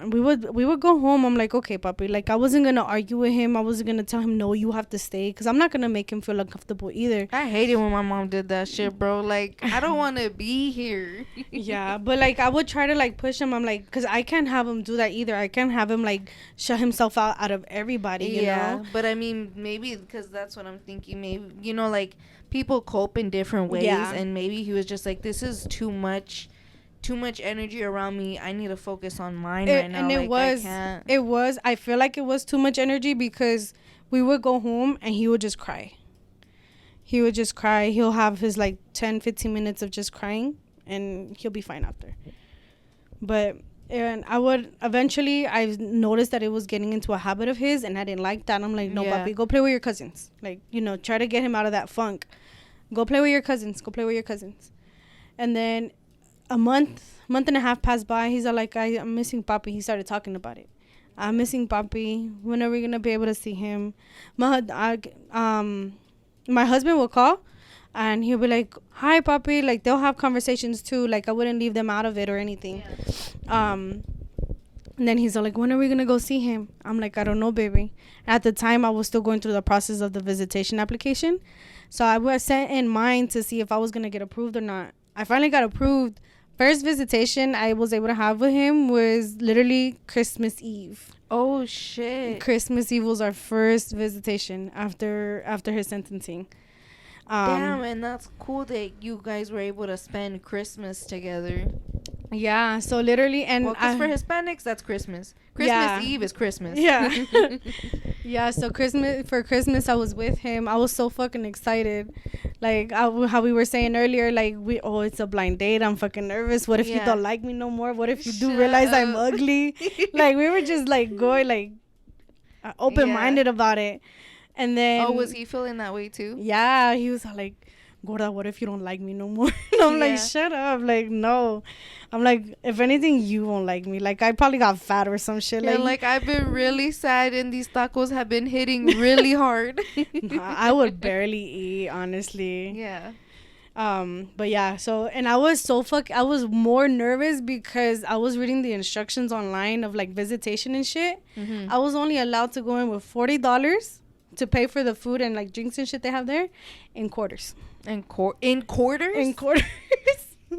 We would go home. I'm like, okay, papi. Like, I wasn't gonna argue with him. I wasn't gonna tell him, no, you have to stay, because I'm not gonna make him feel uncomfortable either. I hate it when my mom did that shit, bro. Like, I don't want to be here. Yeah, but like, I would try to like push him. I'm like, because I can't have him do that either. I can't have him like shut himself out of everybody, you know? But I mean, maybe because that's what I'm thinking. Maybe, you know, like people cope in different ways, and maybe he was just like, this is too much energy around me. I need to focus on mine right now. And I feel like it was too much energy, because we would go home and he would just cry. He'll have his like 10-15 minutes of just crying, and he'll be fine after. But and I noticed that it was getting into a habit of his, and I didn't like that. I'm like, no, papi, go play with your cousins. Like, you know, try to get him out of that funk. Go play with your cousins. And then a month and a half passed by. He's all like, I'm missing papi. He started talking about it. I'm missing papi. When are we gonna be able to see him? My husband will call, and he'll be like, hi, papi. Like, they'll have conversations too. Like, I wouldn't leave them out of it or anything. And then he's all like, when are we gonna go see him? I'm like, I don't know, baby. At the time, I was still going through the process of the visitation application, so I was set in mind to see if I was gonna get approved or not. I finally got approved. First visitation I was able to have with him was literally Christmas Eve. Oh shit! Christmas Eve was our first visitation after his sentencing. Damn, and that's cool that you guys were able to spend Christmas together. Yeah, so literally, and because for Hispanics, that's Christmas. Christmas Eve is Christmas. Yeah. Yeah, so for Christmas, I was with him. I was so fucking excited. Like, how we were saying earlier, like, it's a blind date. I'm fucking nervous. What if you don't like me no more? What if you do realize I'm ugly? Like, we were just, like, going, like, open-minded about it. And then... Oh, was he feeling that way, too? Yeah, he was like, Gorda, what if you don't like me no more? And I'm like, shut up. Like, no. I'm like, if anything, you won't like me. Like, I probably got fat or some shit. Yeah, like I've been really sad and these tacos have been hitting really hard. I would barely eat, honestly. Yeah. But yeah, so, and I was I was more nervous because I was reading the instructions online of like visitation and shit. Mm-hmm. I was only allowed to go in with $40 to pay for the food and like drinks and shit they have there in quarters. In quarters? In quarters. So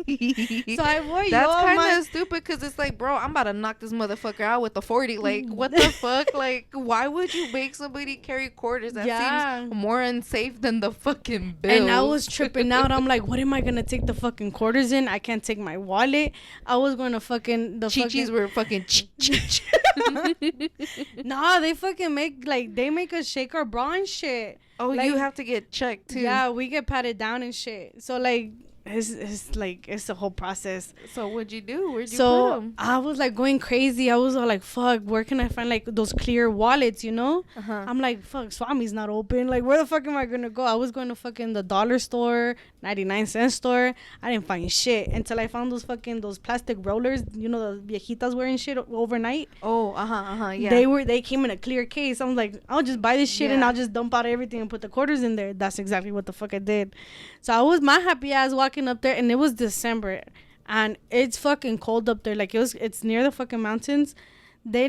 I wore that's kind of stupid, because it's like, bro, I'm about to knock this motherfucker out with the 40. Like, what the fuck? Like, why would you make somebody carry quarters? That seems more unsafe than the fucking bill. And I was tripping out. I'm like, what am I gonna take the fucking quarters in? I can't take my wallet. I was going to fucking Chi-Chis were fucking Nah, they fucking make us shake our bra and shit. Oh, like, you have to get checked too. Yeah, we get patted down and shit. So like, it's a whole process. So what'd you do? Where'd you put them? I was like going crazy. I was all like, fuck, where can I find like those clear wallets, you know? I'm like, fuck, Swami's not open. Like, where the fuck am I gonna go? I was going to fucking the dollar store, 99-cent store. I didn't find shit until I found those plastic rollers, you know, the viejitas wearing shit overnight. Oh, yeah. They came in a clear case. I was like, I'll just buy this shit and I'll just dump out everything and put the quarters in there. That's exactly what the fuck I did. So I was my happy ass walking up there, and it was December, and it's fucking cold up there. Like, it's near the fucking mountains. They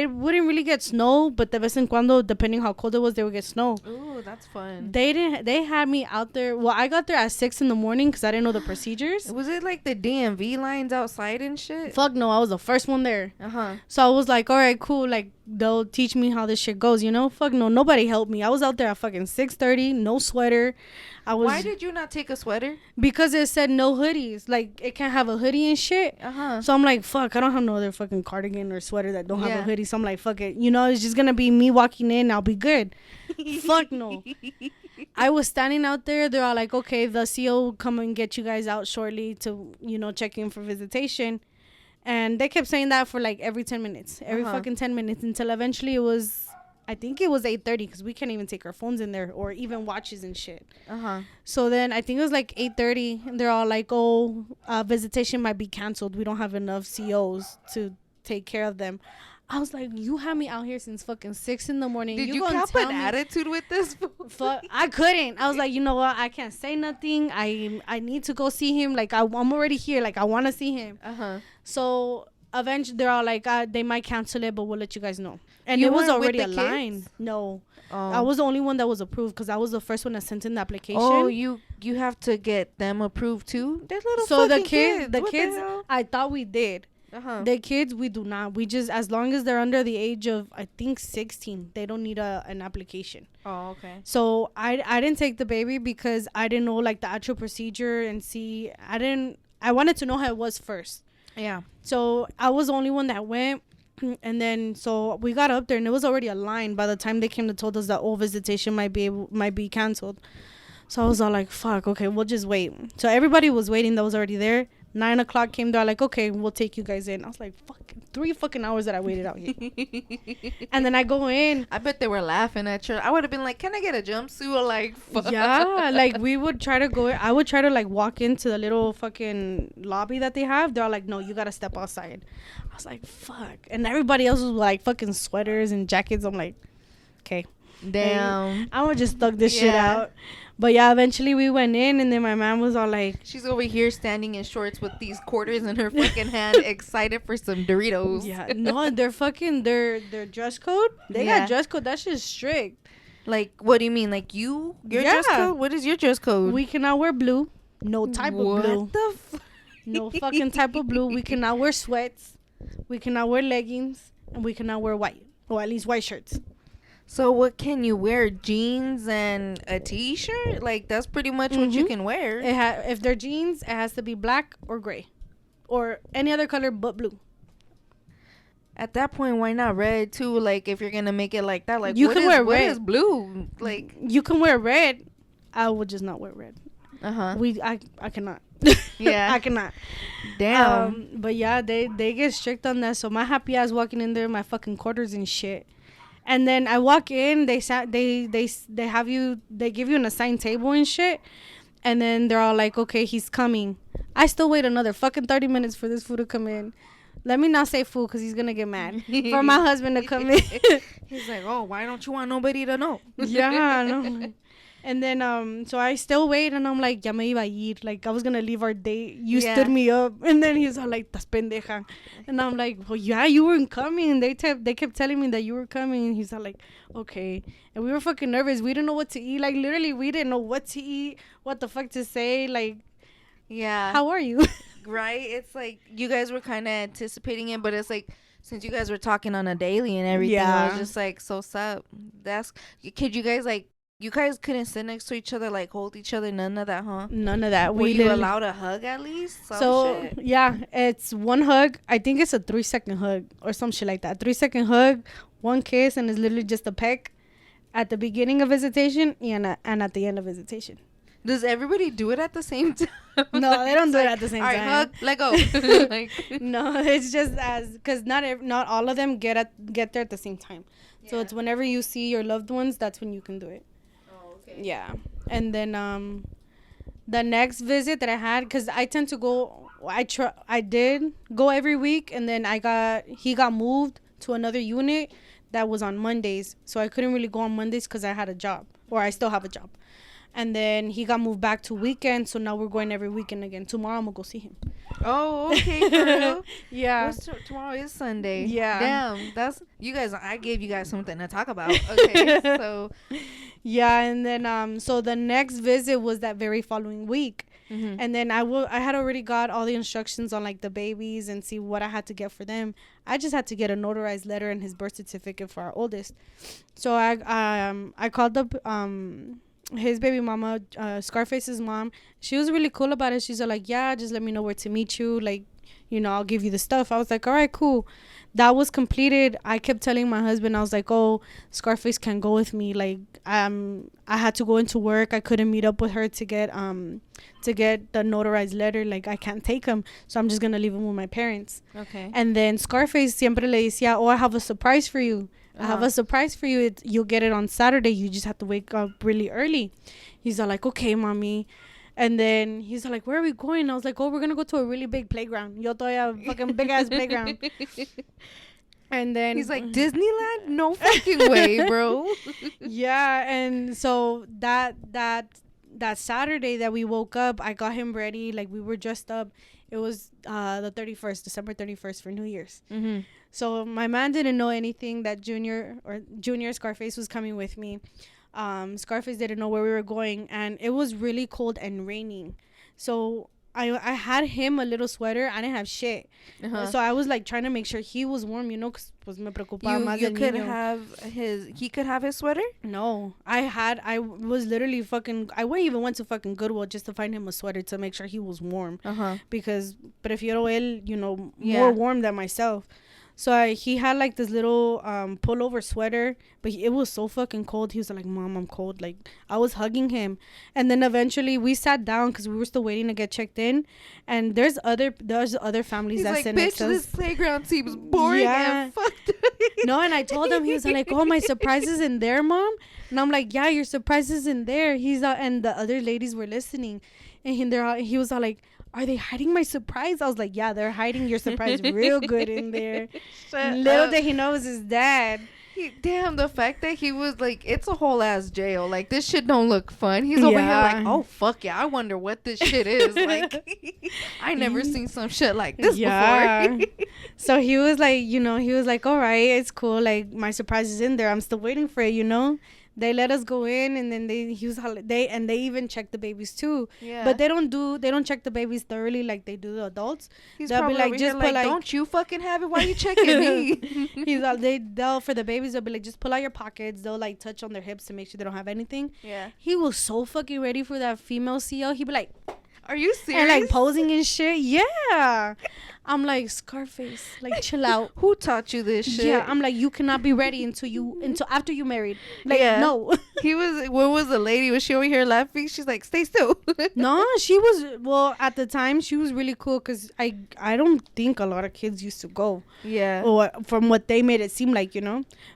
wouldn't really get snow, but de vez en cuando, depending how cold it was, they would get snow. Ooh, Oh, that's fun. They had me out there. Well, I got there at 6 in the morning because I didn't know the procedures. Was it like the DMV lines outside and shit? Fuck no, I was the first one there. Uh-huh. So I was like, all right, cool. Like, they'll teach me how this shit goes, you know? Fuck no, nobody helped me. I was out there at fucking 6:30, no sweater. Why did you not take a sweater? Because it said no hoodies. Like, it can't have a hoodie and shit. Uh-huh. So I'm like, fuck, I don't have no other fucking cardigan or sweater that don't have a hoodie. So I'm like, fuck it. You know, it's just gonna be me walking in. I'll be good. Fuck no. I was standing out there. They're all like, okay, the CO will come and get you guys out shortly to, you know, check in for visitation. And they kept saying that for like every 10 minutes. Every fucking 10 minutes until eventually it was... I think it was 8:30 because we can't even take our phones in there or even watches and shit. So then I think it was like 8:30 and they're all like, oh, visitation might be canceled. We don't have enough COs to take care of them. I was like, you had me out here since fucking 6 in the morning. Did you have an attitude with this? Fuck, I couldn't. I was like, you know what? I can't say nothing. I need to go see him. Like, I'm already here. Like, I want to see him. So eventually they're all like, they might cancel it, but we'll let you guys know. And it was already a line. No. I was the only one that was approved because I was the first one that sent in the application. Oh, you have to get them approved too? They're little so fucking kids. The kids, I thought we did. The kids, we do not. We just, as long as they're under the age of, I think, 16, they don't need an application. Oh, okay. So I didn't take the baby because I didn't know like the actual procedure and see. I wanted to know how it was first. Yeah. So I was the only one that went. And then so we got up there and it was already a line by the time they came to told us that visitation might be canceled. So I was all like, fuck, okay, we'll just wait. So everybody was waiting that was already there. 9 o'clock came, they're like, okay, we'll take you guys in. I was like, fuck, 3 fucking hours that I waited out here. And then I go in. I bet they were laughing at you. I would have been like, can I get a jumpsuit? Or like, fuck. Yeah, like we would try to go. I would try to like walk into the little fucking lobby that they have. They're all like, no, you gotta step outside. I was like, fuck. And everybody else was like fucking sweaters and jackets. I'm like, okay. Damn. I'm gonna just thug this shit out. But yeah, eventually we went in, and then my mom was all like, she's over here standing in shorts with these quarters in her fucking hand, excited for some Doritos. Yeah, no, they're fucking their dress code. They got dress code. That shit's strict. Like, what do you mean? Like your dress code? What is your dress code? We cannot wear blue. No type of blue. What the no fucking type of blue. We cannot wear sweats. We cannot wear leggings, and we cannot wear white, or at least white shirts. So what can you wear? Jeans and a t-shirt? Like, that's pretty much what you can wear. If they're jeans, it has to be black or gray, or any other color but blue. At that point, why not red too? Like, if you're gonna make it like that, like you can wear red. What is blue? Like, you can wear red. I would just not wear red. I cannot. Yeah, I cannot. Damn. But yeah, they get strict on that. So my happy ass walking in there, my fucking quarters and shit. And then I walk in, they give you an assigned table and shit. And then they're all like, okay, he's coming. I still wait another fucking 30 minutes for this food to come in. Let me not say food because he's going to get mad. For my husband to come in. He's like, oh, why don't you want nobody to know? Yeah, no. And then, so I still wait, and I'm like, ya me iba a ir. Like, I was going to leave our date. You stood me up. And then he's all like, tas pendeja. And I'm like, well, yeah, you weren't coming. They kept telling me that you were coming. And he's all like, okay. And we were fucking nervous. We didn't know what to eat. Like, literally, we didn't know what to eat, what the fuck to say. Like, yeah. How are you? Right? It's like, you guys were kind of anticipating it, but it's like, since you guys were talking on a daily and everything, I was just like, so sup? Could you guys, like, you guys couldn't sit next to each other, like hold each other, none of that, huh? None of that. Were you allowed a hug at least? Shit. Yeah, it's one hug. I think it's a 3-second hug or some shit like that. 3-second hug, one kiss, and it's literally just a peck at the beginning of visitation and at the end of visitation. Does everybody do it at the same time? No, they don't do it at the same time. All right, hug, let go. Like, no, it's just because not all of them get there at the same time. Yeah. So it's whenever you see your loved ones, that's when you can do it. Yeah. And then the next visit that I had, because I tend to go, I did go every week, and then he got moved to another unit that was on Mondays, so I couldn't really go on Mondays because I had a job, or I still have a job. And then he got moved back to weekend, so now we're going every weekend again. Tomorrow I'm gonna go see him. Oh, okay, girl. Yeah. Tomorrow is Sunday. Yeah. Damn, that's you guys. I gave you guys something to talk about. Okay, so Yeah, and then so the next visit was that very following week. Mm-hmm. And then I had already got all the instructions on like the babies and see what I had to get for them. I just had to get a notarized letter and his birth certificate for our oldest. So I called up his baby mama, Scarface's mom. She was really cool about it. She's like, yeah, just let me know where to meet you. Like, I'll give you the stuff. I was like, all right, cool. That was completed. I kept telling my husband, I was like, oh, Scarface can't go with me. Like, I had to go into work. I couldn't meet up with her to get the notarized letter. Like, I can't take him, so I'm just gonna leave him with my parents. Okay. And then Scarface siempre le decía, oh, I have a surprise for you. I have a surprise for you. You'll get it on Saturday. You just have to wake up really early. He's all like, okay, mommy. And then he's like, where are we going? I was like, oh, we're going to go to a really big playground. Yo estoy a fucking big-ass playground. And then... He's like, Disneyland? No fucking way, bro. Yeah, and so that Saturday that we woke up, I got him ready. Like, we were dressed up. It was the 31st, December 31st for New Year's. Mm-hmm. So my man didn't know anything that Junior Scarface was coming with me. Scarface didn't know where we were going, and it was really cold and raining. So I had him a little sweater. I didn't have shit. So I was like trying to make sure he was warm, because pues me preocupaba más You el could niño. have he could have his sweater? No, I was literally I even went to fucking Goodwill just to find him a sweater to make sure he was warm. Because prefiero él, more warm than myself. So he had like this little pullover sweater, but it was so fucking cold. He was like, Mom, I'm cold. Like, I was hugging him. And then eventually we sat down because we were still waiting to get checked in. And there's other families that sit next to us. Bitch, this playground seems boring and fucked. No, and I told him, he was like, oh, my surprise is in there, Mom. And I'm like, yeah, your surprise is in there. And the other ladies were listening. And he was all like, are they hiding my surprise? I was like, yeah, they're hiding your surprise real good in there. Little did he know it was his dad. Damn, the fact that he was like, it's a whole ass jail. Like, this shit don't look fun. He's over here like, oh, fuck yeah, I wonder what this shit is. Like, I never seen some shit like this before. So he was like, he was like, all right, it's cool. Like, my surprise is in there. I'm still waiting for it, They let us go in, and then they even check the babies too. Yeah. But they don't check the babies thoroughly like they do the adults. They'll be like, just pull like, don't you fucking have it? Why you checking me? They'll for the babies, they'll be like, just pull out your pockets. They'll like touch on their hips to make sure they don't have anything. Yeah. He was so fucking ready for that female CO. He'd be like, are you serious? And like posing and shit. Yeah. I'm like, Scarface, like, chill out. Who taught you this shit? Yeah, I'm like, you cannot be ready until after you married. Like, no. What was the lady? Was she over here laughing? She's like, stay still. No, she was, well, at the time, she was really cool because I don't think a lot of kids used to go. Yeah. Or from what they made it seem like,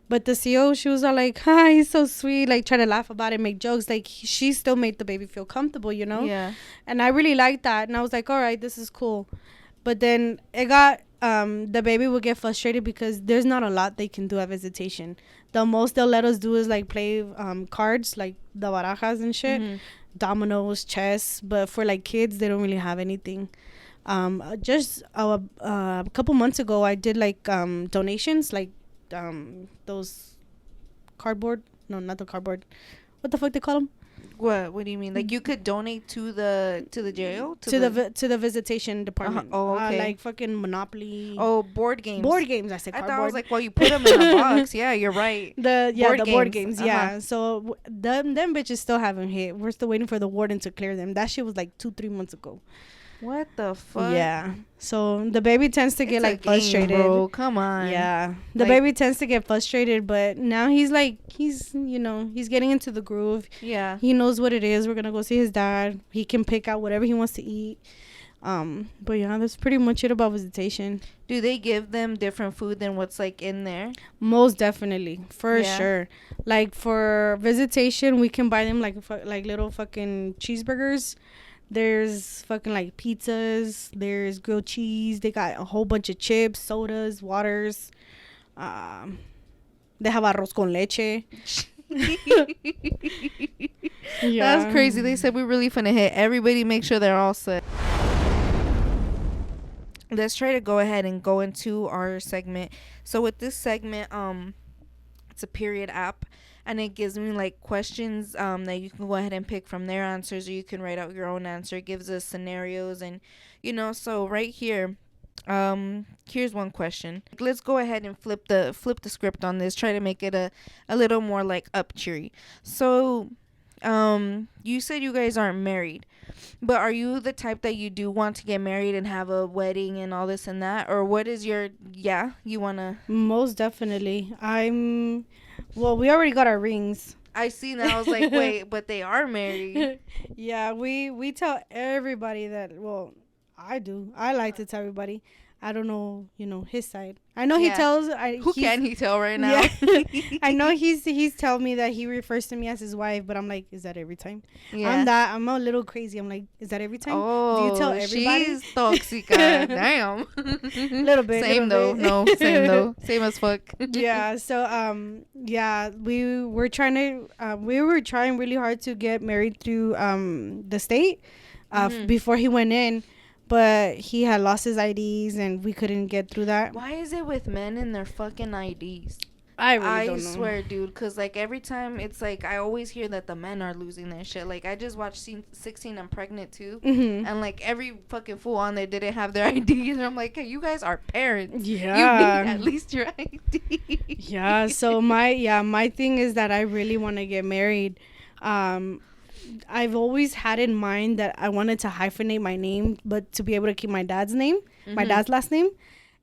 But the CO, she was all like, hi, he's so sweet. Like, try to laugh about it, make jokes. Like, she still made the baby feel comfortable, Yeah. And I really liked that. And I was like, all right, this is cool. But then it got, the baby would get frustrated because there's not a lot they can do at visitation. The most they'll let us do is like play cards, like the barajas and shit, dominoes, chess. But for like kids, they don't really have anything. Just a couple months ago, I did like donations, like those cardboard. No, not the cardboard. What the fuck they call them? What do you mean? Like, you could donate to the jail? To the visitation department. Oh, okay. Like fucking Monopoly. Oh, board games. Board games. I said cardboard. I thought I was like, well, you put them in a box. Yeah, you're right. Board games. Yeah. So them bitches still haven't hit. We're still waiting for the warden to clear them. That shit was like 2-3 months ago. What the fuck? Yeah. So the baby tends to get like frustrated. Bro, come on. Yeah. The baby tends to get frustrated, but now he's getting into the groove. Yeah. He knows what it is. We're gonna go see his dad. He can pick out whatever he wants to eat. But yeah, that's pretty much it about visitation. Do they give them different food than what's like in there? Most definitely, for sure. Like for visitation, we can buy them like little fucking cheeseburgers. There's fucking like pizzas. There's grilled cheese. They got a whole bunch of chips, sodas, waters. They have arroz con leche. Yeah. That's crazy. They said we're really finna hit everybody. Make sure they're all set. Let's try to go ahead and go into our segment. So with this segment, it's a period app. and it gives me like questions that you can go ahead and pick from their answers, or you can write out your own answer. It gives us scenarios, and so right here, here's one question. Let's go ahead and flip the script on this. Try to make it a little more like up cheery. So you said you guys aren't married, but are you the type that you do want to get married and have a wedding and all this and that? Or what is your, you want to? Most definitely. Well, we already got our rings. I seen that. I was like, wait, but they are married. Yeah, we tell everybody that, well, I do. I like to tell everybody. I don't know, his side. I know he tells. Who can he tell right now? Yeah. I know he's telling me that he refers to me as his wife, but I'm like, is that every time? Yeah. I'm a little crazy. I'm like, is that every time? Oh, do you tell everybody? She's toxica. Damn. Little bit. Same though. No, same though. Same as fuck. Yeah. So we were trying really hard to get married through the state before he went in. But he had lost his IDs and we couldn't get through that. Why is it with men and their fucking IDs? I really don't know. I swear, dude, because like every time it's like I always hear that the men are losing their shit. Like I just watched 16 and Pregnant too, and like every fucking fool on there didn't have their IDs, and I'm like, hey, you guys are parents. Yeah, you need at least your ID. Yeah. So my thing is that I really want to get married. I've always had in mind that I wanted to hyphenate my name, but to be able to keep my dad's name, my dad's last name.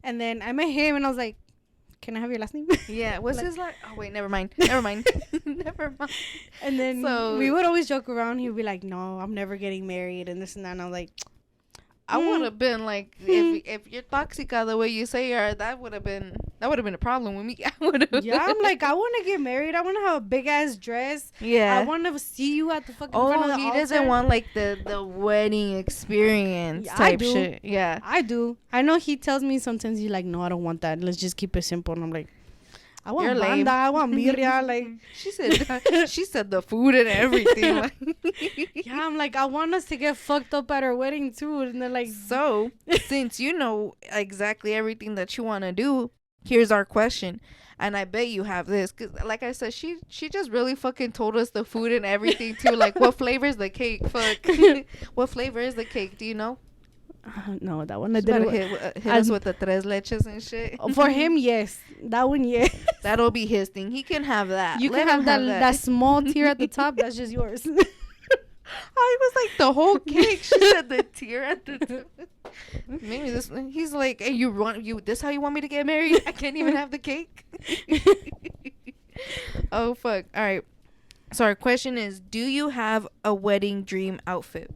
And then I met him and I was like, can I have your last name? Yeah. What's his last? Oh, wait, never mind. Never mind. And then we would always joke around. He would be like, no, I'm never getting married and this and that. And I was like, I would have been like, if you're toxica the way you say you are, that would have been a problem with me. I'm like, I want to get married. I want to have a big ass dress. Yeah. I want to see you at the fucking front of the altar. He doesn't want like the wedding experience type shit. Yeah. I do. I know he tells me sometimes he's like, no, I don't want that. Let's just keep it simple. And I'm like, I want banda, I want birria. Like she said the food and everything. Like, yeah, I'm like, I want us to get fucked up at our wedding too. And they're like, so since you know exactly everything that you want to do, here's our question. And I bet you have this, because like I said, she just really fucking told us the food and everything too. Like, what flavor is the cake? Fuck. What flavor is the cake? Do you know? No, that one I didn't. Hit us with the tres leches and shit. For him, yes. That one, yes. That'll be his thing. He can have that. You can have that small tier at the top. That's just yours. I was like, the whole cake. She said the tier at the top. Maybe this. He's like, hey, this how you want me to get married? I can't even have the cake. Oh fuck. All right. So our question is, do you have a wedding dream outfit?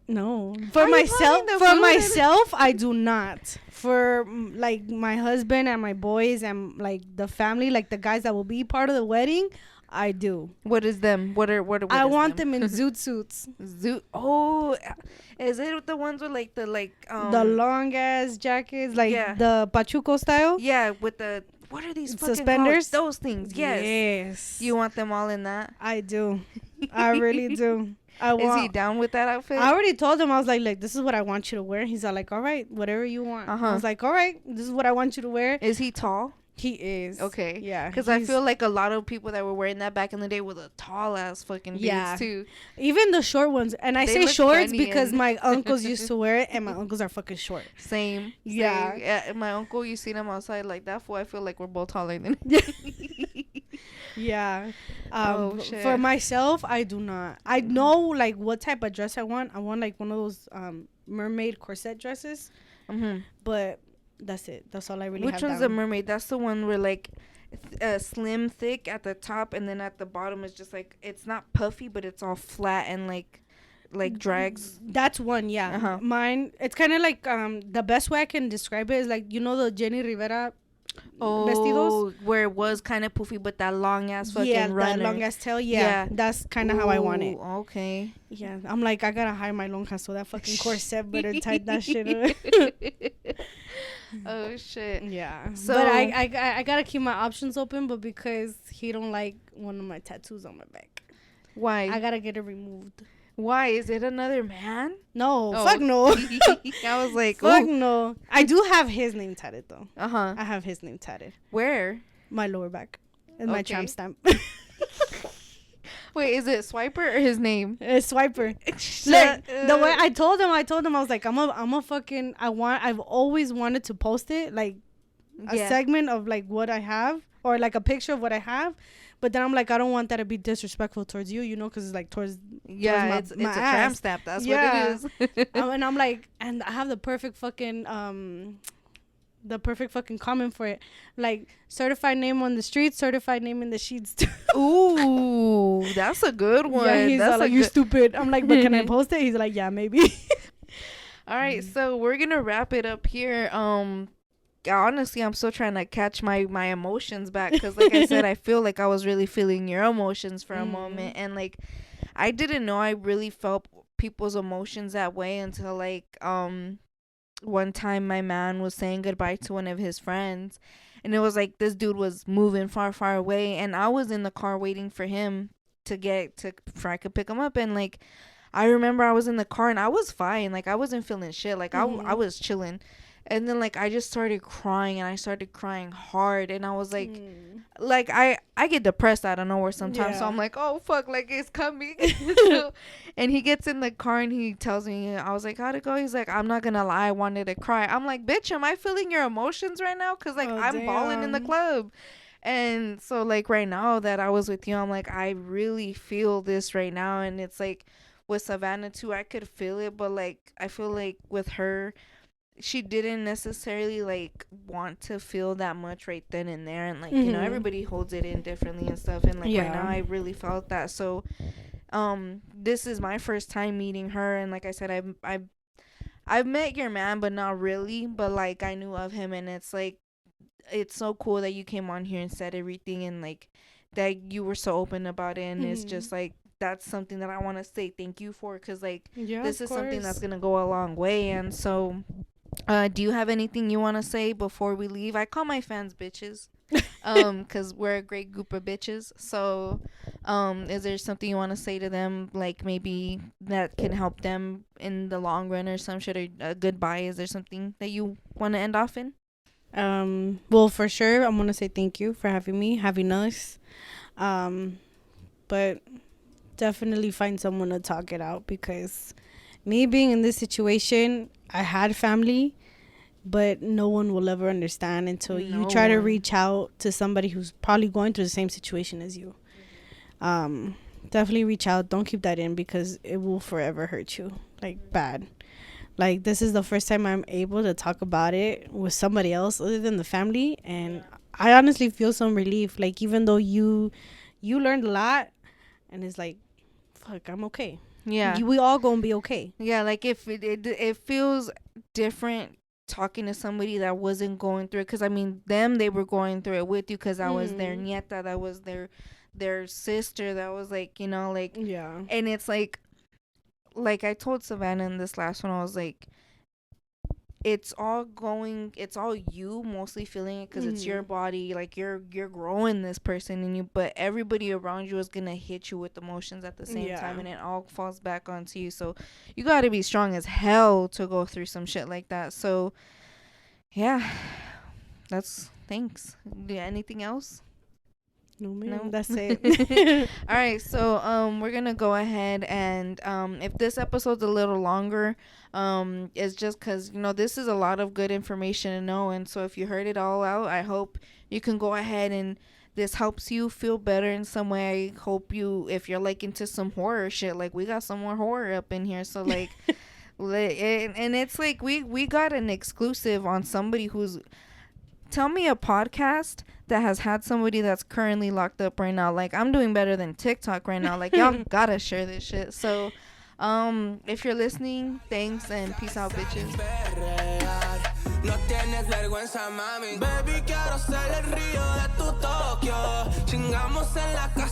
No. For myself, I do not. For like my husband and my boys and like the family, like the guys that will be part of the wedding, I do. What is them? What I want them in zoot suits. Oh, is it the ones with like the long ass jackets, like the pachuco style? Yeah, with the what are these suspenders? Called? Those things. Yes. You want them all in that? I do. I really do. Is he down with that outfit? I already told him. I was like, this is what I want you to wear. He's all like, all right, whatever you want. I was like, all right, this is what I want you to wear. Is he tall? He is. Okay. Yeah. Because I feel like a lot of people that were wearing that back in the day were the tall ass fucking dudes too. Even the short ones. And I say shorts because my uncles used to wear it and my uncles are fucking short. Same. Yeah. My uncle, you seen him outside like that fool. I feel like we're both taller than him. Yeah. Shit. For myself, I do not. I know like what type of dress I want. I want like one of those mermaid corset dresses. But that's it. That's all I really have. Which one's the mermaid? That's the one where like slim, thick at the top, and then at the bottom is just like, it's not puffy, but it's all flat and like drags. That's one. Yeah. Mine. It's kind of like the best way I can describe it is like, the Jenny Rivera. Vestidos, where it was kind of poofy, but that long ass fucking runner. That long ass tail. Yeah. That's kind of how I want it. Okay. Yeah, I'm like, I gotta hide my lonjas so that fucking corset better tight that shit up. Oh shit. Yeah. So, but I gotta keep my options open, but because he don't like one of my tattoos on my back. Why? I gotta get it removed. Why? Is it another man? No. Fuck no. I was like, fuck no. I do have his name tatted though. I have his name tatted. Where? My lower back. It's my Okay. tramp stamp. Wait, is it Swiper or his name? It's Swiper. Shut Look, the way up. I told him, I was like, I'm a fucking, I've always wanted to post it, like a Yeah. segment of like what I have, or like a picture of what I have. But then I'm like, I don't want that to be disrespectful towards you, because it's like towards Yeah, my- it's my a tramp ass. stamp. That's Yeah. what it is. And I'm like, and I have the perfect fucking comment for it, like certified name on the streets, certified name in the sheets. Ooh, that's a good one. Yeah, he's That's like, a you good. stupid. I'm like, but can I post it? He's like, yeah, maybe. All right, so we're gonna wrap it up here. Honestly, I'm still trying to catch my emotions back because, like I said, I feel like I was really feeling your emotions for a moment, and like I didn't know I really felt people's emotions that way until like one time my man was saying goodbye to one of his friends, and it was like this dude was moving far away, and I was in the car waiting for him to for I could pick him up, and like I remember I was in the car and I was fine, like I wasn't feeling shit, like I was chilling, and then like I just started crying, and I started crying hard, and I was like like I get depressed out of nowhere sometimes, so Yeah. I'm like, oh fuck, like it's coming. So, and he gets in the car and he tells me, I was like, how'd it go? He's like, I'm not gonna lie, I wanted to cry. I'm like, bitch, am I feeling your emotions right now? Because like Oh, I'm bawling in the damn. club. And so like right now that I was with you, I'm like, I really feel this right now. And it's like with Savannah too, I could feel it, but like I feel like with her, she didn't necessarily like want to feel that much right then and there, and like you know, everybody holds it in differently and stuff, and like right now I really felt that. So this is my first time meeting her, and like I said, I've met your man, but not really, but like I knew of him, and it's like it's so cool that you came on here and said everything, and like that you were so open about it, and it's just like that's something that I want to say thank you for, because like this is something that's gonna go a long way. And so do you have anything you want to say before we leave? I call my fans bitches because we're a great group of bitches. So is there something you want to say to them, like maybe that can help them in the long run or some shit, or a goodbye? Is there something that you want to end off in? Well, for sure, I'm gonna say thank you for having us, but definitely find someone to talk it out, because me being in this situation, I had family, but no one will ever understand until you try to reach out to somebody who's probably going through the same situation as you. Definitely reach out. Don't keep that in, because it will forever hurt you, like bad. Like, this is the first time I'm able to talk about it with somebody else other than the family, and I honestly feel some relief. Like, even though you learned a lot, and it's like, fuck, I'm okay. Yeah, we all gonna be okay. Yeah, like if it feels different talking to somebody that wasn't going through it, because I mean they were going through it with you, because I was their nieta, that was their sister, that was like, you know, like, Yeah. and it's like I told Savannah in this last one, I was like, it's all you mostly feeling it, because it's your body, like you're growing this person in you, but everybody around you is gonna hit you with emotions at the same time, and it all falls back onto you. So you got to be strong as hell to go through some shit like that. So yeah, that's thanks. Yeah, anything else? No, that's it. All right, so we're gonna go ahead, and if this episode's a little longer, it's just because, you know, this is a lot of good information to know, and so if you heard it all out, I hope you can go ahead and this helps you feel better in some way. I hope you, if you're like into some horror shit, like we got some more horror up in here, so like and it's like we got an exclusive on somebody who's, tell me a podcast that has had somebody that's currently locked up right now. Like, I'm doing better than TikTok right now. Like, y'all gotta share this shit. So if you're listening, thanks, and peace out, bitches. No tienes vergüenza, mami. Baby, quiero ser el río de tu Tokio. Chingamos en la casa.